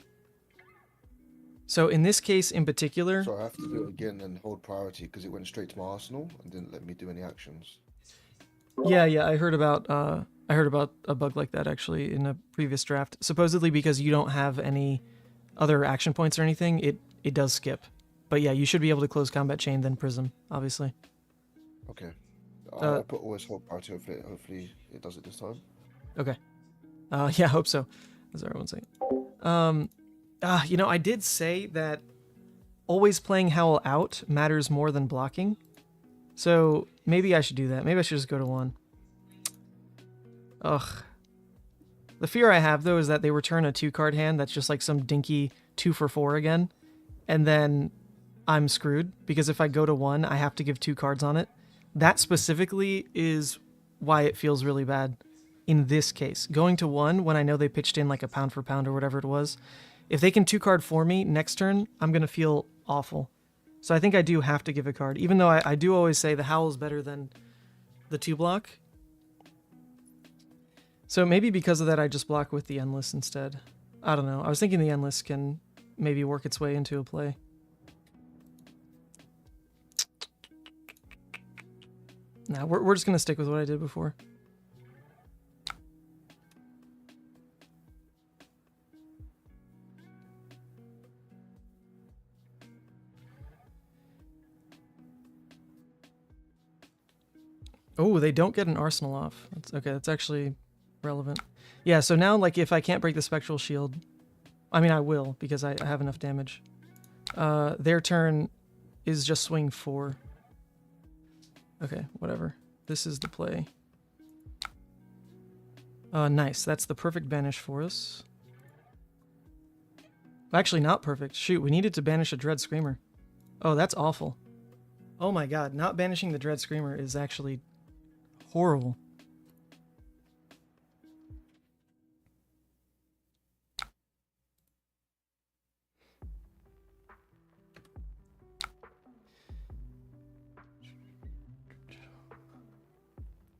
So in this case in particular... So I have to do it again and hold priority because it went straight to my arsenal and didn't let me do any actions. Yeah, I heard about a bug like that actually in a previous draft. Supposedly because you don't have any other action points or anything, it does skip. But yeah, you should be able to close combat chain then Prism, obviously. Okay. I put always hold priority. Hopefully it does it this time. Okay. Yeah, I hope so. As everyone's saying. You know, I did say that always playing Howl out matters more than blocking. So maybe I should do that. Maybe I should just go to 1. Ugh. The fear I have, though, is that they return a 2-card hand that's just like some dinky 2 for 4 again. And then I'm screwed, because if I go to 1, I have to give 2 cards on it. That specifically is why it feels really bad in this case. Going to 1 when I know they pitched in like a pound for pound or whatever it was. If they can 2-card for me next turn, I'm going to feel awful. So I think I do have to give a card, even though I do always say the Howl is better than the 2-block. So maybe because of that, I just block with the Endless instead. I don't know. I was thinking the Endless can maybe work its way into a play. Nah, we're just going to stick with what I did before. Oh, they don't get an Arsenal off. Okay, that's actually relevant. Yeah, so now, like, if I can't break the Spectral Shield, I mean, I will, because I have enough damage. Their turn is just swing 4. Okay, whatever. This is the play. Nice. That's the perfect banish for us. Actually, not perfect. Shoot, we needed to banish a Dread Screamer. Oh, that's awful. Oh my god, not banishing the Dread Screamer is actually horrible.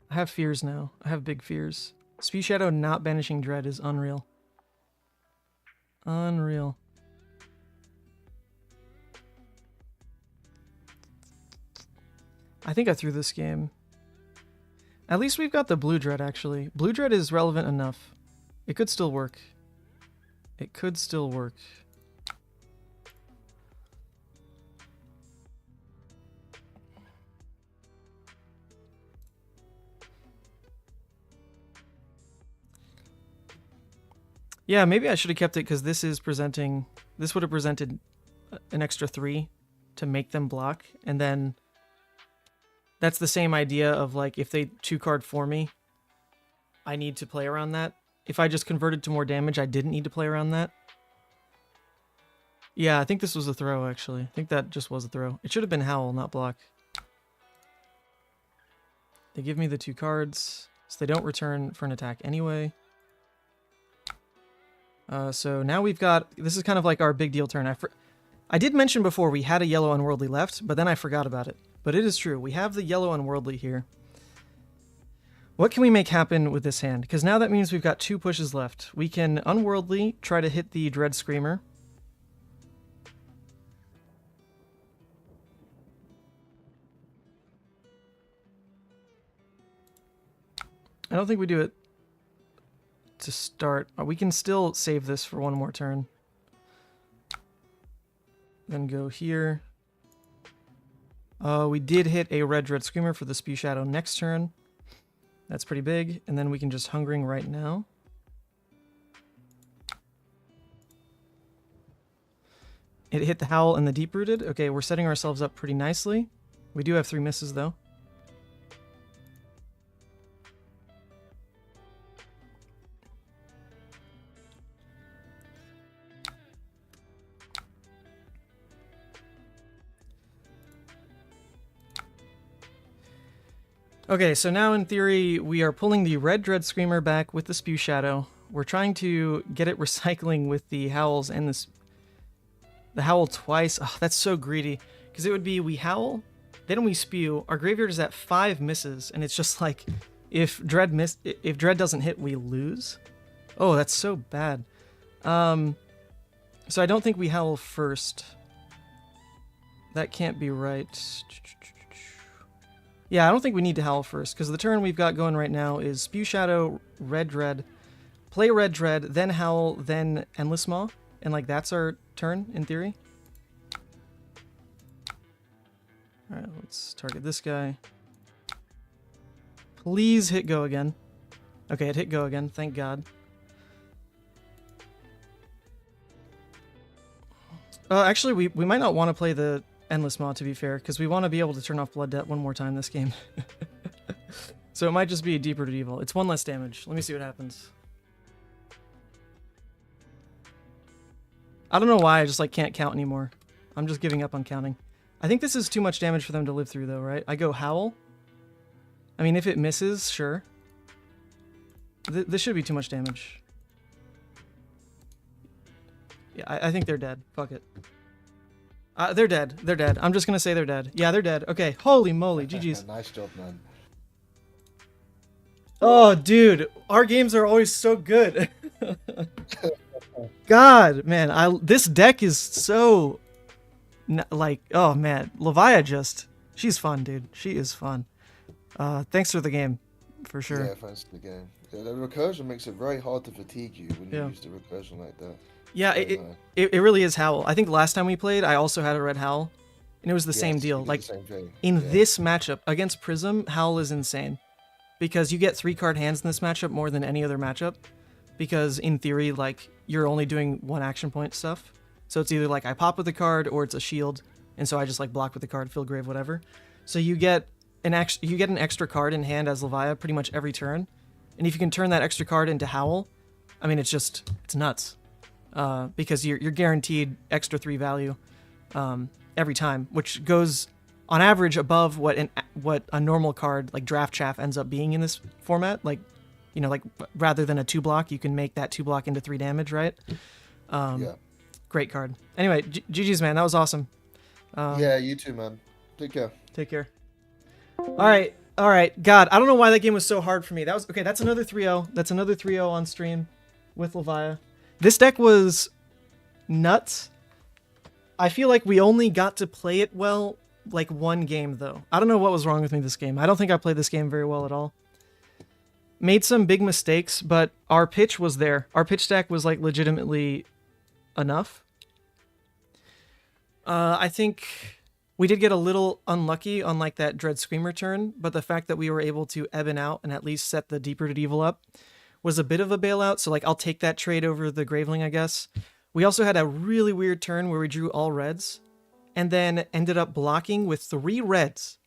I have fears now. I have big fears. Speed Shadow not banishing Dread is unreal. Unreal. I think I threw this game. At least we've got the Blue Dread, actually. Blue Dread is relevant enough. It could still work. It could still work. Yeah, maybe I should have kept it because this is presenting... This would have presented an extra 3 to make them block, and then that's the same idea of like if they 2-card for me, I need to play around that. If I just converted to more damage, I didn't need to play around that. Yeah, I think this was a throw, actually. I think that just was a throw. It should have been Howl, not block. They give me the 2 cards, so they don't return for an attack anyway. So now we've got... This is kind of like our big deal turn. I did mention before we had a yellow Unworldly left, but then I forgot about it. But it is true. We have the yellow Unworldly here. What can we make happen with this hand? Because now that means we've got 2 pushes left. We can Unworldly try to hit the Dread Screamer. I don't think we do it to start. We can still save this for one more turn. Then go here. We did hit a red Dread Screamer for the Spew Shadow next turn. That's pretty big. And then we can just Hungering right now. It hit the Howl and the Deep Rooted. Okay, we're setting ourselves up pretty nicely. We do have 3 misses though. Okay, so now in theory, we are pulling the red Dread Screamer back with the Spew Shadow. We're trying to get it recycling with the Howls and the Howl twice. Oh, that's so greedy. Because it would be we Howl, then we Spew. Our graveyard is at 5 misses, and it's just like, if Dread doesn't hit, we lose. Oh, that's so bad. So I don't think we Howl first. That can't be right. Yeah, I don't think we need to Howl first, because the turn we've got going right now is Spew Shadow, Red Dread, play Red Dread, then Howl, then Endless Maw, and like that's our turn, in theory. Alright, let's target this guy. Please hit go again. Okay, it hit go again, thank God. Actually, we might not want to play the Endless Maw, to be fair, because we want to be able to turn off Blood Debt one more time this game. So it might just be a Deep Rooted Evil. It's 1 less damage. Let me see what happens. I don't know why I just like can't count anymore. I'm just giving up on counting. I think this is too much damage for them to live through though, right? I go Howl. I mean, if it misses, sure. This should be too much damage. Yeah, I think they're dead. Fuck it. They're dead. They're dead. I'm just gonna say they're dead. Yeah, they're dead. Okay. Holy moly. GG's. Nice job, man. Oh, dude. Our games are always so good. God, man. This deck is so... like, oh, man. Levia she's fun, dude. She is fun. Thanks for the game. For sure. Yeah, thanks for the game. Yeah, the recursion makes it very hard to fatigue you when you use the recursion like that. Yeah, it really is Howl. I think last time we played, I also had a red Howl, and it was the same deal. Like, this matchup against Prism, Howl is insane. Because you get 3-card hands in this matchup more than any other matchup. Because, in theory, like, you're only doing 1 action point stuff. So it's either, like, I pop with a card, or it's a shield, and so I just, like, block with the card, fill grave, whatever. So you get an extra card in hand as Levia pretty much every turn. And if you can turn that extra card into Howl, I mean, it's nuts. Because you're guaranteed extra 3 value every time, which goes on average above what a normal card like Draft Chaff ends up being in this format. Like, you know, like rather than a 2-block, you can make that 2-block into 3 damage, right? Yeah. Great card. Anyway, GG's, man. That was awesome. Yeah, you too, man. Take care. Take care. All right. God, I don't know why that game was so hard for me. That's another 3-0. That's another 3-0 on stream with Levia. This deck was nuts. I feel like we only got to play it well like 1 game, though. I don't know what was wrong with me this game. I don't think I played this game very well at all. Made some big mistakes, but our pitch was there. Our pitch stack was like legitimately enough. I think we did get a little unlucky on like that Dread Screamer turn, but the fact that we were able to Ebon out and at least set the Deep Rooted Evil up was a bit of a bailout, so like I'll take that trade over the Graveling, I guess. We also had a really weird turn where we drew all reds, and then ended up blocking with 3 reds,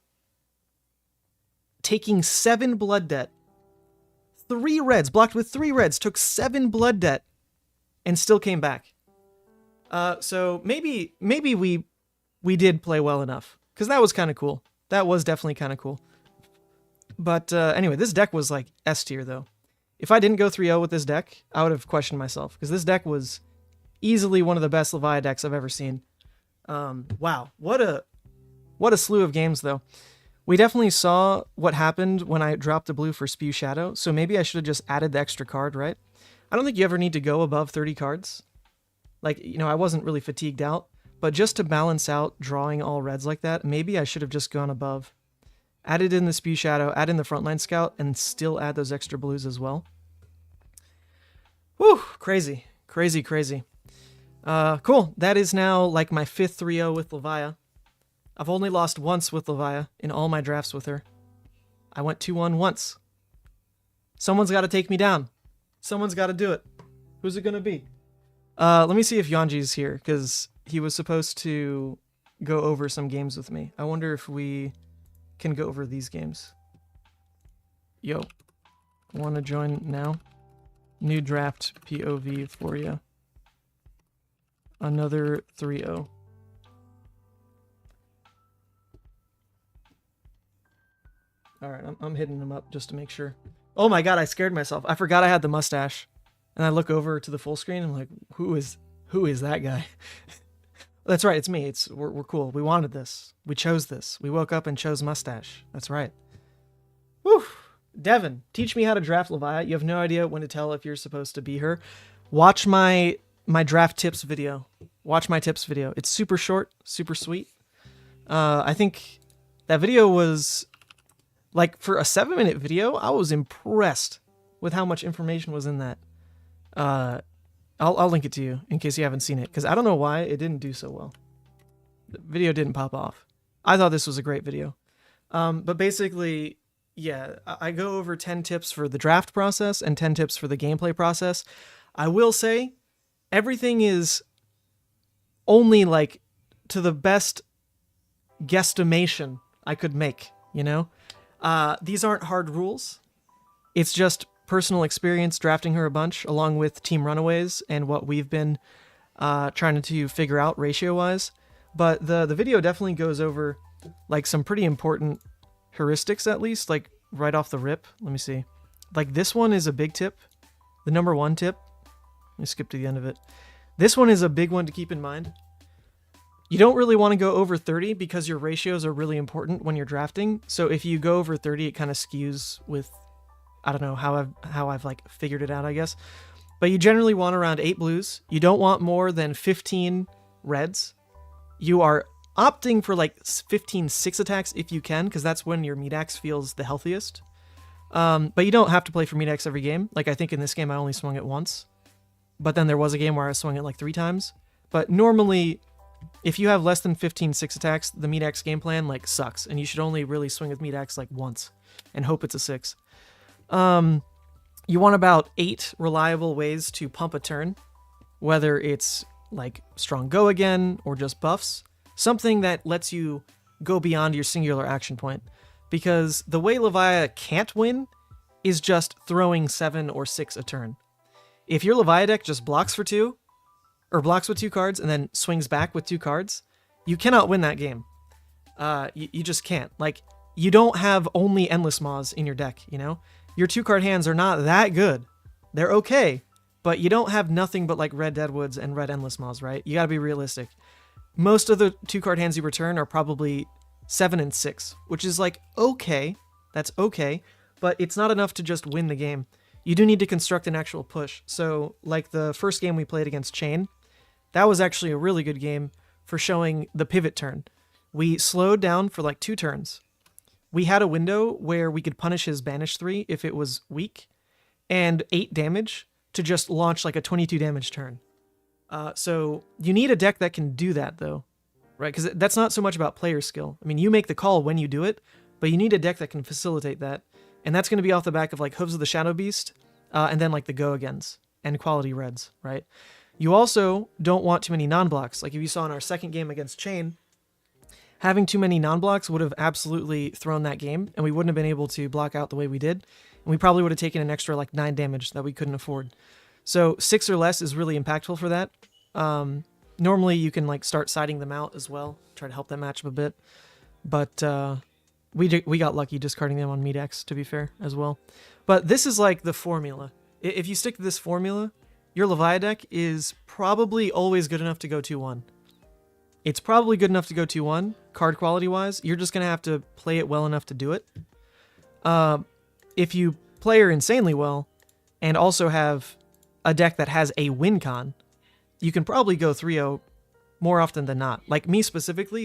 taking 7 blood debt. 3 reds, blocked with 3 reds, took 7 blood debt, and still came back. So maybe we did play well enough, because that was kind of cool. That was definitely kind of cool. But anyway, this deck was like S tier though. If I didn't go 3-0 with this deck, I would have questioned myself, because this deck was easily one of the best Levia decks I've ever seen. Wow, what a slew of games though. We definitely saw what happened when I dropped the blue for Spew Shadow, so maybe I should have just added the extra card, right? I don't think you ever need to go above 30 cards. Like, you know, I wasn't really fatigued out, but just to balance out drawing all reds like that, maybe I should have just gone above. Added in the Spew Shadow, add in the Frontline Scout, and still add those extra blues as well. Whew, crazy, crazy, crazy. Cool, that is now like my 5th 3-0 with Levia. I've only lost once with Levia in all my drafts with her. I went 2-1 once. Someone's got to take me down. Someone's got to do it. Who's it going to be? Let me see if Yuanji's here, because he was supposed to go over some games with me. I wonder if we can go over these games. Yo, want to join now? New draft POV for you. Another 3-0. Alright, I'm hitting him up just to make sure. Oh my god, I scared myself. I forgot I had the mustache. And I look over to the full screen and I'm like, who is that guy? That's right, it's me. We're cool. We wanted this. We chose this. We woke up and chose mustache. That's right. Whew. Devin, teach me how to draft Levia. You have no idea when to tell if you're supposed to be her. Watch my draft tips video. Watch my tips video. It's super short, super sweet. I think that video was, like, for a 7-minute video, I was impressed with how much information was in that. I'll link it to you in case you haven't seen it, because I don't know why it didn't do so well. The video didn't pop off. I thought this was a great video. But basically, yeah, I go over 10 tips for the draft process and 10 tips for the gameplay process. I will say, everything is only, like, to the best guesstimation I could make, you know? These aren't hard rules. It's just personal experience drafting her a bunch, along with Team Runaways and what we've been trying to figure out ratio-wise. But the video definitely goes over, like, some pretty important heuristics, at least, like, right off the rip. Let me see. Like, this one is a big tip. The number 1 tip. Let me skip to the end of it. This one is a big one to keep in mind. You don't really want to go over 30 because your ratios are really important when you're drafting. So if you go over 30, it kind of skews with, I don't know how I've like figured it out, I guess. But you generally want around 8 blues. You don't want more than 15 reds. You are opting for like 15 6 attacks if you can, because that's when your meat axe feels the healthiest. But you don't have to play for meat axe every game. Like, I think in this game I only swung it once. But then there was a game where I swung it like 3 times. But normally, if you have less than 15 6 attacks, the meat axe game plan like sucks, and you should only really swing with meat axe like once and hope it's a 6. You want about 8 reliable ways to pump a turn, whether it's like strong go again or just buffs, something that lets you go beyond your singular action point. Because the way Levia can't win is just throwing 7 or 6 a turn. If your Levia deck just blocks for 2, or blocks with 2 cards and then swings back with 2 cards, you cannot win that game. You just can't. Like, you don't have only Endless Maws in your deck, you know? Your 2-card hands are not that good. They're okay, but you don't have nothing but like Red Deadwoods and Red Endless Maws, right? You gotta be realistic. Most of the 2-card hands you return are probably 7 and 6, which is like, okay, that's okay, but it's not enough to just win the game. You do need to construct an actual push. So, like the first game we played against Chane, that was actually a really good game for showing the pivot turn. We slowed down for like 2 turns. We had a window where we could punish his Banish 3 if it was weak, and 8 damage to just launch like a 22 damage turn. So you need a deck that can do that though, right? Because that's not so much about player skill. I mean, you make the call when you do it, but you need a deck that can facilitate that. And that's going to be off the back of like Hooves of the Shadow Beast, and then like the go-agains and quality reds, right? You also don't want too many non-blocks. Like if you saw in our second game against Chane, having too many non-blocks would have absolutely thrown that game, and we wouldn't have been able to block out the way we did. And we probably would have taken an extra like 9 damage that we couldn't afford. So 6 or less is really impactful for that. Normally you can like start siding them out as well, try to help that matchup a bit. But we got lucky discarding them on Medex, to be fair, as well. But this is like the formula. If you stick to this formula, your Levia deck is probably always good enough to go 2-1. It's probably good enough to go 2-1, card quality-wise. You're just going to have to play it well enough to do it. If you play her insanely well, and also have a deck that has a win con, you can probably go 3-0 more often than not. Like me specifically,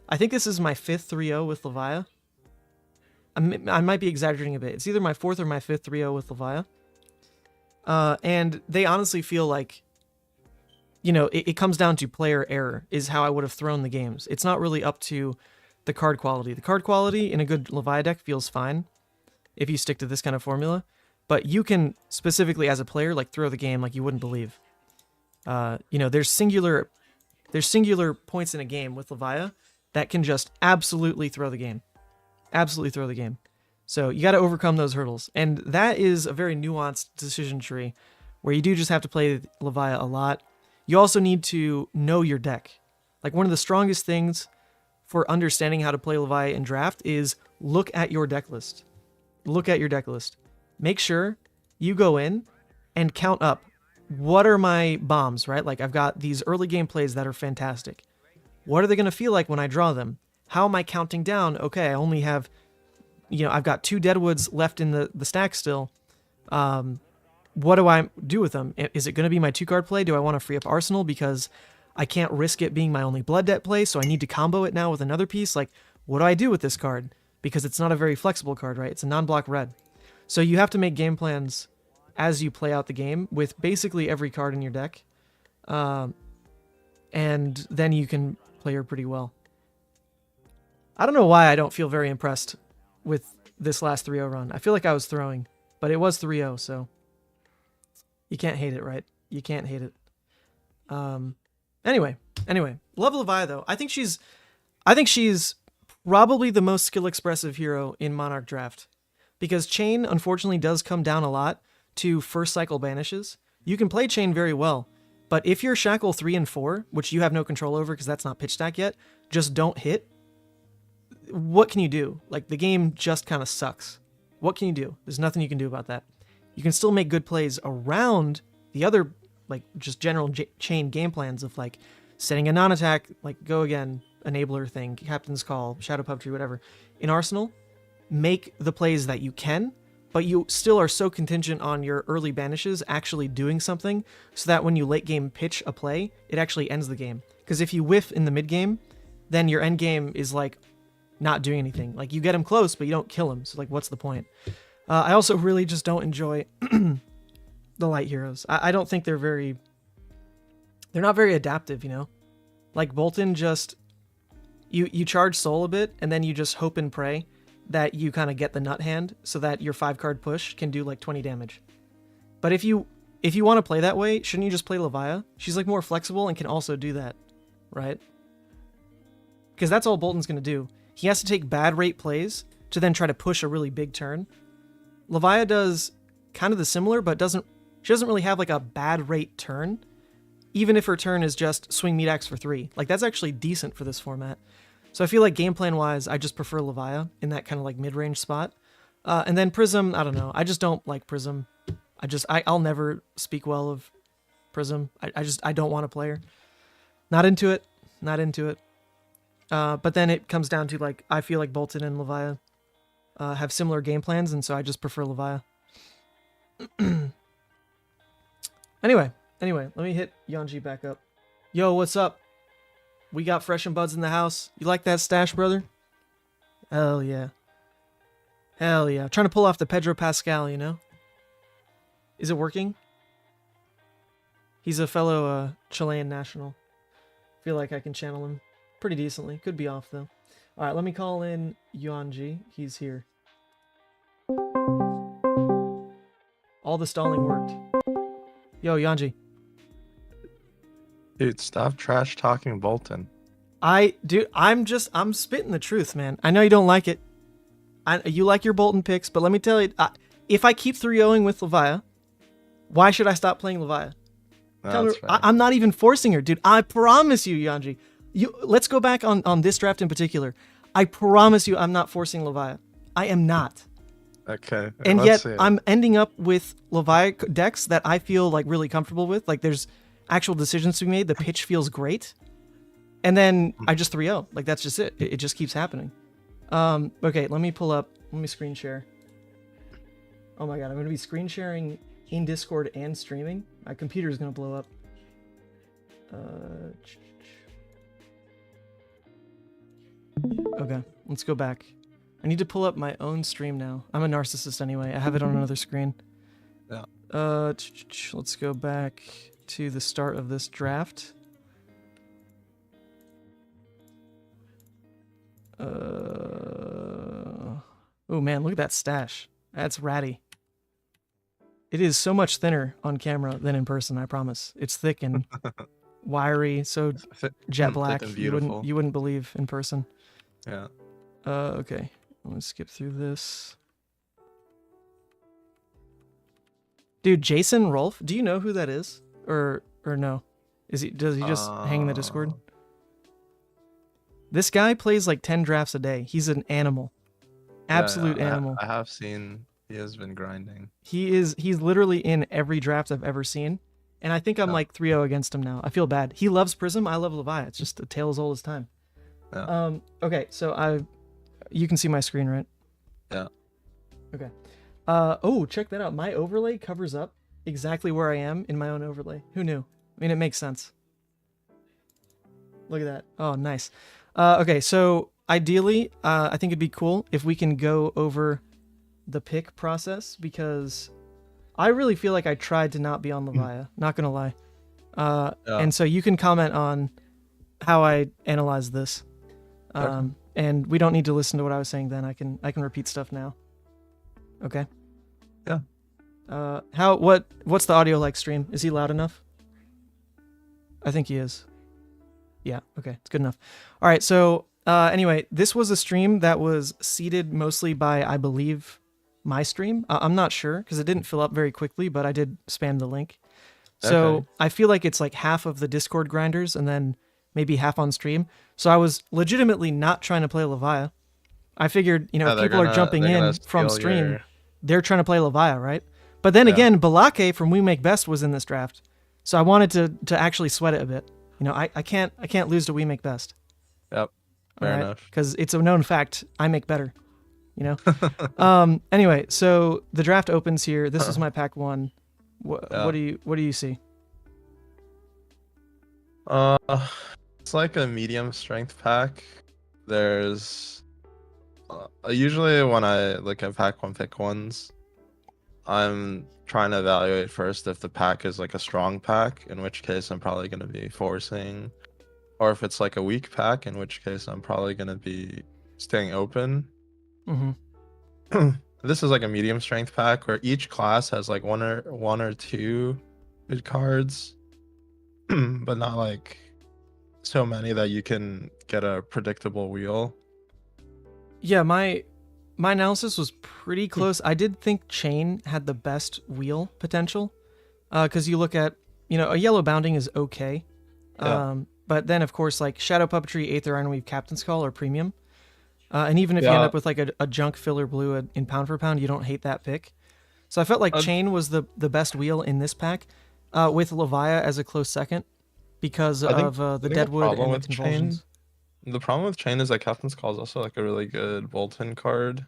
I think this is my 5th 3-0 with Levia. I might be exaggerating a bit. It's either my 4th or my 5th 3-0 with Levia. And they honestly feel like, you know, it comes down to player error is how I would have thrown the games. It's not really up to the card quality. The card quality in a good Levia deck feels fine if you stick to this kind of formula. But you can specifically as a player like throw the game like you wouldn't believe. You know, there's singular points in a game with Levia that can just absolutely throw the game. Absolutely throw the game. So you got to overcome those hurdles. And that is a very nuanced decision tree where you do just have to play Levia a lot. You also need to know your deck. Like one of the strongest things for understanding how to play Levia in draft is look at your deck list. Look at your deck list. Make sure you go in and count up. What are my bombs, right? Like I've got these early game plays that are fantastic. What are they going to feel like when I draw them? How am I counting down? Okay, I only have, you know, I've got 2 Deadwoods left in the stack still. What do I do with them? Is it going to be my 2-card play? Do I want to free up Arsenal because I can't risk it being my only Blood Debt play, so I need to combo it now with another piece? Like, what do I do with this card? Because it's not a very flexible card, right? It's a non-block red. So you have to make game plans as you play out the game with basically every card in your deck. And then you can play her pretty well. I don't know why I don't feel very impressed with this last 3-0 run. I feel like I was throwing, but it was 3-0, so you can't hate it, right? You can't hate it. Anyway, love Levia though. I think she's probably the most skill expressive hero in Monarch draft, because Chane unfortunately does come down a lot to first cycle banishes. You can play Chane very well, but if you're Shackle 3 and 4, which you have no control over because that's not pitch stack yet, just don't hit. What can you do? Like the game just kind of sucks. What can you do? There's nothing you can do about that. You can still make good plays around the other, like, just general Chane game plans of, like, setting a non-attack, like, go again, enabler thing, Captain's Call, Shadow Puppetry, whatever. In Arsenal, make the plays that you can, but you still are so contingent on your early banishes actually doing something so that when you late game pitch a play, it actually ends the game. Because if you whiff in the mid game, then your end game is, like, not doing anything. Like, you get him close, but you don't kill him, so, like, what's the point? I also really just don't enjoy the light heroes. I don't think they're not very adaptive, you know? Like Bolton just, you charge soul a bit, and then you just hope and pray that you kind of get the nut hand so that your 5-card push can do like 20 damage. But if you want to play that way, shouldn't you just play Levia? She's like more flexible and can also do that, right? Because that's all Bolton's going to do. He has to take bad rate plays to then try to push a really big turn. Levia does kind of the similar, but she doesn't really have like a bad rate turn, even if her turn is just swing meat axe for 3. Like that's actually decent for this format. So I feel like game plan wise, I just prefer Levia in that kind of like mid-range spot. And then Prism, I don't know. I just don't like Prism. I'll never speak well of Prism. I don't want to play her. Not into it. But then it comes down to like, I feel like Bolton and Levia have similar game plans, and so I just prefer Levia. Anyway, let me hit Yuanji back up. Yo, what's up? We got Fresh and Buds in the house. You like that stash, brother? Hell yeah. Trying to pull off the Pedro Pascal, you know? Is it working? He's a fellow Chilean national. Feel like I can channel him pretty decently. Could be off, though. Alright, let me call in Yuanji. He's here. All the stalling worked. Yo, Yuanji. Dude, stop trash talking Bolton. I'm spitting the truth, man. I know you don't like it. You like your Bolton picks, but let me tell you, if I keep 3-0ing with Levia, why should I stop playing Levia? Tell her, I'm not even forcing her, dude. I promise you, Yuanji. Let's go back on this draft in particular. I promise you I'm not forcing Levia. I am not. Okay. And yet I'm ending up with Levia decks that I feel like really comfortable with. Like there's actual decisions to be made. The pitch feels great. And then I just 3-0. Like that's just it. It just keeps happening. Okay, let me screen share. Oh my god, I'm going to be screen sharing in Discord and streaming. My computer is going to blow up. Okay, let's go back. I need to pull up my own stream now. I'm a narcissist anyway. I have it on another screen. Yeah. Let's go back to the start of this draft. Oh man, look at that stash. That's ratty. It is so much thinner on camera than in person, I promise. It's thick and wiry, so jet black. You wouldn't believe in person. Yeah. Okay. Let's skip through this. Dude, Jason Rolfe, do you know who that is? Or no? Does he just hang in the Discord? This guy plays like 10 drafts a day. He's an animal. Absolute animal. I have seen he has been grinding. He's literally in every draft I've ever seen. And I think I'm like 3-0 against him now. I feel bad. He loves Prism. I love Levia. It's just a tale as old as time. Yeah. Okay, so you can see my screen, right? Yeah. Okay. Oh, check that out. My overlay covers up exactly where I am in my own overlay. Who knew? I mean, it makes sense. Look at that. Oh, nice. Okay, so ideally, I think it'd be cool if we can go over the pick process, because I really feel like I tried to not be on Levia. Not gonna lie. And so you can comment on how I analyze this. Okay. And we don't need to listen to what I was saying then. I can repeat stuff now. Okay. Yeah. What's the audio like, stream? Is he loud enough? I think he is. Yeah, okay, it's good enough. All right, so anyway, this was a stream that was seeded mostly by, I believe, my stream. I'm not sure because it didn't fill up very quickly, but I did spam the link. So Okay. I feel like it's like half of the Discord grinders and then maybe half on stream. So I was legitimately not trying to play Levia. I figured, people are jumping in from stream. They're trying to play Levia, right? But then again, Balake from We Make Best was in this draft. So I wanted to actually sweat it a bit. I can't lose to We Make Best. Yep. Fair enough. Because it's a known fact, I make better. Anyway, so the draft opens here. This is my pack 1. What do you see? It's like a medium strength pack. There's usually when I look at pack 1 pick 1s, I'm trying to evaluate first if the pack is like a strong pack, in which case I'm probably going to be forcing, or if it's like a weak pack, in which case I'm probably going to be staying open. Mm-hmm. This is like a medium strength pack where each class has like one or two good cards, but not like so many that you can get a predictable wheel. Yeah, my analysis was pretty close. I did think Chane had the best wheel potential, because you look at, a yellow bounding is okay. But then, of course, like Shadow Puppetry, Aether Ironweave, Captain's Call are premium. And even if you end up with like a junk filler blue in pound for pound, you don't hate that pick. So I felt like Chane was the best wheel in this pack, with Levia as a close second because of the Deadwood and the Convulsions. The problem with Chane is that Captain's Call is also like a really good Bolton card.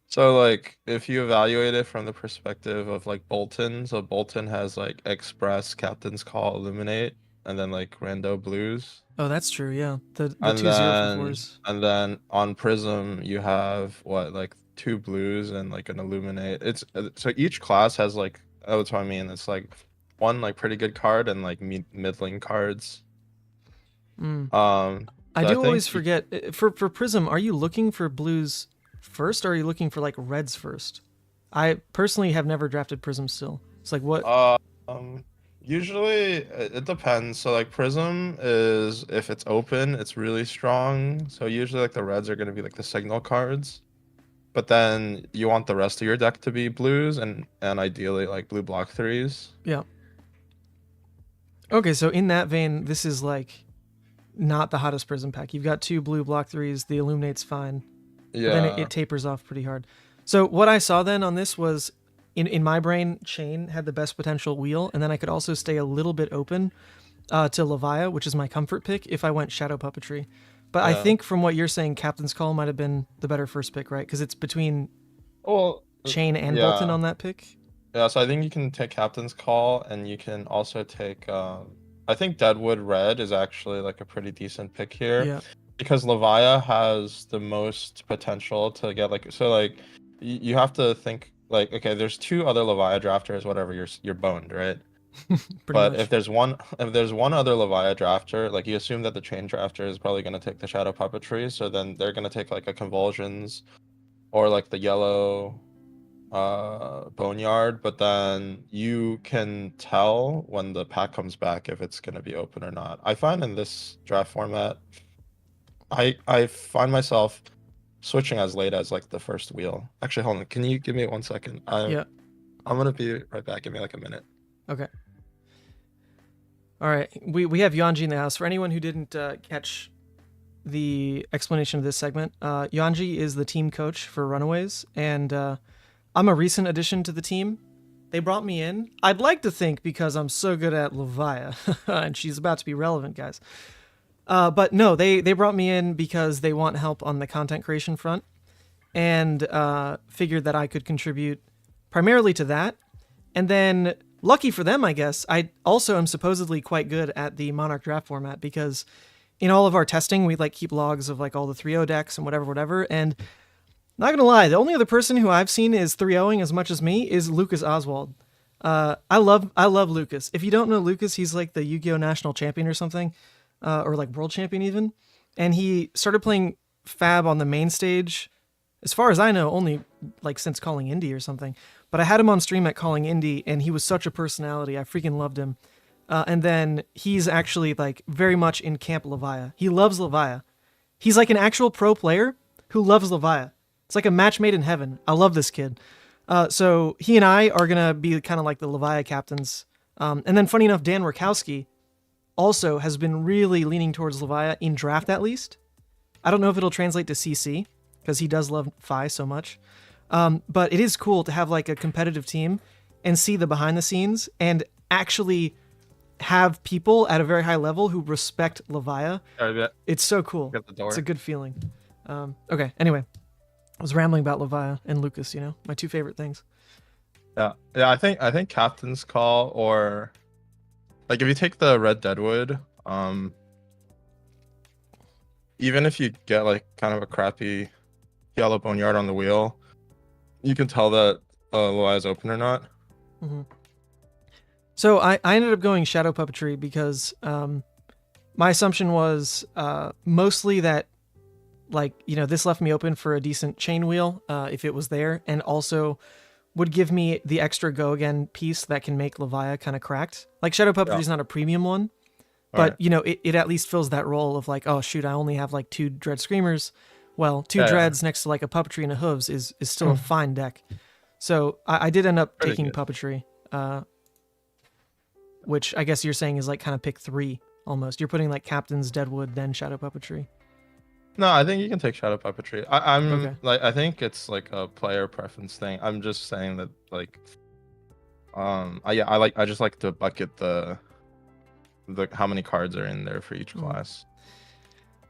So like if you evaluate it from the perspective of like Bolton, so Bolton has like Express, Captain's Call, Illuminate, and then like rando blues. Oh, that's true, yeah. The 2/0/4s. And then on Prism you have like 2 blues and like an Illuminate. So each class has like, that's what I mean. It's like one like pretty good card and like middling cards. I do always forget, for Prism, are you looking for blues first or are you looking for like reds first? I personally have never drafted Prism still. It's like what? Usually it depends. So like Prism is if it's open, it's really strong. So usually like the reds are gonna be like the signal cards. But then you want the rest of your deck to be blues and ideally like blue block threes. Yeah. Okay, so in that vein, this is like not the hottest Prism pack. You've got 2 blue block threes. The Illuminate's fine. Yeah. But then it tapers off pretty hard. So what I saw then on this was, in my brain, Chane had the best potential wheel, and then I could also stay a little bit open to Levia, which is my comfort pick, if I went Shadow Puppetry. But I think from what you're saying, Captain's Call might have been the better first pick, right? Because it's between Chane and Bolton on that pick. Yeah, so I think you can take Captain's Call, and you can also take. I think Deadwood Red is actually like a pretty decent pick here. Yeah. Because Levia has the most potential to get like you have to think like, okay, there's 2 other Levia drafters, whatever, you're boned, right? But much. if there's one other Levia drafter, like you assume that the Chane drafter is probably gonna take the Shadow Puppetry, so then they're gonna take like a Convulsions or like the yellow Boneyard, but then you can tell when the pack comes back if it's gonna be open or not. I find in this draft format I find myself switching as late as like the first wheel. Actually, hold on. Can you give me 1 second? Yeah. I'm gonna be right back. Give me like a minute. Okay. All right. We have Yuanji in the house. For anyone who didn't catch the explanation of this segment, Yuanji is the team coach for Runaways, and I'm a recent addition to the team. They brought me in. I'd like to think because I'm so good at Levia, and she's about to be relevant, guys. But no, they brought me in because they want help on the content creation front, and figured that I could contribute primarily to that. And then, lucky for them, I guess, I also am supposedly quite good at the Monarch draft format, because in all of our testing, we like keep logs of like all the 3-0 decks and whatever. And not gonna lie, the only other person who I've seen is 3-0ing as much as me is Lucas Oswald. I love Lucas. If you don't know Lucas, he's like the Yu-Gi-Oh! National champion or something. Or like world champion even, and he started playing Fab on the main stage, as far as I know, only like since Calling Indie or something. But I had him on stream at Calling Indie, and he was such a personality. I freaking loved him. And then he's actually like very much in Camp Levia. He loves Levia. He's like an actual pro player who loves Levia. It's like a match made in heaven. I love this kid. So he and I are gonna be kind of like the Levia captains. And then funny enough, Dan Rakowski also has been really leaning towards Levia in draft, at least. I don't know if it'll translate to CC, because he does love Phi so much. But it is cool to have like a competitive team and see the behind the scenes and actually have people at a very high level who respect Levia. It's so cool. It's a good feeling. Okay, anyway. I was rambling about Levia and Lucas, my 2 favorite things. Yeah, I think Captain's Call, or like if you take the Red Deadwood, even if you get like kind of a crappy yellow Boneyard on the wheel, you can tell that Levia is open or not. Mm-hmm. So I ended up going Shadow Puppetry because my assumption was mostly that, like, this left me open for a decent chain wheel if it was there, and also would give me the extra go again piece that can make Levia kind of cracked. Like Shadow Puppetry is not a premium one, but it at least fills that role of like, oh shoot, I only have like 2 Dread Screamers. Well, 2 Dreads next to like a Puppetry and a Hooves is still a fine deck. So I did end up taking Puppetry, which I guess you're saying is like kind of pick 3 almost. You're putting like Captains, Deadwood, then Shadow Puppetry. No, I think you can take Shadow Puppetry. I think it's like a player preference thing. I'm just saying that like, I just like to bucket the how many cards are in there for each class.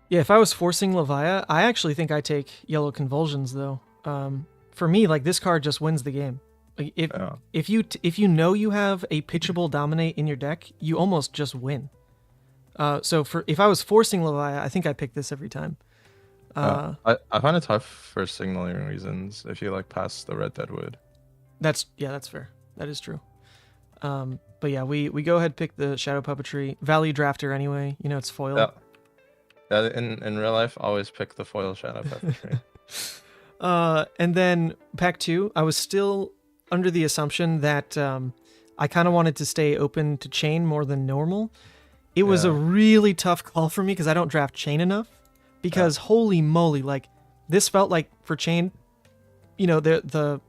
Yeah, if I was forcing Levia, I actually think I take Yellow Convulsions though. For me, like this card just wins the game. Like if you know you have a pitchable Dominate in your deck, you almost just win. So if I was forcing Levia, I think I pick this every time. I find it tough for signaling reasons if you like pass the Red Deadwood. That's fair. That is true. But yeah, we go ahead and pick the Shadow Puppetry. Value drafter anyway. It's foil. Yeah, in real life, always pick the foil Shadow Puppetry. And then pack 2, I was still under the assumption that I kind of wanted to stay open to Chane more than normal. It was a Yeah. really tough call for me because I don't draft Chane enough. Because holy moly, like this felt like for Chane, you know,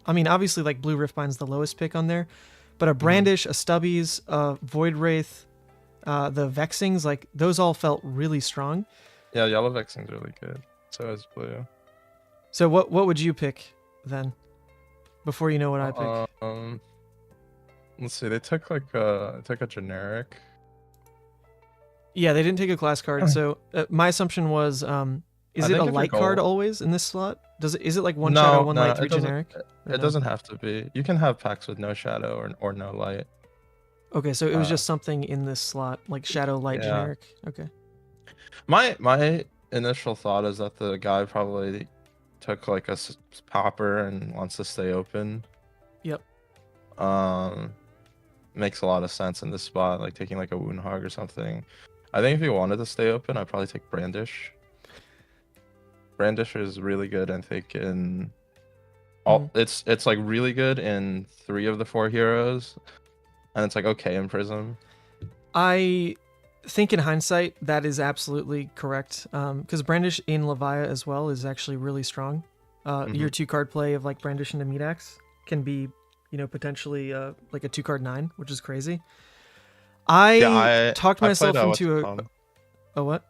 I mean, obviously like Blue Riftbind's the lowest pick on there, but a Brandish, a Stubbies, a Void Wraith, the Vexings, like those all felt really strong. Yeah, yellow Vexing's really good. So is blue. So what would you pick then? Before you know what I pick. Let's see. They took like a generic. Yeah, they didn't take a class card. So my assumption was, is I it think a if you're light card gold- always in this slot? Is it like one No, shadow, one no, light, three it doesn't- generic? Or It no? doesn't have to be. You can have packs with no shadow or no light. Okay, so it was just something in this slot, like shadow, light, Yeah. generic. Okay. My initial thought is that the guy probably took like a popper and wants to stay open. Yep. Makes a lot of sense in this spot, like taking like a wound hog or something. I think if you wanted to stay open, I'd probably take Brandish. Brandish is really good, I think, in all it's like really good in 3 of the 4 heroes, and it's like okay in Prism. I think in hindsight that is absolutely correct. Because Brandish in Levia as well is actually really strong. Your 2 card play of like Brandish into Meataxe can be, you know, potentially like a 2 card 9, which is crazy. I talked myself into a what?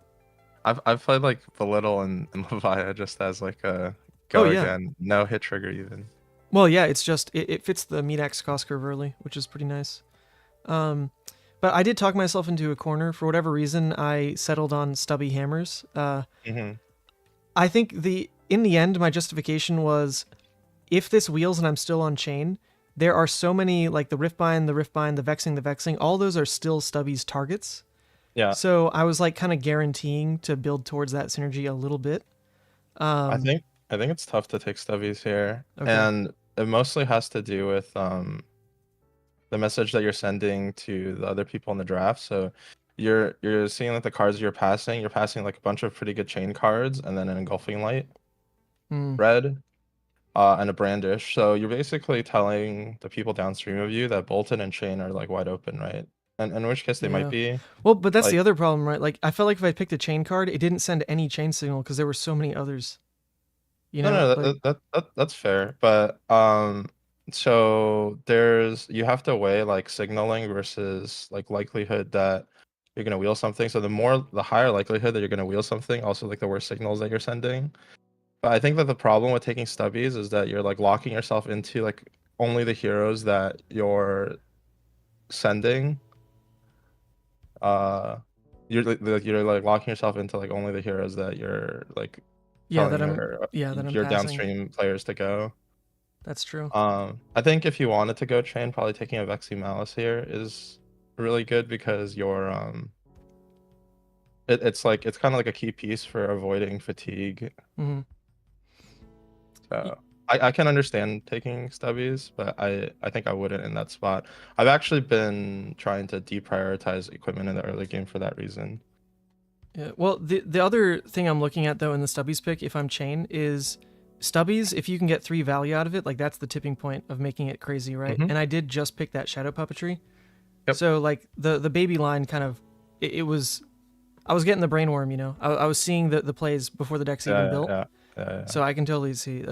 I've played like Belittle and Levia just as like a go again, no hit trigger even. Well, yeah, it's just it fits the Meataxe cost curve early, which is pretty nice. But I did talk myself into a corner. For whatever reason, I settled on Stubby Hammers. I think in the end, my justification was, if this wheels and I'm still on Chane, there are so many, like the Riftbind, the Vexing, all those are still Stubby's targets. Yeah. So I was like kind of guaranteeing to build towards that synergy a little bit. I think it's tough to take Stubbies here, and it mostly has to do with the message that you're sending to the other people in the draft. So you're seeing like the cards you're passing like a bunch of pretty good Chane cards, and then an Engulfing Light, red, and a Brandish. So you're basically telling the people downstream of you that Boltyn and Chane are like wide open, right? And in which case they might be. Well, but that's the other problem, right? Like I felt like if I picked a Chane card, it didn't send any Chane signal because there were so many others. You know, no, that's fair. But so you have to weigh like signaling versus like likelihood that you're gonna wheel something. So the higher likelihood that you're gonna wheel something, also like the worse signals that you're sending. But I think that the problem with taking Stubbies is that you're like locking yourself into like only the heroes that you're sending. You're like locking yourself into like only the heroes that you're like your downstream players to go. That's true. I think if you wanted to go Chane, probably taking a Vexy Malice here is really good because you're it's kind of like a key piece for avoiding fatigue. So I can understand taking Stubbies, but I think I wouldn't in that spot. I've actually been trying to deprioritize equipment in the early game for that reason. Yeah. Well, the other thing I'm looking at though in the Stubbies pick, if I'm Chane, is Stubbies. If you can get 3 value out of it, like that's the tipping point of making it crazy, right? And I did just pick that Shadow Puppetry. Yep. So like the baby line kind of it was, I was getting the brainworm, you know. I was seeing the plays before the deck's even built. Yeah. So I can totally see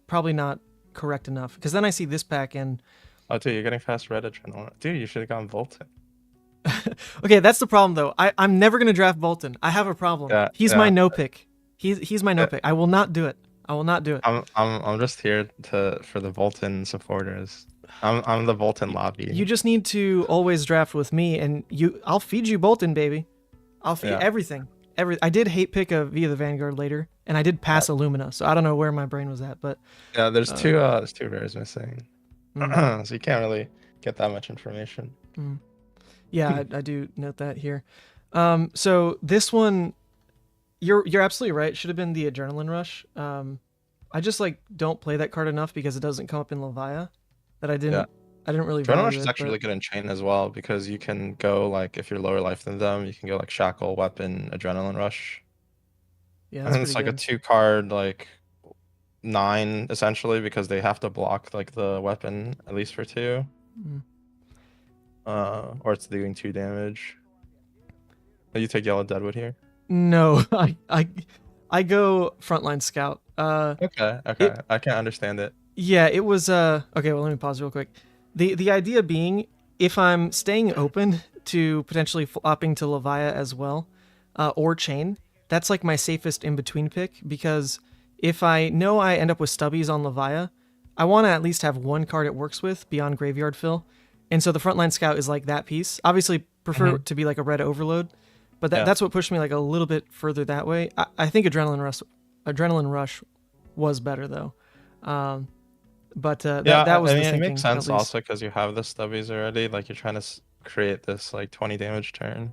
probably not correct enough, because then I see this pack and oh dude, you're getting fast red adrenaline. Dude, you should have gone Boltyn. Okay, that's the problem though. I'm never gonna draft Boltyn. I have a problem. He's my no pick. He's my no pick. I will not do it. I'm just here for the Boltyn supporters. I'm the Boltyn lobby. You just need to always draft with me, and I'll feed you Boltyn, baby. I'll feed everything. I did hate pick a Via the Vanguard later, and I did pass Illumina, so I don't know where my brain was at, but yeah, there's two rares missing, so you can't really get that much information. Yeah, I do note that here. So this one, you're absolutely right. It should have been the Adrenaline Rush. I just like don't play that card enough because it doesn't come up in Levia. That I didn't really. Adrenaline Rush is actually really good in Chane as well, because you can go like, if you're lower life than them, you can go like Shackle, Weapon, Adrenaline Rush. Yeah, and it's like a 2-card like 9 essentially, because they have to block like the weapon at least for 2. or it's doing 2 damage. Oh, you take yellow deadwood here? No, I go frontline scout. Okay. I can't understand it. Yeah, it was okay, well let me pause real quick. The idea being if I'm staying open to potentially flopping to Levia as well, or Chane, that's like my safest in between pick, because if I know I end up with stubbies on Levia, I want to at least have one card it works with beyond graveyard fill. And so the frontline scout is like that piece. Obviously prefer it to be like a red overload, but that's what pushed me like a little bit further that way. I think Adrenaline Rush was better though. But that was the thinking. It makes sense also because you have the stubbies already. Like you're trying to create this like 20 damage turn.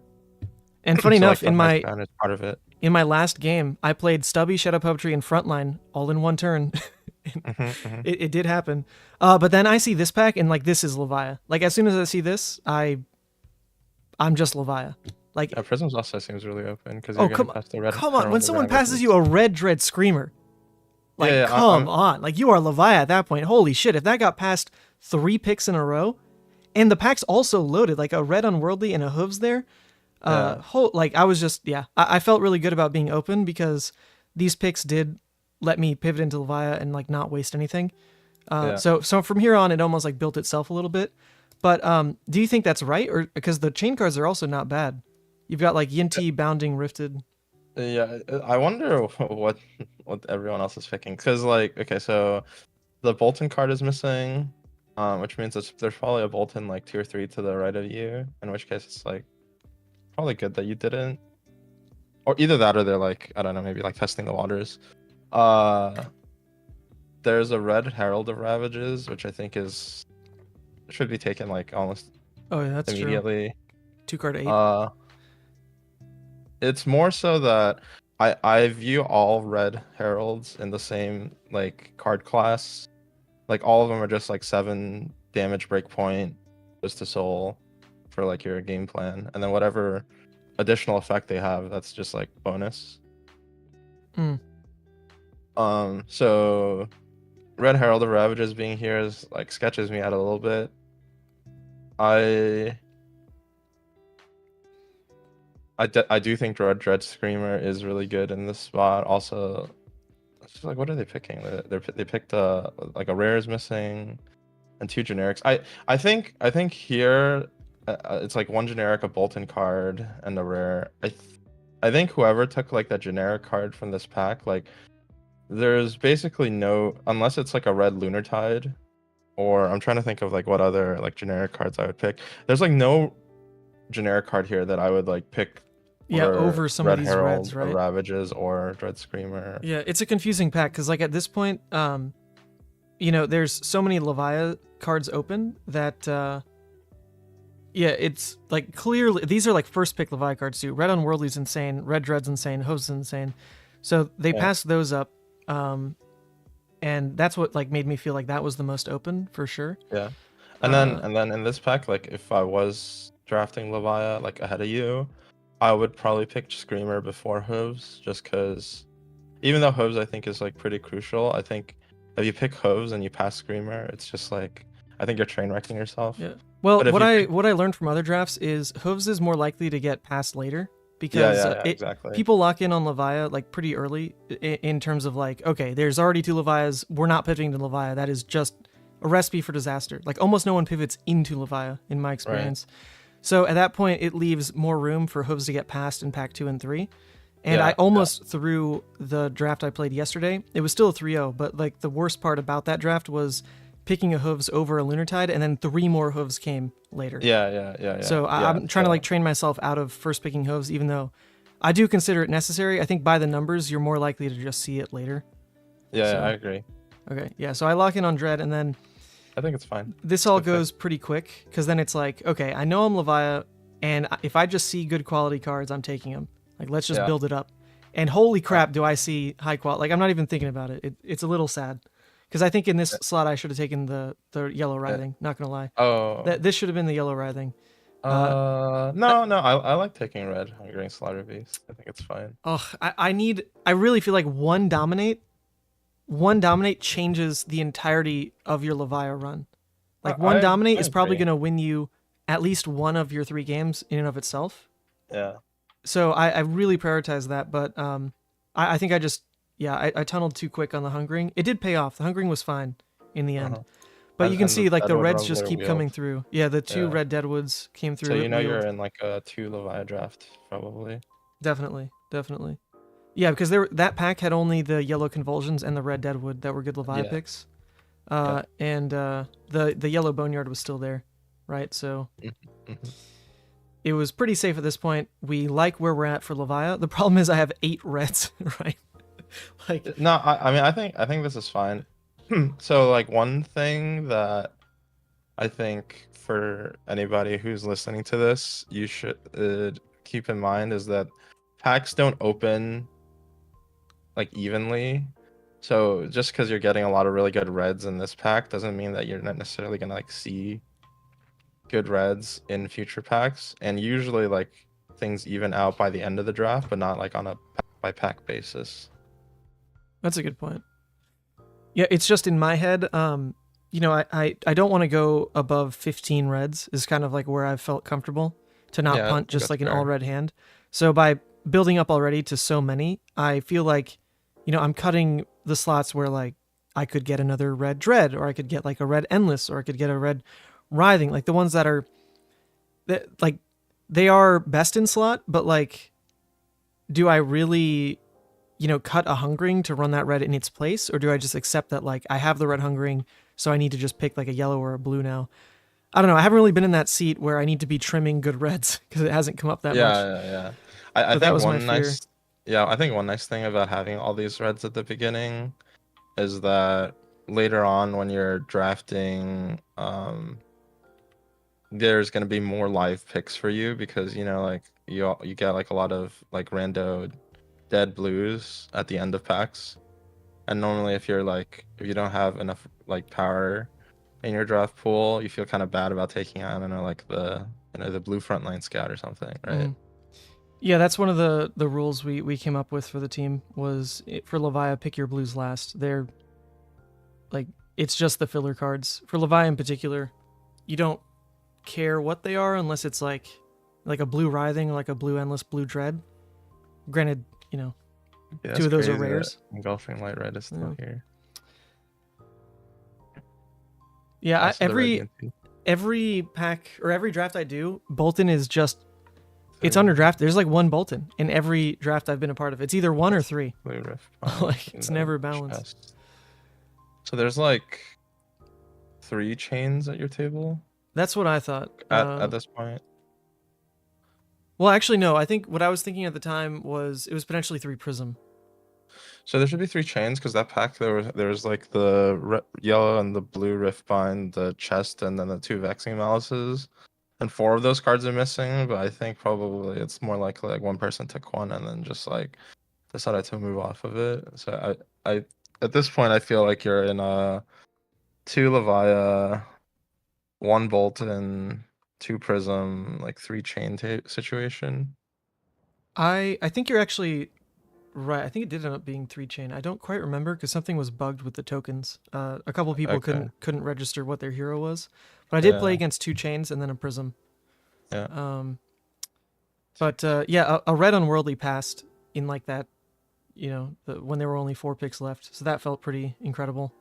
And funny enough, like, is part of it. In my last game, I played Stubby, Shadow Puppetry, and Frontline all in one turn. It did happen. But then I see this pack, and like this is Levia. Like as soon as I see this, I'm just Levia. Like Prism's also seems really open because come on! When someone passes you a red Dread Screamer, like come on! Like you are Levia at that point. Holy shit! If that got past 3 picks in a row, and the pack's also loaded, like a red Unworldly and a Hooves there. Like I was just I felt really good about being open because these picks did let me pivot into Levia and like not waste anything. So from here on it almost like built itself a little bit. But do you think that's right, or because the chain cards are also not bad? You've got like Yinti, Bounding, Rifted. Yeah, I wonder what everyone else is picking because like okay, so the Bolton card is missing, which means there's probably a Bolton like 2 or 3 to the right of you. In which case it's like probably good that you didn't, or either that or they're like I don't know, maybe like testing the waters. There's a red Herald of Ravages, which I think should be taken like almost that's immediately. True. 2 card 8. It's more so that I view all red Heralds in the same like card class. Like all of them are just like 7 damage breakpoint, just to soul for like your game plan, and then whatever additional effect they have, that's just like bonus. So red Herald of Ravages being here is like sketches me out a little bit. I do think Dread Screamer is really good in this spot. Also, it's just like what are they picking? They picked like a rare is missing, and 2 generics. I think here it's like 1 generic, a Bolton card, and a rare. I think whoever took like that generic card from this pack, like there's basically no, unless it's like a red Lunar Tide, or I'm trying to think of like what other like generic cards I would pick. There's like no generic card here that I would like pick. Over some of these Herald, reds, right? Ravages or Dread Screamer. Yeah, it's a confusing pack because like at this point, there's so many Levia cards open that it's like clearly these are like first pick Levia cards too. Red Unworldly's insane, Red Dread's insane, Hooves insane. So they passed those up, and that's what like made me feel like that was the most open for sure. Yeah, and then in this pack, like if I was drafting Levia like ahead of you, I would probably pick Screamer before Hooves, just because even though Hooves I think is like pretty crucial, I think if you pick Hooves and you pass Screamer, it's just like I think you're train wrecking yourself. Yeah. Well, what I learned from other drafts is Hooves is more likely to get passed later because exactly. People lock in on Levia like pretty early in terms of like, okay, there's already 2 Levias, we're not pivoting to Levia. That is just a recipe for disaster. Like almost no one pivots into Levia in my experience. Right. So at that point, it leaves more room for Hooves to get passed in pack 2 and 3. And I almost threw the draft I played yesterday. It was still a 3-0, but like the worst part about that draft was picking a Hooves over a Lunar Tide, and then 3 more Hooves came later. Yeah. So I'm trying to like train myself out of first picking Hooves, even though I do consider it necessary. I think by the numbers, you're more likely to just see it later. Yeah, I agree. Okay, yeah. So I lock in on Dread, and then I think it's fine. This all goes pretty quick because then it's like, okay, I know I'm Levia, and if I just see good quality cards, I'm taking them. Like, let's just build it up. And holy crap, do I see high quality? Like, I'm not even thinking about it. It's a little sad because I think in this slot I should have taken the yellow writhing. Not gonna lie. Oh, this should have been the yellow writhing. No, I like taking red Hungering Slaughter Beast. I think it's fine. Oh, I really feel like one dominate changes the entirety of your Levia run. Like one dominate is probably gonna win you at least one of your 3 games in and of itself. Yeah. So I really prioritize that, but I think I tunneled too quick on the hungering. It did pay off. The hungering was fine in the end. But you can see like the reds just keep coming through. Yeah, the 2 red deadwoods came through. So you know you're in like a 2 Levia draft probably. Definitely. Yeah, because that pack had only the yellow convulsions and the red deadwood that were good Levia picks. And the yellow boneyard was still there, right? So it was pretty safe at this point. We like where we're at for Levia. The problem is I have 8 reds, right? Like no, I mean I think this is fine. So like one thing that I think for anybody who's listening to this, you should keep in mind is that packs don't open like evenly. So just because you're getting a lot of really good reds in this pack doesn't mean that you're not necessarily gonna like see good reds in future packs. And usually like things even out by the end of the draft, but not like on a pack by pack basis. That's a good point. Yeah, it's just in my head, you know, I don't want to go above 15 reds is kind of like where I've felt comfortable to not punt just like an all red hand. So by building up already to so many, I feel like, you know, I'm cutting the slots where like I could get another red dread, or I could get like a red endless, or I could get a red writhing, like the ones that are like they are best in slot, but like, do I really, you know, cut a hungering to run that red in its place, or do I just accept that like I have the red hungering, so I need to just pick like a yellow or a blue now? I don't know. I haven't really been in that seat where I need to be trimming good reds because it hasn't come up that much. Yeah. I think that was one my fear. I think one nice thing about having all these reds at the beginning is that later on when you're drafting, there's gonna be more live picks for you because you know like you get like a lot of like rando dead blues at the end of packs, and normally if you don't have enough like power in your draft pool, you feel kind of bad about taking I don't know like the blue frontline scout or something, right? Yeah, that's one of the rules we came up with for the team was for Levia, pick your blues last. They're like it's just the filler cards for Levia in particular. You don't care what they are unless it's like a blue writhing or like a blue endless blue dread. Granted, you know, 2 of those are rares. Engulfing light red is still here. Yeah, every pack or every draft I do, Bolton is just it's underdrafted. There's like 1 Bolton in every draft I've been a part of. It's either 1 or 3. Like it's never balanced. Chest. So there's like 3 chains at your table. That's what I thought. At this point. Well, actually, no. I think what I was thinking at the time was it was potentially 3 Prism. So there should be 3 chains because that pack there was like the yellow and the blue Riftbind, the chest, and then the 2 Vexing Malices, and 4 of those cards are missing. But I think probably it's more likely like one person took one and then just like decided to move off of it. So I at this point I feel like you're in a 2 Levia, 1 Bolton, 2 Prism, like 3 chain situation. I think you're actually right. I think it did end up being 3 chain. I don't quite remember because something was bugged with the tokens. A couple people couldn't register what their hero was, but I did play against 2 chains and then a Prism. Yeah. But yeah, a red unworldly passed in like that, you know, when there were only 4 picks left. So that felt pretty incredible.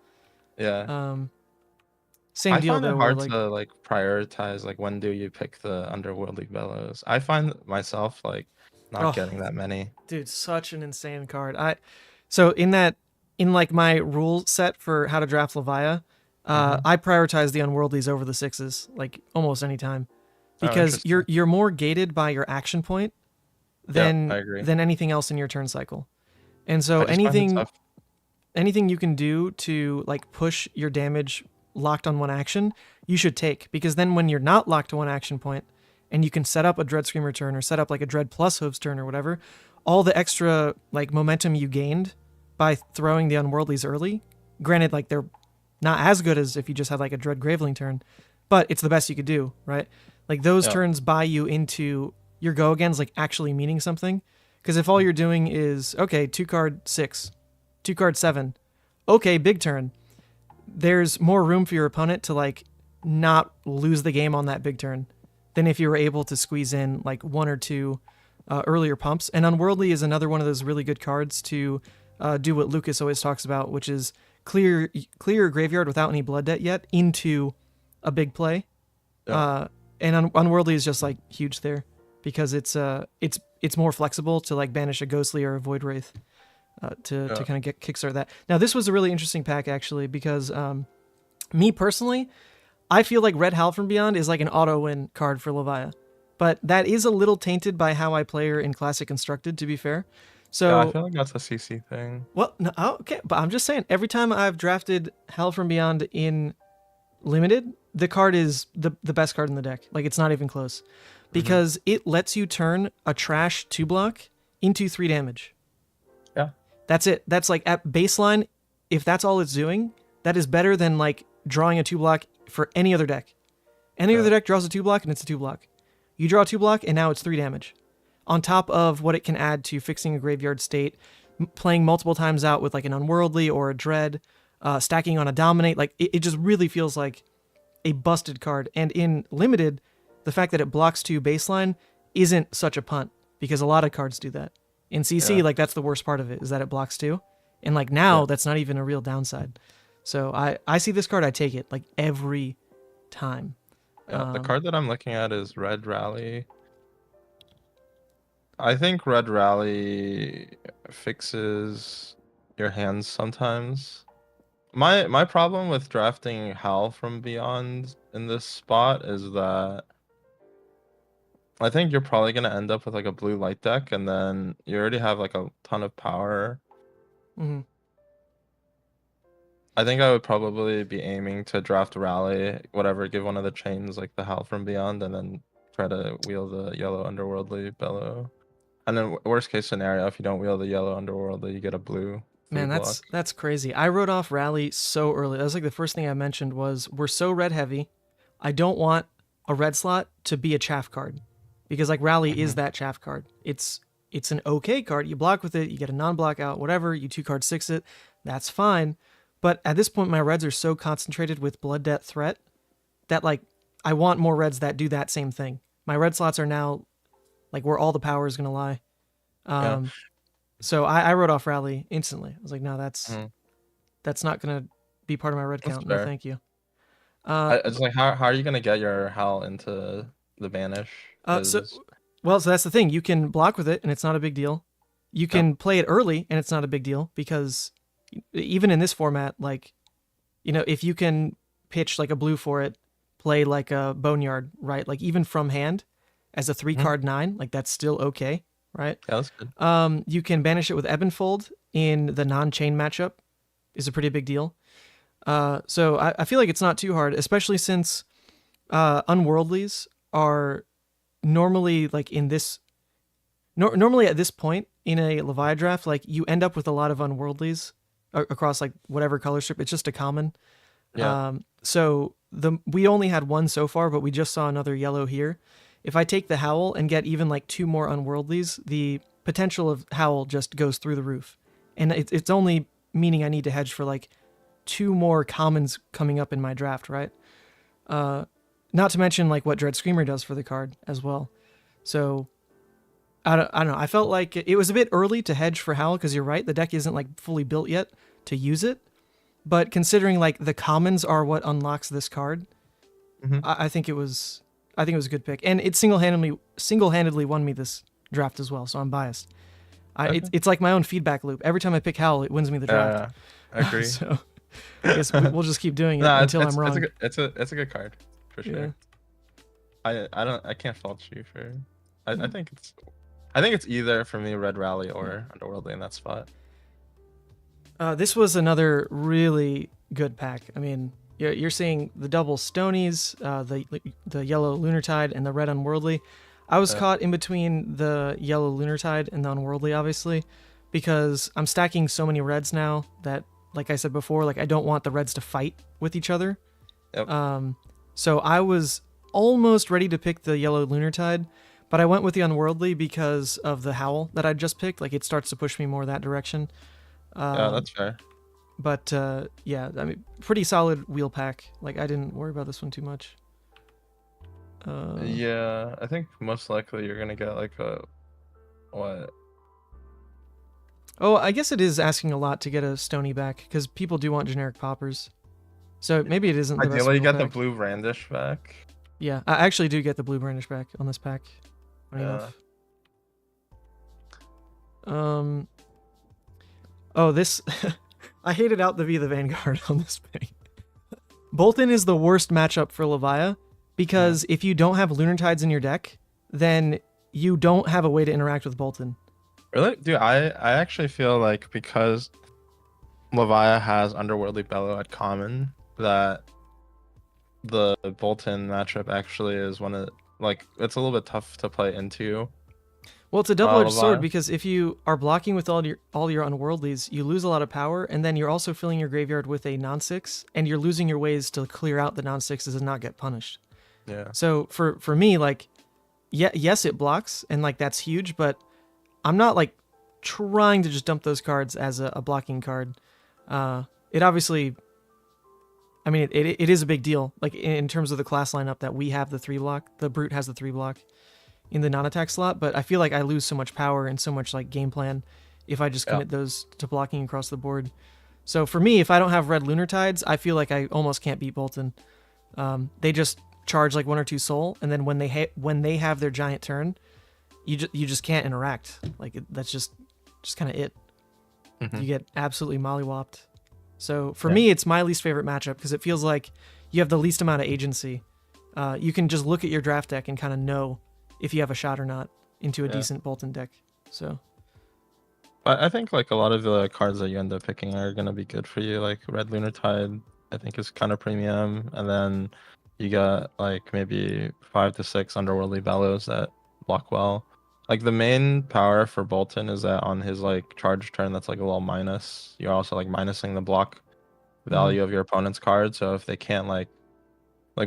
Yeah. Same deal though. though. I find it hard to like prioritize like when do you pick the underworldly bellows. I find myself like not getting that many. Dude, such an insane card. So in like my rule set for how to draft Levia, I prioritize the unworldlies over the 6s like almost any time because you're more gated by your action point than anything else in your turn cycle. And so anything you can do to like push your damage locked on one action, you should take, because then when you're not locked to one action point and you can set up a Dread Screamer turn or set up like a Dread plus Hooves turn or whatever, all the extra like momentum you gained by throwing the unworldlies early, granted like they're not as good as if you just had like a Dread Graveling turn, but it's the best you could do, right? Like those turns buy you into your go agains like actually meaning something, because if all you're doing is okay, 2 card 6, 2 card 7, okay, big turn, there's more room for your opponent to like not lose the game on that big turn. than if you were able to squeeze in like one or two earlier pumps. And Unworldly is another one of those really good cards to do what Lucas always talks about, which is clear your graveyard without any blood debt yet into a big play. Yeah. And Unworldly is just like huge there because it's more flexible to like banish a Ghostly or a Void Wraith to kind of get kickstart that. Now this was a really interesting pack actually because me personally, I feel like Red Howl from Beyond is like an auto win card for Levia, but that is a little tainted by how I play her in Classic Constructed, to be fair. So yeah, I feel like that's a CC thing. Well, no, okay, but I'm just saying, every time I've drafted Howl from Beyond in Limited, the card is the best card in the deck. Like, it's not even close. Because it lets you turn a trash 2-block into 3 damage. Yeah. That's it. That's like, at baseline, if that's all it's doing, that is better than, like, drawing a 2-block for any other deck. Any other deck draws a 2-block, and it's a 2-block. You draw a 2-block, and now it's 3 damage. On top of what it can add to fixing a graveyard state, playing multiple times out with like an Unworldly or a Dread, stacking on a Dominate, like it just really feels like a busted card. And in Limited, the fact that it blocks 2 baseline isn't such a punt, because a lot of cards do that. In CC, like that's the worst part of it, is that it blocks 2. And like now, that's not even a real downside. So I see this card, I take it like every time. Yeah, the card that I'm looking at is Red Rally. I think Red Rally fixes your hands sometimes. My problem with drafting Howl from Beyond in this spot is that I think you're probably going to end up with like a blue light deck, and then you already have like a ton of power. I think I would probably be aiming to draft Rally, whatever, give one of the chains like the Howl from Beyond, and then try to wheel the yellow Underworldly Bellow. And then worst case scenario, if you don't wheel the yellow Underworldly, you get a blue. Man, that's crazy. I wrote off Rally so early. That was like the first thing I mentioned was we're so red heavy. I don't want a red slot to be a chaff card, because like Rally is that chaff card. It's an okay card. You block with it, you get a non-block out, whatever. You 2-card 6 it, that's fine. But at this point, my reds are so concentrated with blood debt threat that like I want more reds that do that same thing. My red slots are now like where all the power is going to lie. So I wrote off Rally instantly. I was like, no, that's not going to be part of my red count. No, thank you. It's like, how are you going to get your Howl into the banish? So that's the thing. You can block with it, and it's not a big deal. You can play it early, and it's not a big deal, because even in this format, like, you know, if you can pitch like a blue for it, play like a Boneyard, right? Like even from hand as a 3-card 9, like that's still okay, right? Yeah, that's good. You can banish it with Ebonfold in the non-chain matchup, is a pretty big deal. So I feel like it's not too hard, especially since Unworldlies are normally like in this, normally at this point in a Levia draft, like you end up with a lot of Unworldlies across like whatever color strip. It's just a common. So we only had one so far, but we just saw another yellow here. If I take the Howl and get even like 2 more Unworldlies, the potential of Howl just goes through the roof. And it's only meaning I need to hedge for like 2 more commons coming up in my draft, right? Not to mention like what Dread Screamer does for the card as well. So I don't know. I felt like it was a bit early to hedge for Howl, because you're right, the deck isn't like fully built yet to use it. But considering like the commons are what unlocks this card, I think it was a good pick, and it single-handedly won me this draft as well. So I'm biased. It's like my own feedback loop. Every time I pick Howl, it wins me the draft. I agree. So I guess we'll just keep doing it until I'm wrong. It's a good card for sure. Yeah. I can't fault you for. I think it's either for me Red Rally or Underworldly in that spot. This was another really good pack. I mean, you're seeing the double Stonies, the yellow Lunar Tide, and the red Unworldly. I was caught in between the yellow Lunar Tide and the Unworldly, obviously, because I'm stacking so many reds now that, like I said before, like I don't want the reds to fight with each other. Yep. So I was almost ready to pick the yellow Lunar Tide, but I went with the Unworldly because of the Howl that I just picked. Like it starts to push me more that direction. Yeah, that's fair. But yeah, I mean, pretty solid wheel pack. Like I didn't worry about this one too much. Yeah, I think most likely you're gonna get like a what? Oh, I guess it is asking a lot to get a Stony back, because people do want generic poppers. So maybe it isn't the best Ideally, you wheel get the pack. blue Brandish back. Yeah, I actually do get the blue brandish back on this pack. Funny Yeah. enough. Oh, this... I hated out the Vanguard on this pick. Bolton is the worst matchup for Levia, because if you don't have Lunar Tides in your deck, then you don't have a way to interact with Bolton. Really? Dude, I actually feel like because Levia has Underworldly Bellow at common, that the Bolton matchup actually is one of, like, it's a little bit tough to play into. Well, it's a double-edged sword, Levia. because if you are blocking with all your unworldlies, you lose a lot of power, and then you're also filling your graveyard with a non-6, and you're losing your ways to clear out the non-6s and not get punished. Yeah. So for me, like, yes, it blocks, and like that's huge, but I'm not like trying to just dump those cards as a blocking card. It obviously, I mean, it is a big deal, like in terms of the class lineup, that we have the 3-block, the Brute has the 3-block in the non-attack slot, but I feel like I lose so much power and so much like game plan if I just commit those to blocking across the board. So for me, if I don't have red Lunar Tides, I feel like I almost can't beat Bolton. They just charge like 1 or 2 soul, and then when they have their giant turn, you just can't interact. Like that's just kind of it. You get absolutely mollywopped. So for me, it's my least favorite matchup, because it feels like you have the least amount of agency. You can just look at your draft deck and kind of know if you have a shot or not into a decent Bolton deck. So I think like a lot of the cards that you end up picking are gonna be good for you. Like red Lunar Tide, I think is kind of premium, and then you got like maybe 5 to 6 Underworldly Bellows that block well. Like the main power for Bolton is that on his like charge turn, that's like a little minus. You're also like minusing the block value of your opponent's card. So if they can't like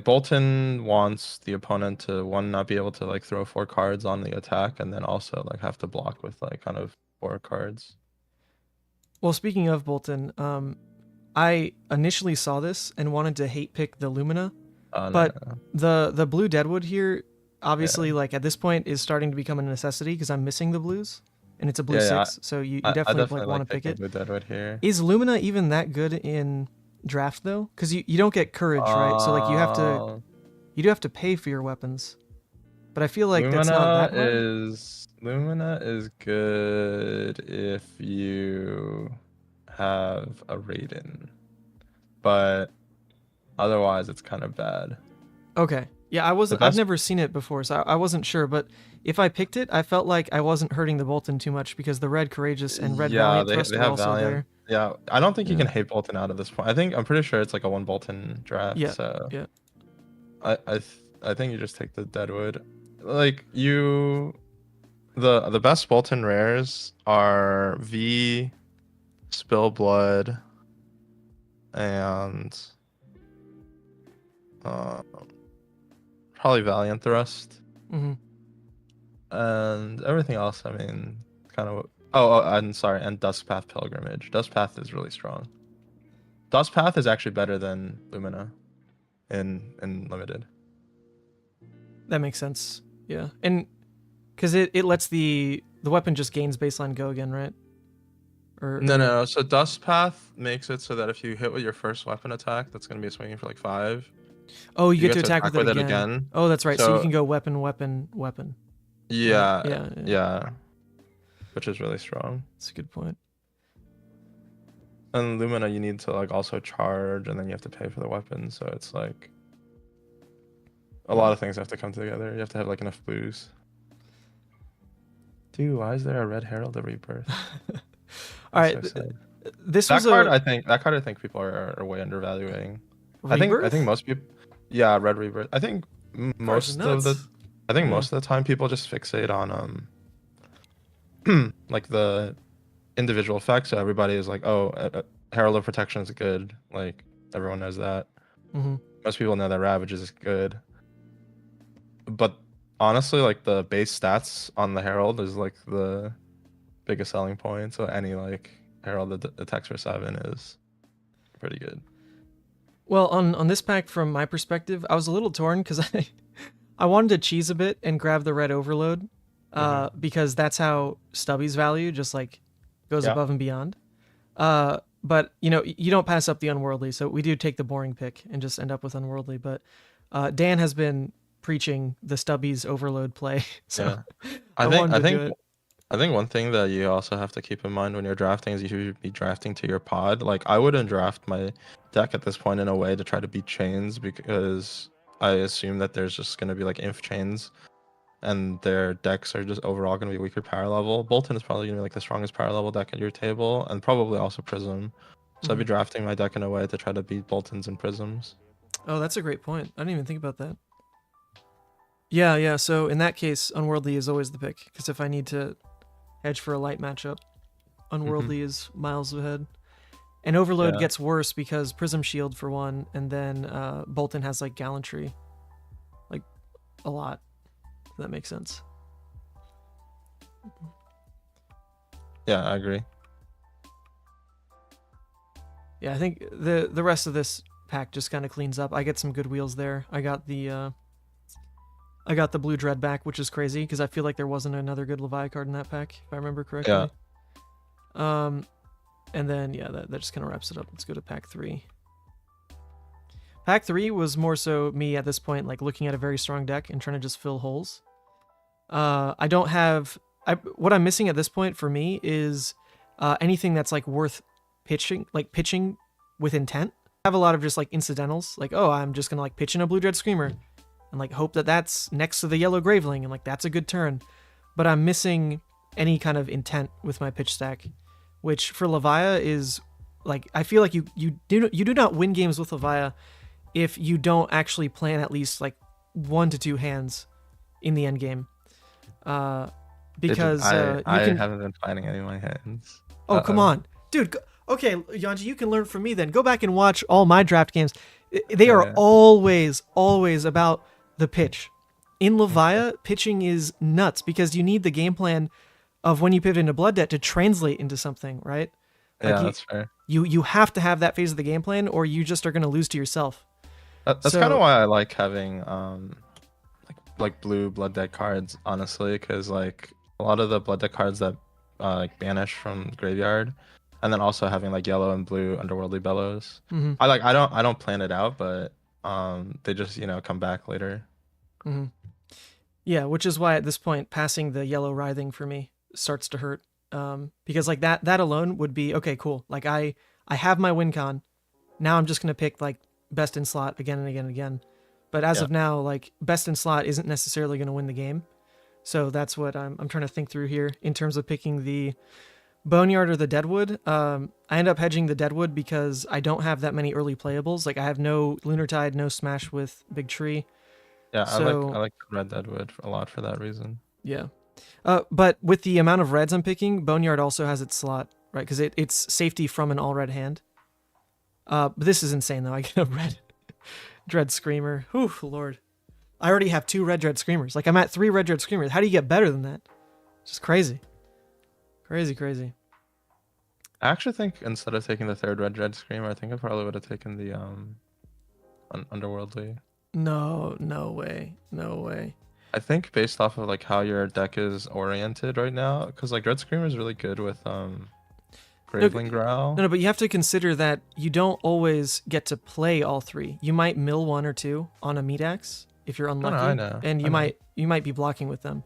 Bolton wants the opponent to not be able to like throw 4 cards on the attack, and then also like have to block with like kind of 4 cards. well, speaking of Bolton, I initially saw this and wanted to hate pick the Lumina, but the blue Deadwood here, obviously, like at this point, is starting to become a necessity because I'm missing the blues, and it's a blue 6, so you definitely like want to pick it. Blue Deadwood here. Is Lumina even that good in draft though? Because you don't get courage, right? So like you do have to pay for your weapons, but I feel like that's not that hard. Lumina is good if you have a Raiden, but otherwise it's kind of bad. Okay. Yeah, I've never seen it before, so I wasn't sure, but if I picked it, I felt like I wasn't hurting the Bolton too much, because the red Courageous and red Valiant Thrust were also there. Yeah, I don't think you can hate Bolton out at this point. I'm pretty sure it's like a 1 Bolton draft. Yeah. So Yeah. I think you just take the Deadwood. Like the best Bolton rares are V, Spill Blood, and probably Valiant Thrust. And everything else, I mean, kind of. And Dusk Path Pilgrimage. Dusk Path is really strong. Dusk Path is actually better than Lumina in limited. That makes sense. Yeah, and because it lets the weapon just gains baseline go again, right? Or No. So Dusk Path makes it so that if you hit with your first weapon attack, that's going to be swinging for like 5. Oh, you get to attack with it again. Oh, that's right. So you can go weapon. Yeah. Which is really strong. That's a good point. And Lumina, you need to like also charge, and then you have to pay for the weapon. So it's like a lot of things have to come together. You have to have like enough blues. Dude, why is there a red Herald of Rebirth? All right, so that card I think people are way undervaluing. Rebirth? I think most people, red Rebirth. I think most of the time people just fixate on like the individual effects. So everybody is like, oh, Herald of Protection is good. Like everyone knows that. Most people know that Ravage is good. But honestly, like the base stats on the Herald is like the biggest selling point. So any like Herald that attacks for 7 is pretty good. Well, on this pack, from my perspective, I was a little torn because I wanted to cheese a bit and grab the red overload, because that's how Stubby's value just like goes above and beyond. But you know, you don't pass up the unworldly, so we do take the boring pick and just end up with unworldly. But Dan has been preaching the Stubby's overload play, so I think one thing that you also have to keep in mind when you're drafting is you should be drafting to your pod. Like I wouldn't draft my deck at this point in a way to try to beat chains, because I assume that there's just going to be like inf chains and their decks are just overall going to be weaker power level. Bolton is probably going to be like the strongest power level deck at your table, and probably also Prism. So I'd be drafting my deck in a way to try to beat Boltons and Prisms. Oh, that's a great point. I didn't even think about that. Yeah. So in that case, unworldly is always the pick, because if I need to hedge for a light matchup, unworldly is miles ahead. And overload gets worse because Prism Shield for one, and then Bolton has like gallantry, like a lot. If that makes sense. Yeah, I agree. Yeah, I think the rest of this pack just kind of cleans up. I get some good wheels there. I got the blue dread back, which is crazy because I feel like there wasn't another good Levia card in that pack, if I remember correctly. Yeah. And then that just kind of wraps it up. Let's go to pack 3. Pack 3 was more so me at this point, like looking at a very strong deck and trying to just fill holes. I don't have what I'm missing at this point for me is anything that's like worth pitching with intent. I have a lot of just like incidentals, like, oh, I'm just gonna like pitch in a blue dread screamer and like hope that that's next to the yellow graveling and like that's a good turn. But I'm missing any kind of intent with my pitch stack, which for Levia is like, I feel like you do not win games with Levia if you don't actually plan at least like 1 to 2 hands in the end game. Because I haven't been planning any of my hands. Oh, come on, dude. Okay, Yuanji, you can learn from me then. Go back and watch all my draft games. They are always about the pitch. In Levia, pitching is nuts because you need the game plan of when you pivot into Blood Debt to translate into something, right? Like that's fair. You have to have that phase of the game plan, or you just are going to lose to yourself. That's kind of why I like having like blue Blood Debt cards, honestly, because like a lot of the Blood Debt cards that like banish from graveyard, and then also having like yellow and blue Underworldly Bellows. I don't plan it out, but they just come back later. Yeah, which is why at this point passing the yellow writhing for me starts to hurt, because like that alone would be okay, cool. Like I have my win con. Now I'm just gonna pick like best in slot again and again and again. But as of now, like best in slot isn't necessarily gonna win the game. So that's what I'm trying to think through here in terms of picking the Boneyard or the Deadwood. I end up hedging the Deadwood because I don't have that many early playables. Like I have no Lunar Tide, no smash with Big Tree. Yeah, so, I like Red Deadwood a lot for that reason. Yeah. But with the amount of reds I'm picking, Boneyard also has its slot, right? Because it's safety from an all-red hand. But this is insane, though. I get a red Dread Screamer. Whew, Lord. I already have 2 red Dread Screamers. Like, I'm at 3 red Dread Screamers. How do you get better than that? Just crazy. Crazy. I actually think instead of taking the 3rd red Dread Screamer, I think I probably would have taken the Underworldly. No way. I think based off of like how your deck is oriented right now, because like Dread Screamer is really good with Graveling Growl. No, but you have to consider that you don't always get to play all 3. You might mill 1 or 2 on a meat axe if you're unlucky, I know. And you might be blocking with them.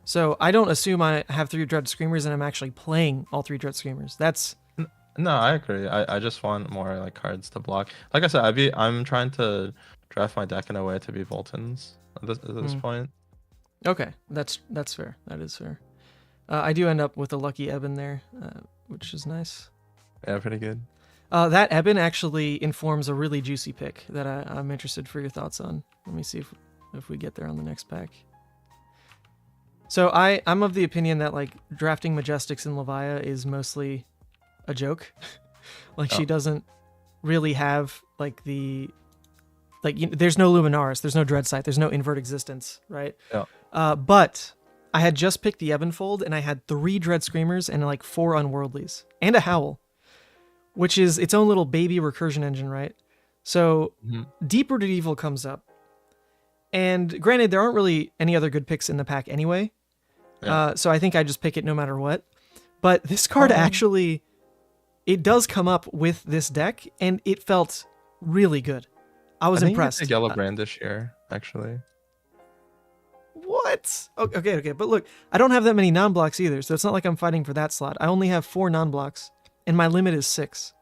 So I don't assume I have 3 Dread Screamers and I'm actually playing all 3 Dread Screamers. No, I agree. I just want more like cards to block. Like I said, I'm trying to draft my deck in a way to be Voltons at this point. Okay, that's fair. That is fair. I do end up with a lucky Eben there, which is nice. Yeah, pretty good. That Eben actually informs a really juicy pick that I'm interested for your thoughts on. Let me see if we get there on the next pack. So I'm of the opinion that like drafting Majestics in Levia is mostly a joke. Like she doesn't really have like there's no Luminaris, there's no Dreadsight, there's no Invert Existence, right? Yeah. But I had just picked the Ebenfold and I had 3 Dread Screamers and like 4 Unworldlies and a Howl, which is its own little baby recursion engine, right? So Deep Rooted Evil comes up And granted, there aren't really any other good picks in the pack anyway. Yeah. So I think I just pick it no matter what. But this card actually, it does come up with this deck, and it felt really good. I was impressed. I think yellow brandish here, actually. What? Okay. But look, I don't have that many non-blocks either, so it's not like I'm fighting for that slot. I only have 4 non-blocks, and my limit is 6.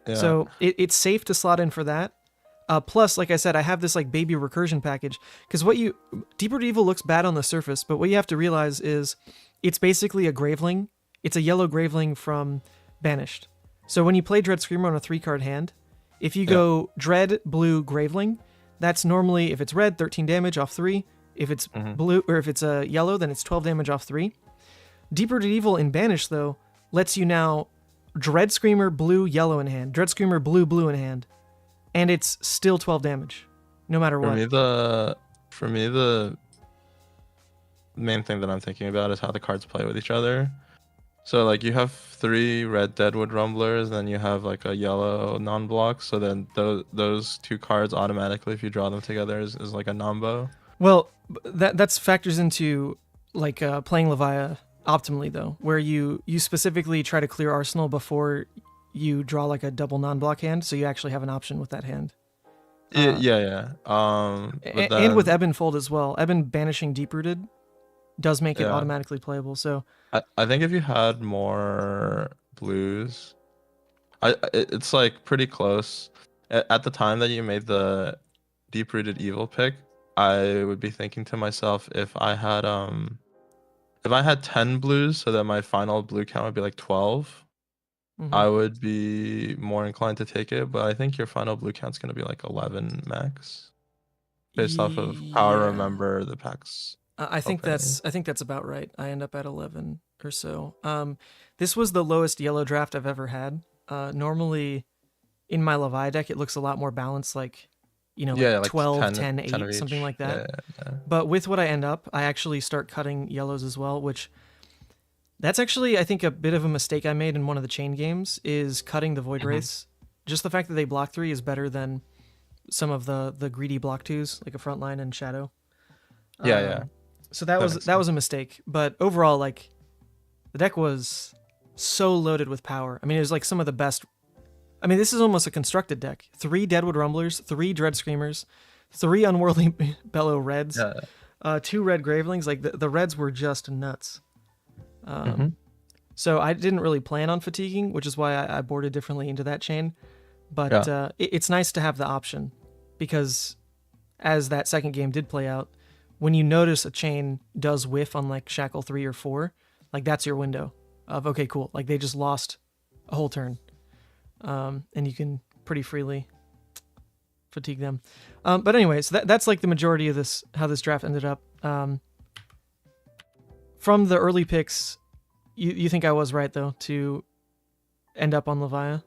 Yeah. So it's safe to slot in for that. Plus, like I said, I have this like baby recursion package, because Deeper Evil looks bad on the surface, but what you have to realize is it's basically a Graveling. It's a yellow Graveling from Banished. So when you play Dread Screamer on a 3-card hand, if you go Dread, Blue, Graveling, that's normally, if it's red, 13 damage off 3. If it's blue, or if it's yellow, then it's 12 damage off 3. Deeper Evil in Banished, though, lets you now Dread Screamer, blue, yellow in hand. Dread Screamer, blue, blue in hand. And it's still 12 damage, no matter what. For me, the main thing that I'm thinking about is how the cards play with each other. So like you have 3 red Deadwood Rumblers, then you have like a yellow non-block. So then those 2 cards automatically, if you draw them together, is like a nombo. Well, that's factors into like playing Levia optimally though, where you specifically try to clear Arsenal before you draw like a double non-block hand, so you actually have an option with that hand. Yeah. And with Ebon Fold as well. Ebon banishing Deep Rooted does make it automatically playable. So I think if you had more blues, it's like pretty close. At the time that you made the Deep Rooted Evil pick, I would be thinking to myself, if I had 10 blues, so that my final blue count would be like 12. I would be more inclined to take it, but I think your final blue count's going to be like 11 max, based off of how I remember the packs. I think that's about right. I end up at 11 or so. This was the lowest yellow draft I've ever had. Normally, in my Levia deck, it looks a lot more balanced, like 12, 10, 8, something like that. Yeah. But with what I end up, I actually start cutting yellows as well, which that's actually, I think, a bit of a mistake I made in one of the Chane games, is cutting the Void Wraiths. Just the fact that they block 3 is better than some of the greedy block 2s, like a Frontline and Shadow. Yeah. So that was a mistake. But overall, like, the deck was so loaded with power. I mean, it was like some of the best. I mean, this is almost a constructed deck. 3 Deadwood Rumblers, 3 Dread Screamers, 3 Unworldly Bellow Reds, 2 Red Gravelings. Like, the Reds were just nuts. So I didn't really plan on fatiguing, which is why I boarded differently into that chain. But it's nice to have the option, because as that second game did play out, when you notice a chain does whiff on like Shackle 3 or 4, like that's your window of, okay, cool. Like they just lost a whole turn. And you can pretty freely fatigue them. But anyways, that's like the majority of this, how this draft ended up. From the early picks, you think I was right though to end up on Levia?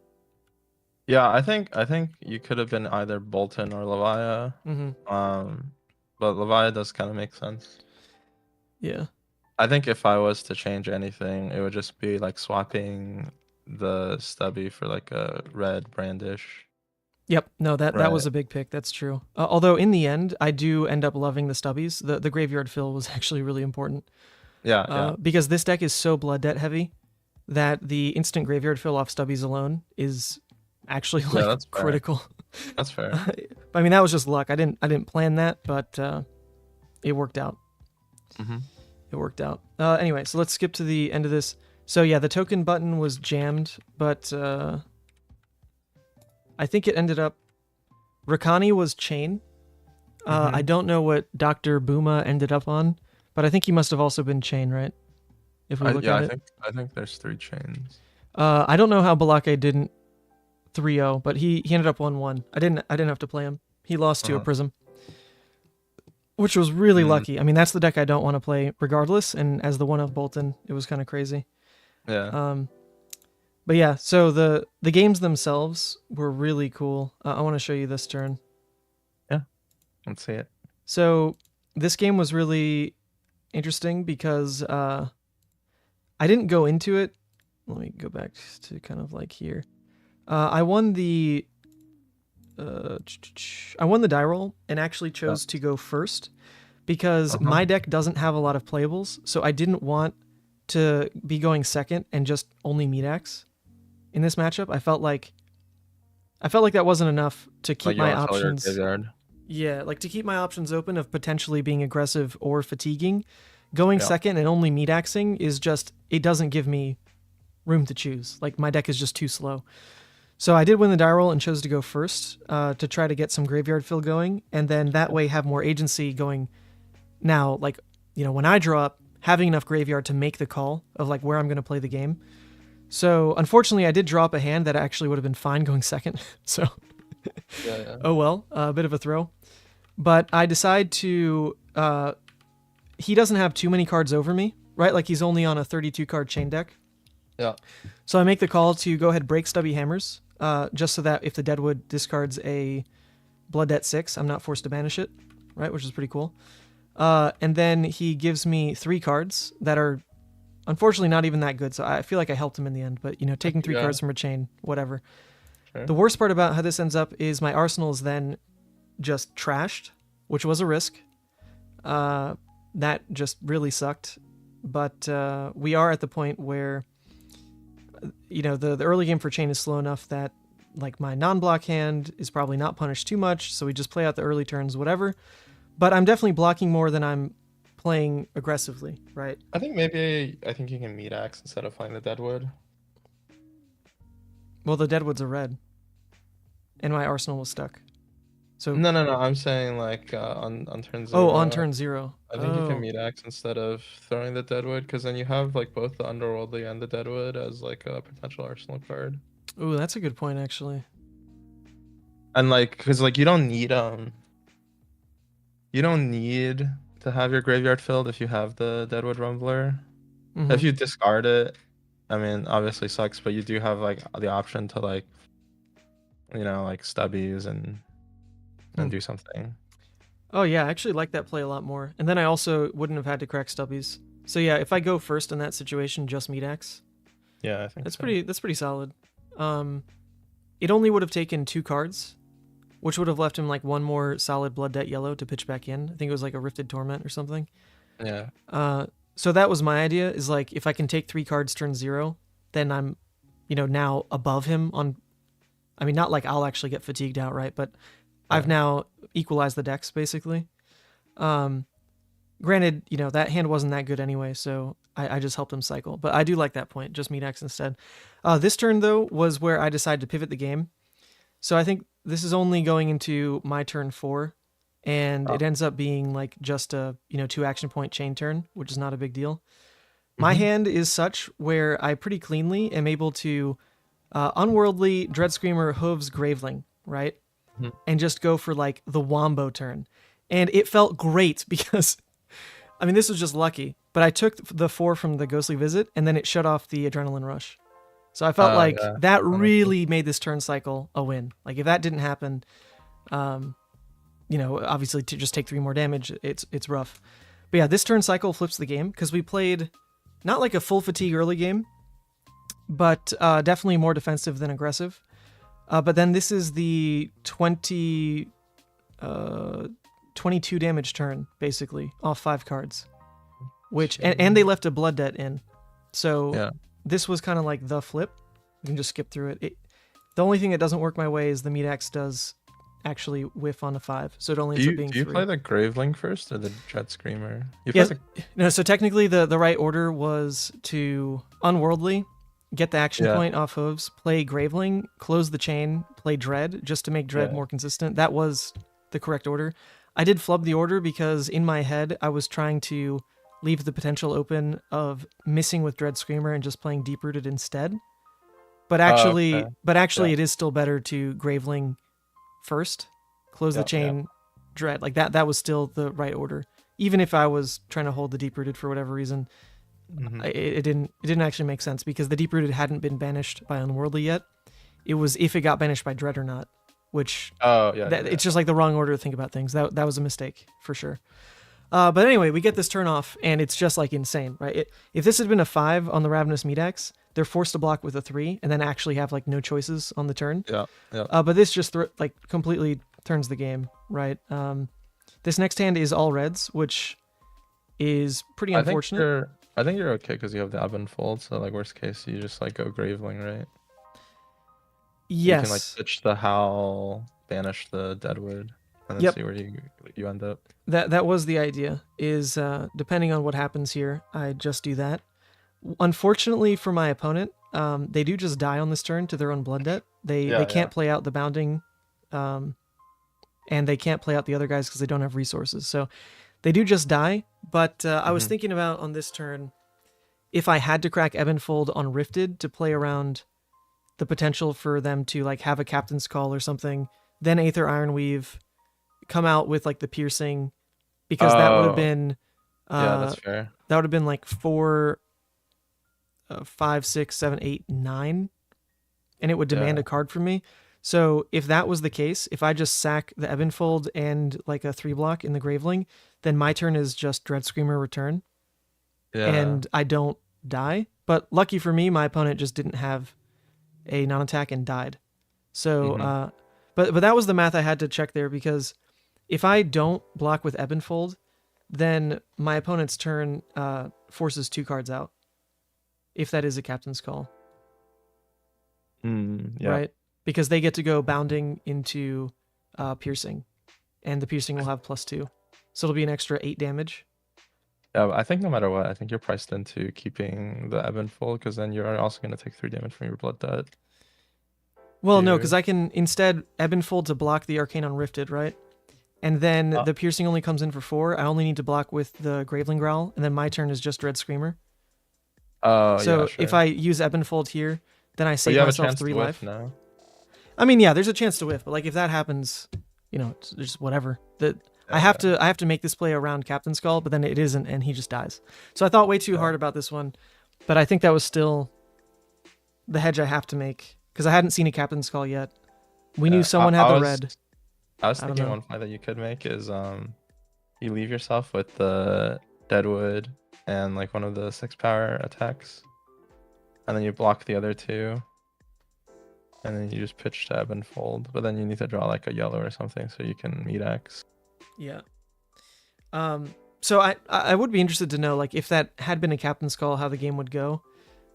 Yeah, I think you could have been either Bolton or Levia. But Levia does kind of make sense. Yeah. I think if I was to change anything, it would just be like swapping the stubby for like a red brandish. Yep. No, that was a big pick. That's true. Although in the end, I do end up loving the stubbies. The graveyard fill was actually really important. Yeah. Because this deck is so blood debt heavy that the instant graveyard fill off stubbies alone is actually like that's critical. That's fair. I mean, that was just luck. I didn't plan that, but it worked out. It worked out. Anyway, so let's skip to the end of this. So yeah, the token button was jammed, but I think it ended up. Rakani was Chane. I don't know what Dr. Booma ended up on, but I think he must have also been Chane, right? If we look at it. I think there's 3 chains. I don't know how Balake didn't 3-0, but he ended up 1-1. I didn't have to play him. He lost to a Prism, which was really lucky. I mean, that's the deck I don't want to play regardless, and as the one of Bolton, it was kind of crazy. Yeah. But yeah, so the games themselves were really cool. I want to show you this turn. Yeah, let's see it. So this game was really interesting because I didn't go into it. Let me go back to kind of like here. I won the I won the die roll and actually chose to go first because my deck doesn't have a lot of playables, so I didn't want to be going second and just only meat axe in this matchup. I felt like that wasn't enough to keep my options. Yeah, like to keep my options open of potentially being aggressive or fatiguing. Going second and only meat axing is just, it doesn't give me room to choose. Like my deck is just too slow. So I did win the die roll and chose to go first to try to get some graveyard fill going, and then that way have more agency going. Now, like, you know, when I draw up, having enough graveyard to make the call of like where I'm going to play the game. So unfortunately, I did draw up a hand that actually would have been fine going second. So oh well, a bit of a throw. But I decide to. He doesn't have too many cards over me, right? Like he's only on a 32 card Chane deck. Yeah. So I make the call to go ahead break Stubby Hammers, just so that if the Deadwood discards a Blood Debt 6, I'm not forced to banish it, right? Which is pretty cool. And then he gives me 3 cards that are unfortunately not even that good. So I feel like I helped him in the end, but you know, taking 3 cards from a Chane, whatever. Sure. The worst part about how this ends up is my arsenal is then just trashed, which was a risk. That just really sucked. But we are at the point where, you know, the early game for Chane is slow enough that like my non-block hand is probably not punished too much, so we just play out the early turns, whatever. But I'm definitely blocking more than I'm playing aggressively, right? I think you can meat axe instead of playing the Deadwood. Well, the Deadwood's a red, and my arsenal was stuck. So No. I'm saying like on turn 0. Oh, on turn 0. I think you can meat axe instead of throwing the Deadwood, because then you have like both the Underworldly and the Deadwood as like a potential arsenal card. Ooh, that's a good point actually. And like, because like you don't need to have your graveyard filled if you have the Deadwood Rumbler. Mm-hmm. If you discard it, I mean, obviously sucks, but you do have like the option to like, you know, like stubbies and do something. Oh yeah, I actually like that play a lot more. And then I also wouldn't have had to crack stubbies. So yeah, if I go first in that situation, just meat axe. Yeah, I think that's pretty solid. It only would have taken 2 cards, which would have left him like 1 more solid Blood Debt yellow to pitch back in. I think it was like a Rifted Torment or something. Yeah. So that was my idea, is like if I can take 3 cards turn 0, then I'm, you know, now above him on. I mean, not like I'll actually get fatigued outright, but I've now equalized the decks basically. Granted, you know, that hand wasn't that good anyway, so I just helped him cycle. But I do like that point, just meat axe instead. This turn though was where I decided to pivot the game. So I think this is only going into my turn 4, and it ends up being like just a, you know, 2 action point Chane turn, which is not a big deal. My hand is such where I pretty cleanly am able to Unworldly, Dread Screamer, Hooves, Graveling, right? And just go for like the wombo turn. And it felt great because, I mean, this was just lucky, but I took the 4 from the Ghostly Visit and then it shut off the Adrenaline Rush. So I felt like that really made this turn cycle a win. Like if that didn't happen, you know, obviously to just take 3 more damage, it's rough. But yeah, this turn cycle flips the game because we played not like a full fatigue early game, but definitely more defensive than aggressive. But then this is the 22 damage turn, basically, off 5 cards. Which and they left a Blood Debt in. So this was kind of like the flip. You can just skip through it. The only thing that doesn't work my way is the meat axe does actually whiff on a 5. So it only ends up being 3. Do you play the Graveling first or the Dread Screamer? No, so technically the right order was to Unworldly, get the action point off Hooves, play Graveling, close the Chane, play Dread, just to make Dread more consistent. That was the correct order. I did flub the order because in my head I was trying to leave the potential open of missing with Dread Screamer and just playing Deep Rooted instead. But actually, it is still better to Graveling first, close the Chane, Dread. Like that was still the right order. Even if I was trying to hold the Deep Rooted for whatever reason, it didn't actually make sense because the Deep Rooted hadn't been banished by Unworldly yet. It was if it got banished by Dread or not, which it's just like the wrong order to think about things. That was a mistake for sure. But anyway, we get this turn off and it's just like insane, right? If this had been a 5 on the Ravenous Meat Axe, they're forced to block with a 3 and then actually have like no choices on the turn. Yeah. But this just like completely turns the game, right? This next hand is all reds, which is pretty unfortunate. I think you're okay because you have the ebb and fold. So like worst case, you just like go Graveling, right? Yes. You can like pitch the Howl, banish the Deadwood, and then see where you end up. That was the idea. Is depending on what happens here, I just do that. Unfortunately for my opponent, they do just die on this turn to their own blood debt. They can't play out the bounding, and they can't play out the other guys because they don't have resources. So they do just die. But I was thinking about on this turn, if I had to crack Ebb and Fold on Rifted to play around the potential for them to like have a Captain's Call or something, then Aether Ironweave, come out with like the piercing, because that would have been that's fair. That would have been like 4, 5, 6, 7, 8, 9, and it would demand a card from me. So if that was the case, if I just sack the Ebb and Fold and like a 3 block in the Graveling, then my turn is just Dread Screamer return, and I don't die. But lucky for me, my opponent just didn't have a non-attack and died. So, but that was the math I had to check there, because if I don't block with Ebb and Fold, then my opponent's turn forces 2 cards out, if that is a Captain's Call. Right? Because they get to go bounding into piercing, and the piercing will have +2. So it'll be an extra 8 damage. Yeah, I think no matter what, I think you're priced into keeping the Ebb and Fold, because then you're also going to take 3 damage from your blood debt. Well, no, because I can instead Ebb and Fold to block the Arcane on Rifted, right? And then the piercing only comes in for 4. I only need to block with the Graveling Growl, and then my turn is just Dread Screamer. Oh, so yeah, sure. if I use Ebb and Fold here, then I save myself 3 life. Now. I mean, yeah, there's a chance to whiff, but like if that happens, it's just whatever. I have to make this play around Captain's Call, but then it isn't, and he just dies. So I thought way too hard about this one, but I think that was still the hedge I have to make, because I hadn't seen a Captain's Call yet. We knew someone had the red. I was thinking one play that you could make is you leave yourself with the Deadwood and like one of the 6-power attacks, and then you block the other 2, and then you just pitch to Ebb and Fold, but then you need to draw like a yellow or something so you can meet X. Yeah. So I would be interested to know, like, if that had been a Captain's Call, how the game would go.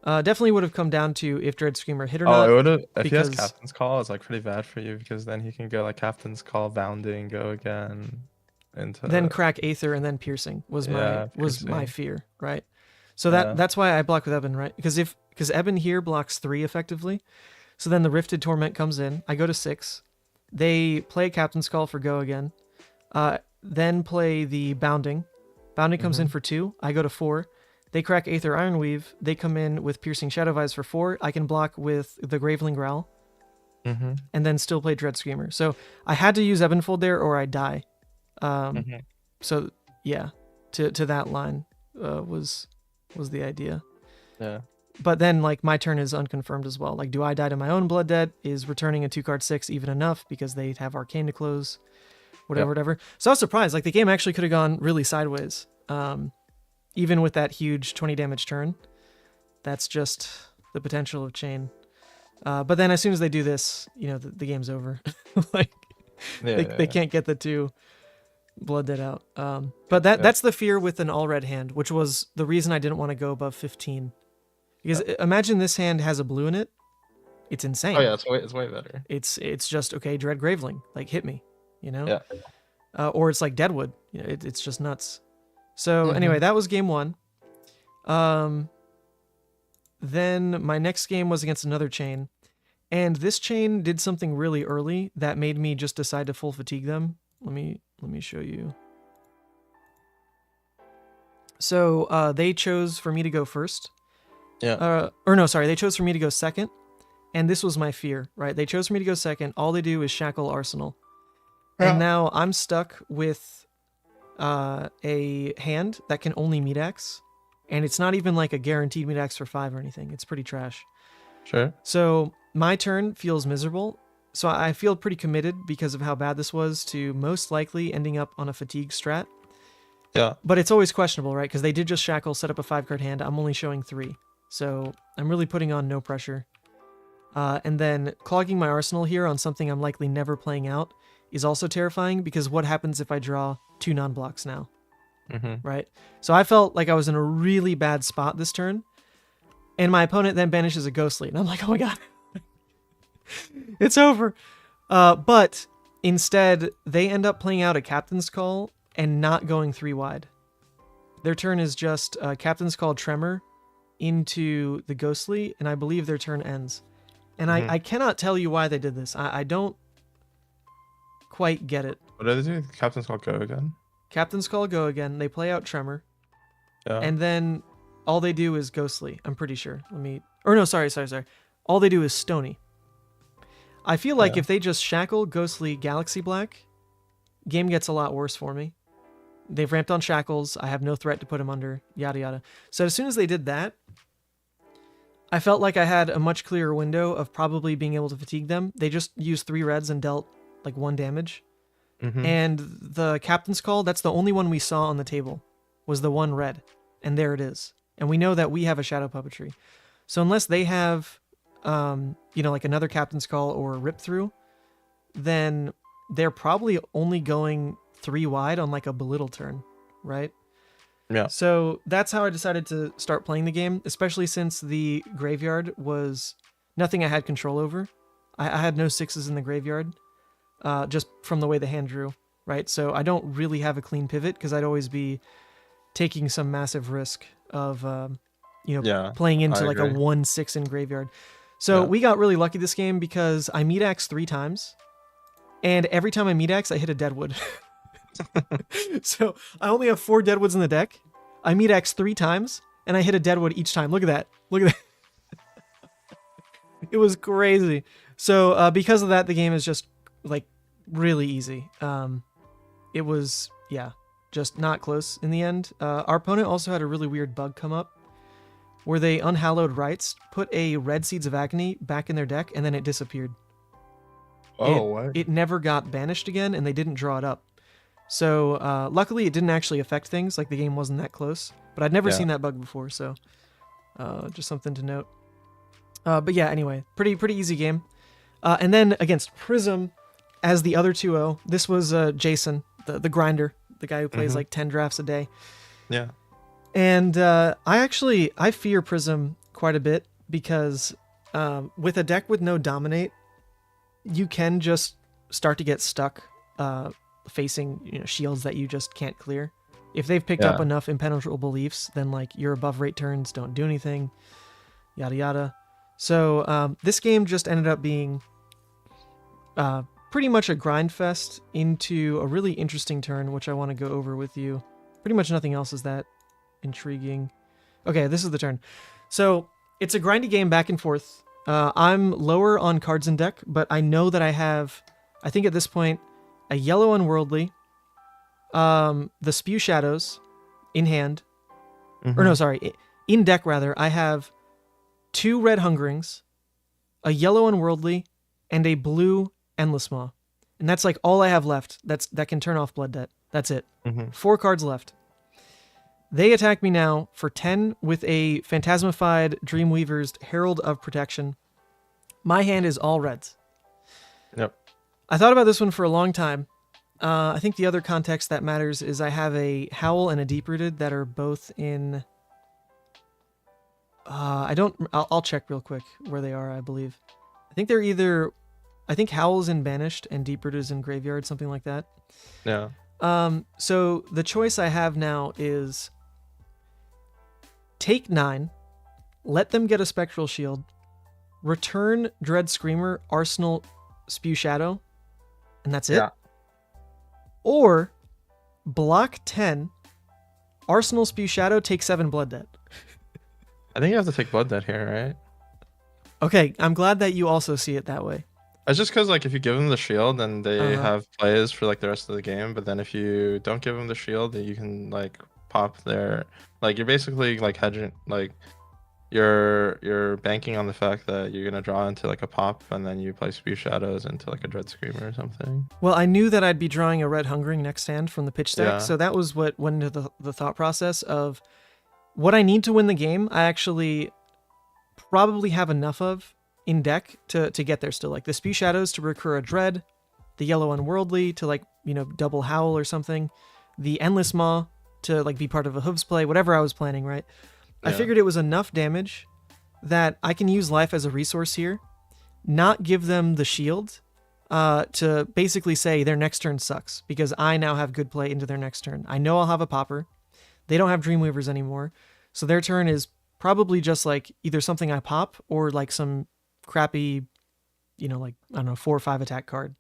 Definitely would have come down to if Dread Screamer hit or not. Oh, it would have. If he has Captain's Call, it's like pretty bad for you, because then he can go like Captain's Call, bounding, go again, into then crack Aether and then piercing was my fear, right? So that's why I block with Eben, right? Because Eben here blocks 3 effectively. So then the Rifted Torment comes in. I go to 6. They play Captain's Call for go again. Then play the Bounding. Bounding comes in for 2. I go to 4. They crack Aether Ironweave. They come in with Piercing Shadow Vise for 4. I can block with the Graveling Growl. And then still play Dread Screamer. So I had to use Ebb and Fold there or I die. So yeah, to that line was the idea. Yeah. But then, like, my turn is unconfirmed as well. Like, do I die to my own blood debt? Is returning a 2-card 6 even enough because they have Arcane to close? Whatever. So I was surprised. Like, the game actually could have gone really sideways. Even with that huge 20 damage turn. That's just the potential of Chane. But then as soon as they do this, the game's over. They can't get the 2 blood debt out. But that's the fear with an all-red hand, which was the reason I didn't want to go above 15. Because imagine this hand has a blue in it. It's insane. Oh yeah, it's way better. It's just, okay, Dread Graveling, like, hit me, Yeah. Or it's like Deadwood, it's just nuts. So anyway, that was game 1. Then my next game was against another Chane, and this Chane did something really early that made me just decide to full fatigue them. Let me show you. So they chose for me to go first. Yeah. They chose for me to go second, and this was my fear, right? They chose for me to go second. All they do is shackle Arsenal. Yeah. And now I'm stuck with a hand that can only meet X, and it's not even like a guaranteed meet X for 5 or anything. It's pretty trash. Sure. So my turn feels miserable. So I feel pretty committed because of how bad this was to most likely ending up on a fatigue strat. Yeah. But it's always questionable, right? Because they did just shackle, set up a 5-card hand. I'm only showing 3. So I'm really putting on no pressure. And then clogging my arsenal here on something I'm likely never playing out is also terrifying, because what happens if I draw 2 non-blocks now? Right? So I felt like I was in a really bad spot this turn, and my opponent then banishes a Ghostly, and I'm like, oh my god, it's over. But instead, they end up playing out a Captain's Call and not going 3 wide. Their turn is just Captain's Call Tremor into the Ghostly, and I believe their turn ends. And I cannot tell you why they did this. I don't quite get it. What did they do? Captain's Call go again? Captain's Call go again. They play out Tremor. Yeah. And then all they do is Ghostly, I'm pretty sure. Or no, sorry. All they do is Stony. I feel like if they just Shackle, Ghostly, Galaxy Black, game gets a lot worse for me. They've ramped on Shackles. I have no threat to put him under, yada yada. So as soon as they did that, I felt like I had a much clearer window of probably being able to fatigue them. They just used 3 reds and dealt like 1 damage. And the Captain's Call, that's the only one we saw on the table, was the 1 red. And there it is. And we know that we have a Shadow Puppetry. So unless they have, like another Captain's Call or Rip Through, then they're probably only going 3 wide on like a Belittle turn, right? Yeah. So that's how I decided to start playing the game, especially since the graveyard was nothing I had control over. I had no 6s in the graveyard, just from the way the hand drew, right? So I don't really have a clean pivot, because I'd always be taking some massive risk of, playing into like a 1/6 in graveyard. So we got really lucky this game, because I meat axe 3 times, and every time I meat axe, I hit a Deadwood. So I only have 4 Deadwoods in the deck. I meat axe 3 times, and I hit a Deadwood each time. Look at that. Look at that. It was crazy. So because of that, the game is just like really easy. It was, just not close in the end. Our opponent also had a really weird bug come up, where they Unhallowed Rites, put a red Seeds of Agony back in their deck, and then it disappeared. What? It never got banished again, and they didn't draw it up. So luckily it didn't actually affect things, like the game wasn't that close. But I'd never seen that bug before, so just something to note. But yeah, anyway, pretty easy game. And then against Prism as the other 2-0, this was Jason, the grinder, the guy who plays like 10 drafts a day. Yeah. And I fear Prism quite a bit, because with a deck with no Dominate, you can just start to get stuck facing shields that you just can't clear. If they've picked up enough impenetrable beliefs, then like your above rate turns don't do anything, yada yada. So this game just ended up being pretty much a grind fest into a really interesting turn, which I want to go over with you. Pretty much nothing else is that intriguing. Okay, this is the turn. So it's a grindy game back and forth. I'm lower on cards in deck, but I know that I have, I think at this point, a yellow Unworldly, the Spew Shadows in hand, or no, sorry, in deck rather. I have 2 red Hungerings, a yellow Unworldly, and a blue Endless Maw. And that's like all I have left that can turn off Blood Debt. That's it. 4 cards left. They attack me now for 10 with a Phantasmified Dreamweaver's Herald of Protection. My hand is all reds. Yep. I thought about this one for a long time. I think the other context that matters is I have a Howl and a Deep-Rooted that are both in... I'll check real quick where they are, I believe. I think they're either... I think Howl's in Banished and Deep-Rooted is in Graveyard, something like that. Yeah. So the choice I have now is take 9, let them get a Spectral Shield, return Dread Screamer, Arsenal, Spew Shadow, and that's it. Yeah. Or block 10, Arsenal, Spew Shadow, take 7 Blood Debt. I think you have to take Blood Debt here, right? Okay, I'm glad that you also see it that way. It's just because, like, if you give them the shield, then they have plays for, like, the rest of the game. But then if you don't give them the shield, then you can, like, pop their... Like, you're basically, like, hedging... Like, you're banking on the fact that you're going to draw into, like, a pop, and then you play Spew Shadows into, like, a Dread Screamer or something. Well, I knew that I'd be drawing a red Hungering next hand from the pitch stack, so that was what went into the thought process of what I need to win the game. I actually probably have enough of in deck to get there still. Like the Spew Shadows to recur a Dread, the Yellow Unworldly to like, double Howl or something, the Endless Maw to like be part of a Hooves play, whatever I was planning, right? I figured it was enough damage that I can use life as a resource here, not give them the shield to basically say their next turn sucks, because I now have good play into their next turn. I know I'll have a Popper. They don't have Dreamweavers anymore, so their turn is probably just like either something I pop or like some crappy, like, I don't know, 4 or 5 attack card,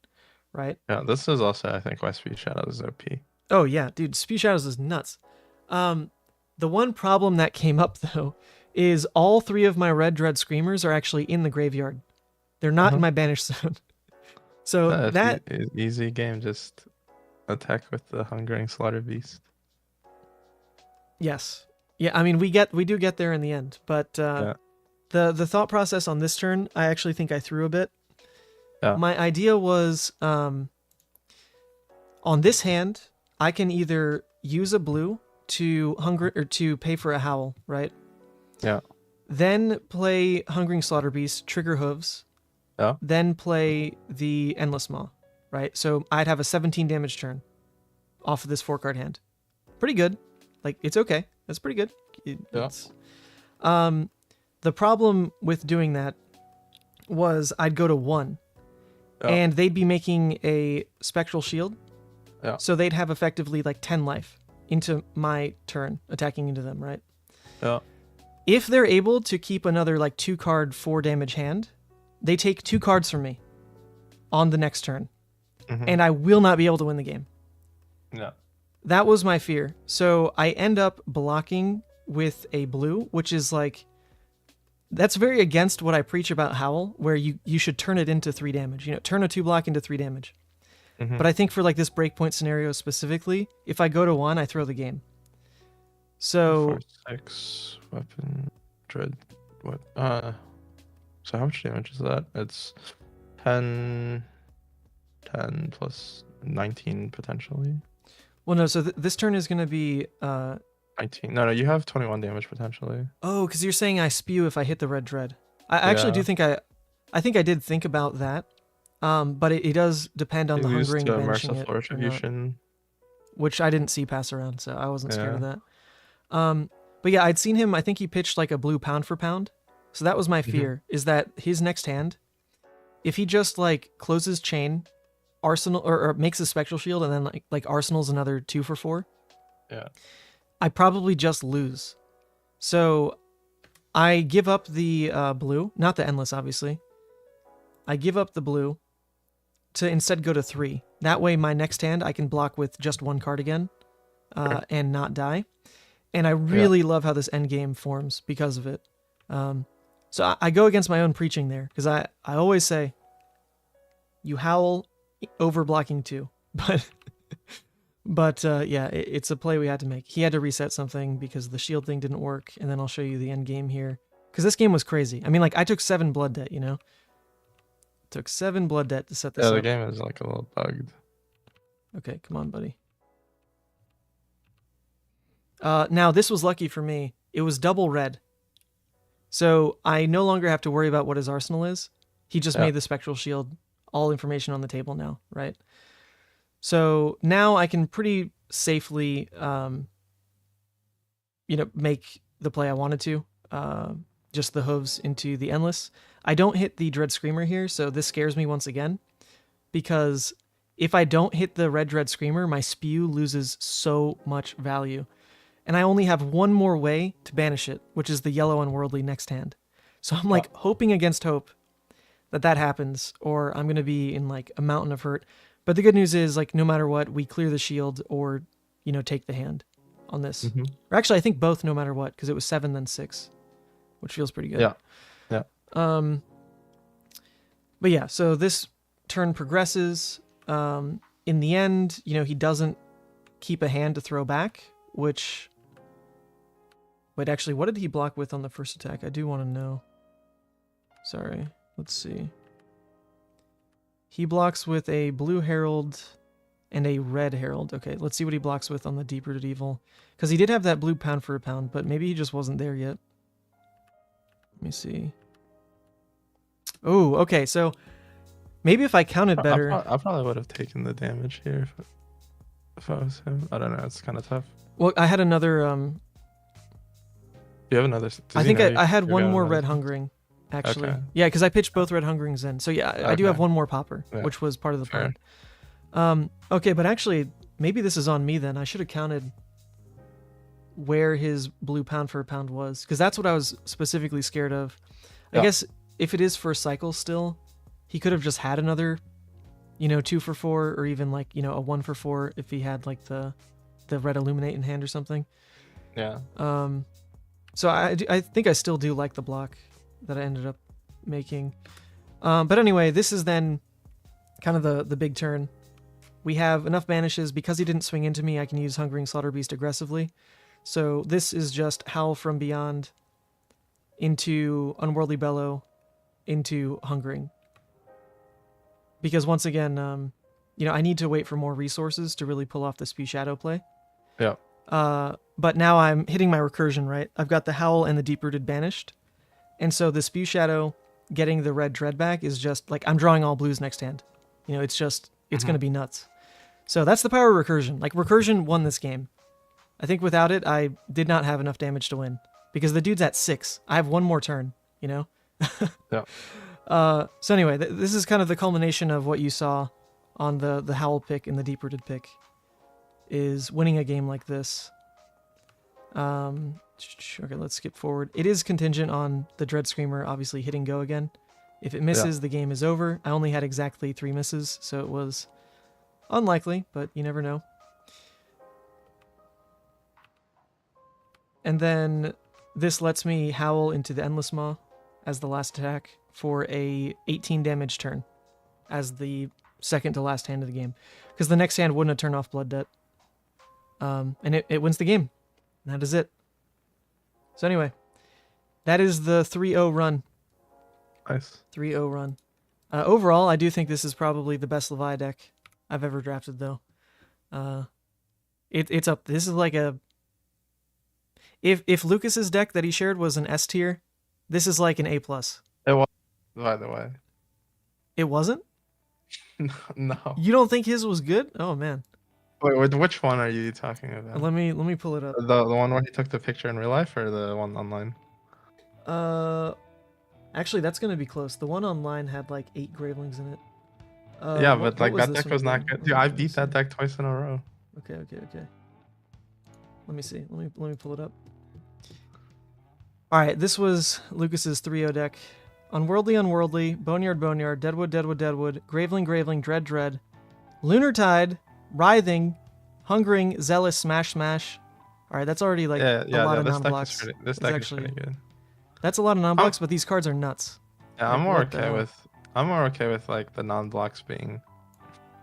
right? Yeah, this is also, I think, why Speed Shadow is OP. Oh yeah, dude, Speed Shadows is nuts. The one problem that came up though is all 3 of my red Dread Screamers are actually in the graveyard. They're not in my banished zone. So that easy game, just attack with the Hungering Slaughter Beast. Yes. Yeah, I mean we do get there in the end, but the thought process on this turn, I actually think I threw a bit. Yeah. My idea was on this hand, I can either use a blue to pay for a Howl, right? Yeah. Then play Hungering Slaughter Beast, trigger Hooves. Yeah. Then play the Endless Maw, right? So I'd have a 17 damage turn off of this 4-card hand. Pretty good. Like, it's okay. That's pretty good. The problem with doing that was I'd go to 1, and they'd be making a Spectral Shield. Yeah. So they'd have effectively like 10 life into my turn, attacking into them, right? Yeah. If they're able to keep another like 2-card 4 damage hand, they take 2 cards from me on the next turn, and I will not be able to win the game. No. That was my fear. So I end up blocking with a blue, which is like, that's very against what I preach about Howl, where you should turn it into 3 damage. Turn a 2 block into 3 damage. But I think for like this breakpoint scenario specifically, if I go to 1, I throw the game. So 6 weapon dread. What? So how much damage is that? It's 10 plus 19 potentially. Well, no. So this turn is going to be 19. No, you have 21 damage potentially. Oh, because you're saying I spew if I hit the red dread. I actually do think I think I did think about that. But it does depend on the hungering banishing it, Retribution, which I didn't see pass around, so I wasn't scared of that. But yeah, I'd seen him. I think he pitched like a blue pound for pound, so that was my fear. Is that his next hand, if he just like closes Chane, Arsenal or makes a Spectral Shield, and then like Arsenal's another 2 for 4. Yeah, I probably just lose. So I give up the blue, not the endless, obviously. I give up the blue to instead go to 3. That way my next hand I can block with just 1 card again and not die. And I really love how this endgame forms because of it. So I go against my own preaching there, because I always say, you Howl over blocking 2. But yeah, it's a play we had to make. He had to reset something because the shield thing didn't work, and then I'll show you the end game here. Because this game was crazy. I mean, like, I took 7 blood debt, Took 7 blood debt to set this up. Yeah, the game is like a little bugged. Okay, come on, buddy. Now, this was lucky for me. It was double red. So I no longer have to worry about what his arsenal is. He just made the Spectral Shield, all information on the table now, right? So now I can pretty safely, make the play I wanted to. Just the hooves into the endless. I don't hit the Dread Screamer here, so this scares me once again. Because if I don't hit the red Dread Screamer, my spew loses so much value. And I only have one more way to banish it, which is the yellow Unworldly next hand. So I'm like hoping against hope that happens, or I'm going to be in like a mountain of hurt. But the good news is, like, no matter what, we clear the shield or, take the hand on this. Or actually, I think both no matter what, because it was 7 then 6, which feels pretty good. Yeah. But yeah, so this turn progresses. In the end, he doesn't keep a hand to throw back, which... Wait, actually, what did he block with on the first attack? I do want to know. Sorry, let's see. He blocks with a blue Herald and a red Herald. Okay, let's see what he blocks with on the Deep-Rooted Evil. Because he did have that blue pound for a pound, but maybe he just wasn't there yet. me see. Oh, okay. So maybe if I counted better. I probably would have taken the damage here if I was him. I don't know. It's kind of tough. Well, I had another. You have another. I think I had one more red hungering, actually. Okay. Yeah, because I pitched both red hungerings in. So yeah, I do have one more popper, Yeah. which was part of the Fair. plan. Okay, but actually, maybe this is on me then. I should have counted where his blue pound for a pound was, because that's what I was specifically scared of. I guess if it is first cycle still, he could have just had another, 2 for 4, or even like, a 1 for 4 if he had like the red illuminate in hand or something. Yeah. So I think I still do like the block that I ended up making. But anyway, this is then kind of the big turn. We have enough banishes. Because he didn't swing into me, I can use Hungering Slaughter Beast aggressively. So this is just Howl from Beyond into Unworldly Bellow into Hungering. Because once again, I need to wait for more resources to really pull off the Spew Shadow play. Yeah. But now I'm hitting my recursion, right? I've got the Howl and the Deep-Rooted banished. And so the Spew Shadow getting the red Dread back is just like, I'm drawing all blues next hand. It's going to be nuts. So that's the power of recursion. Like, recursion won this game. I think without it, I did not have enough damage to win. Because the dude's at 6. I have one more turn, Yeah. So anyway, this is kind of the culmination of what you saw on the Howl pick and the Deep-Rooted pick. Is winning a game like this. Okay, let's skip forward. It is contingent on the Dread Screamer obviously hitting go again. If it misses, the game is over. I only had exactly 3 misses, so it was unlikely, but you never know. And then this lets me Howl into the Endless Maw as the last attack for a 18 damage turn as the second to last hand of the game. Because the next hand wouldn't have turned off Blood Debt. And it wins the game. That is it. So anyway, that is the 3-0 run. Nice. 3-0 run. Overall, I do think this is probably the best Levia deck I've ever drafted, though. It's up. This is like a... If Lucas's deck that he shared was an S tier, this is like an A+. It was, by the way. It wasn't? No. You don't think his was good? Oh, man. Wait, which one are you talking about? Let me pull it up. The one where he took the picture in real life, or the one online? Actually, that's gonna be close. The one online had like 8 Gravelings in it. Yeah, but like that this deck one was not again? good. Dude, I beat that deck twice in a row. Okay. Let me see. Let me pull it up. All right, this was Lucas's 3-0 deck. Unworldly, Boneyard, Deadwood, Graveling, Dread, Lunar Tide, Writhing, Hungering, Zealous, Smash. All right, that's already like a lot of non-blocks. This deck is pretty good. That's a lot of non-blocks, but these cards are nuts. Yeah, Like, I'm more what the okay hell? with like the non-blocks being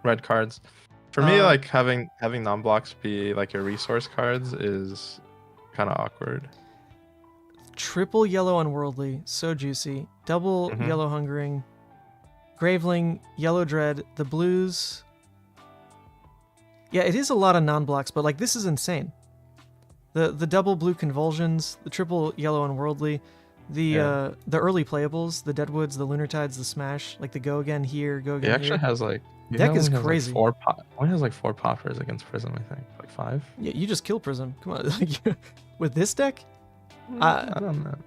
red cards. For me, like having non-blocks be like your resource cards is kind of awkward. Triple yellow Unworldly, so juicy. Double yellow Hungering, Graveling, Yellow Dread, the blues. Yeah, it is a lot of non-blocks, but like this is insane. The double blue Convulsions, the triple yellow Unworldly, the early playables, the Deadwoods, the Lunar Tides, the Smash, like the go again here, go again He actually here. has like Deck is crazy. One has like 4 poppers against Prism, I think, like 5. Yeah, you just kill Prism. Come on, like, with this deck, I don't know.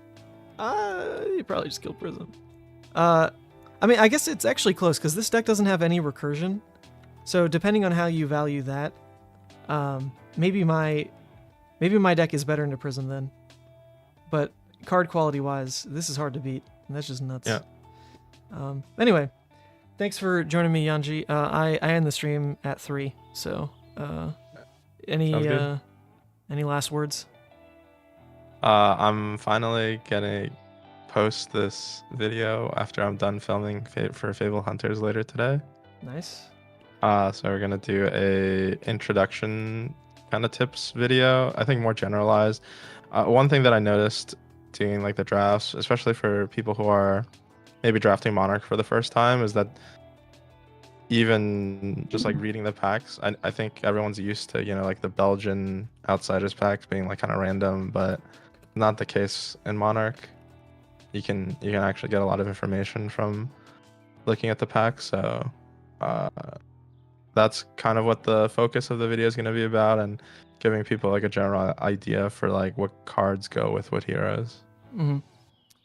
you probably just kill Prism. I mean, I guess it's actually close because this deck doesn't have any recursion. So depending on how you value that, maybe my deck is better into Prism then. But card quality wise, this is hard to beat. And that's just nuts. Yeah. Anyway, thanks for joining me, Yuanji. I end the stream at 3. So any last words? I'm finally gonna post this video after I'm done filming for Fable Hunters later today. Nice. So we're gonna do a introduction kind of tips video. I think more generalized. One thing that I noticed doing like the drafts, especially for people who are maybe drafting Monarch for the first time, is that even just like reading the packs, I think everyone's used to, like the Belgian Outsiders packs being like kind of random, but not the case in Monarch. you can actually get a lot of information from looking at the pack. So that's kind of what the focus of the video is going to be about, and giving people like a general idea for like what cards go with what heroes. Mm-hmm.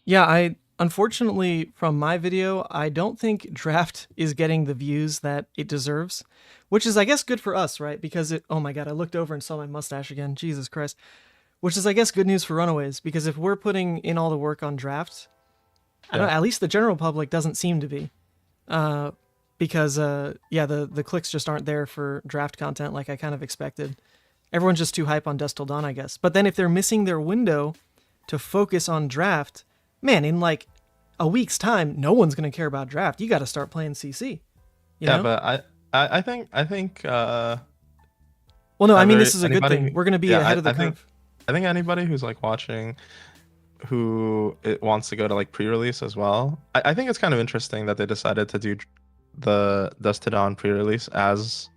Yeah, I unfortunately from my video, I don't think draft is getting the views that it deserves, which is I guess good for us, right? Because oh my god, I looked over and saw my mustache again. Jesus Christ. Which is I guess good news for Runaways, because if we're putting in all the work on draft, I don't know, at least the general public doesn't seem to be. Because the clicks just aren't there for draft content like I kind of expected. Everyone's just too hype on Dusk Till Dawn, I guess. But then if they're missing their window to focus on draft, man, in like a week's time, no one's gonna care about draft. You got to start playing CC. You know? But I think. Well, no, I mean this is a good thing. We're gonna be ahead of the curve. I think anybody who's like watching, who wants to go to like pre-release as well. I think it's kind of interesting that they decided to do the Dusk Till Dawn pre-release as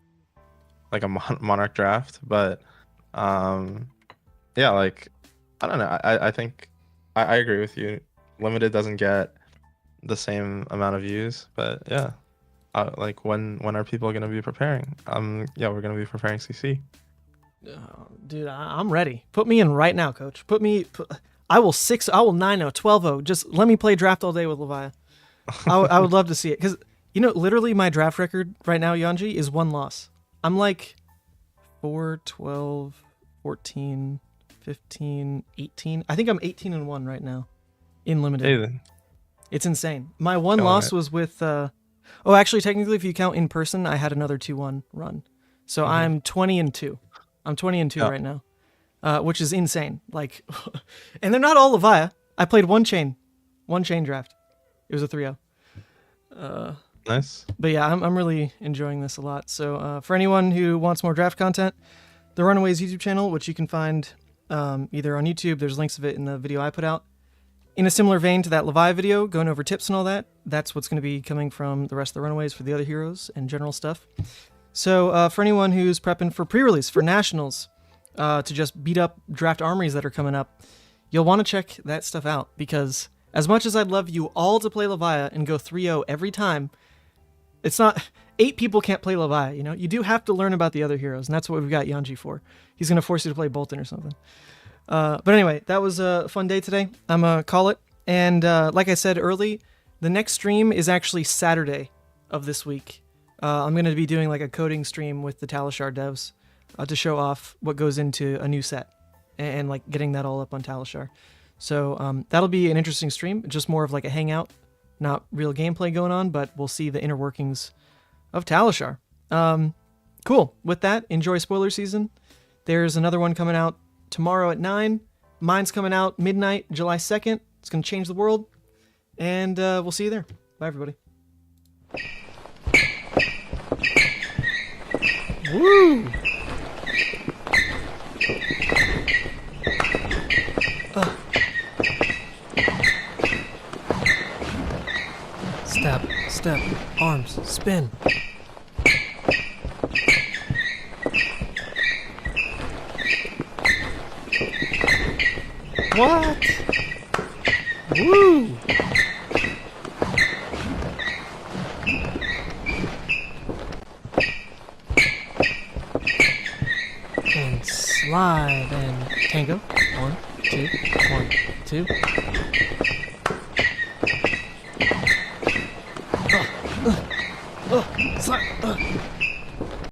like a Monarch draft, but yeah, like I don't know. I think I agree with you. Limited doesn't get the same amount of views, but yeah, like when are people gonna be preparing? Yeah, we're gonna be preparing CC. Dude, I'm ready. Put me in right now, coach. I will 9-0, 12-0. Just let me play draft all day with Levia. I would love to see it, because you know, literally my draft record right now, Yuanji, is 1 loss. I'm like 4, 12, 14, 15, 18. I think I'm 18-1 right now in limited. Hey, then. It's insane. My one loss was with actually technically if you count in person, I had another 2-1 run. So I'm 20-2. I'm 20-2 right now. Which is insane. Like and they're not all Levia. I played one Chane draft. It was a 3-0. Nice. But yeah, I'm really enjoying this a lot. So for anyone who wants more draft content, the Runaways YouTube channel, which you can find either on YouTube, there's links of it in the video I put out. In a similar vein to that Levia video, going over tips and all that, that's what's going to be coming from the rest of the Runaways for the other heroes and general stuff. So for anyone who's prepping for pre-release, for Nationals, to just beat up draft armories that are coming up, you'll want to check that stuff out, because as much as I'd love you all to play Levia and go 3-0 every time, it's not 8 people can't play Levia, you know? You do have to learn about the other heroes, and that's what we've got Yuanji for. He's going to force you to play Bolton or something. But anyway, that was a fun day today. I'm going to call it. And like I said early, the next stream is actually Saturday of this week. I'm going to be doing like a coding stream with the Talishar devs to show off what goes into a new set and like getting that all up on Talishar. So that'll be an interesting stream, just more of like a hangout, not real gameplay going on, but we'll see the inner workings of Talishar. Cool. With that, enjoy spoiler season. There's another one coming out tomorrow at 9. Mine's coming out midnight, July 2nd. It's going to change the world. And we'll see you there. Bye, everybody. Woo! Step, arms, spin. What? Woo! And slide and tango. 1, 2, 1, 2. Slide.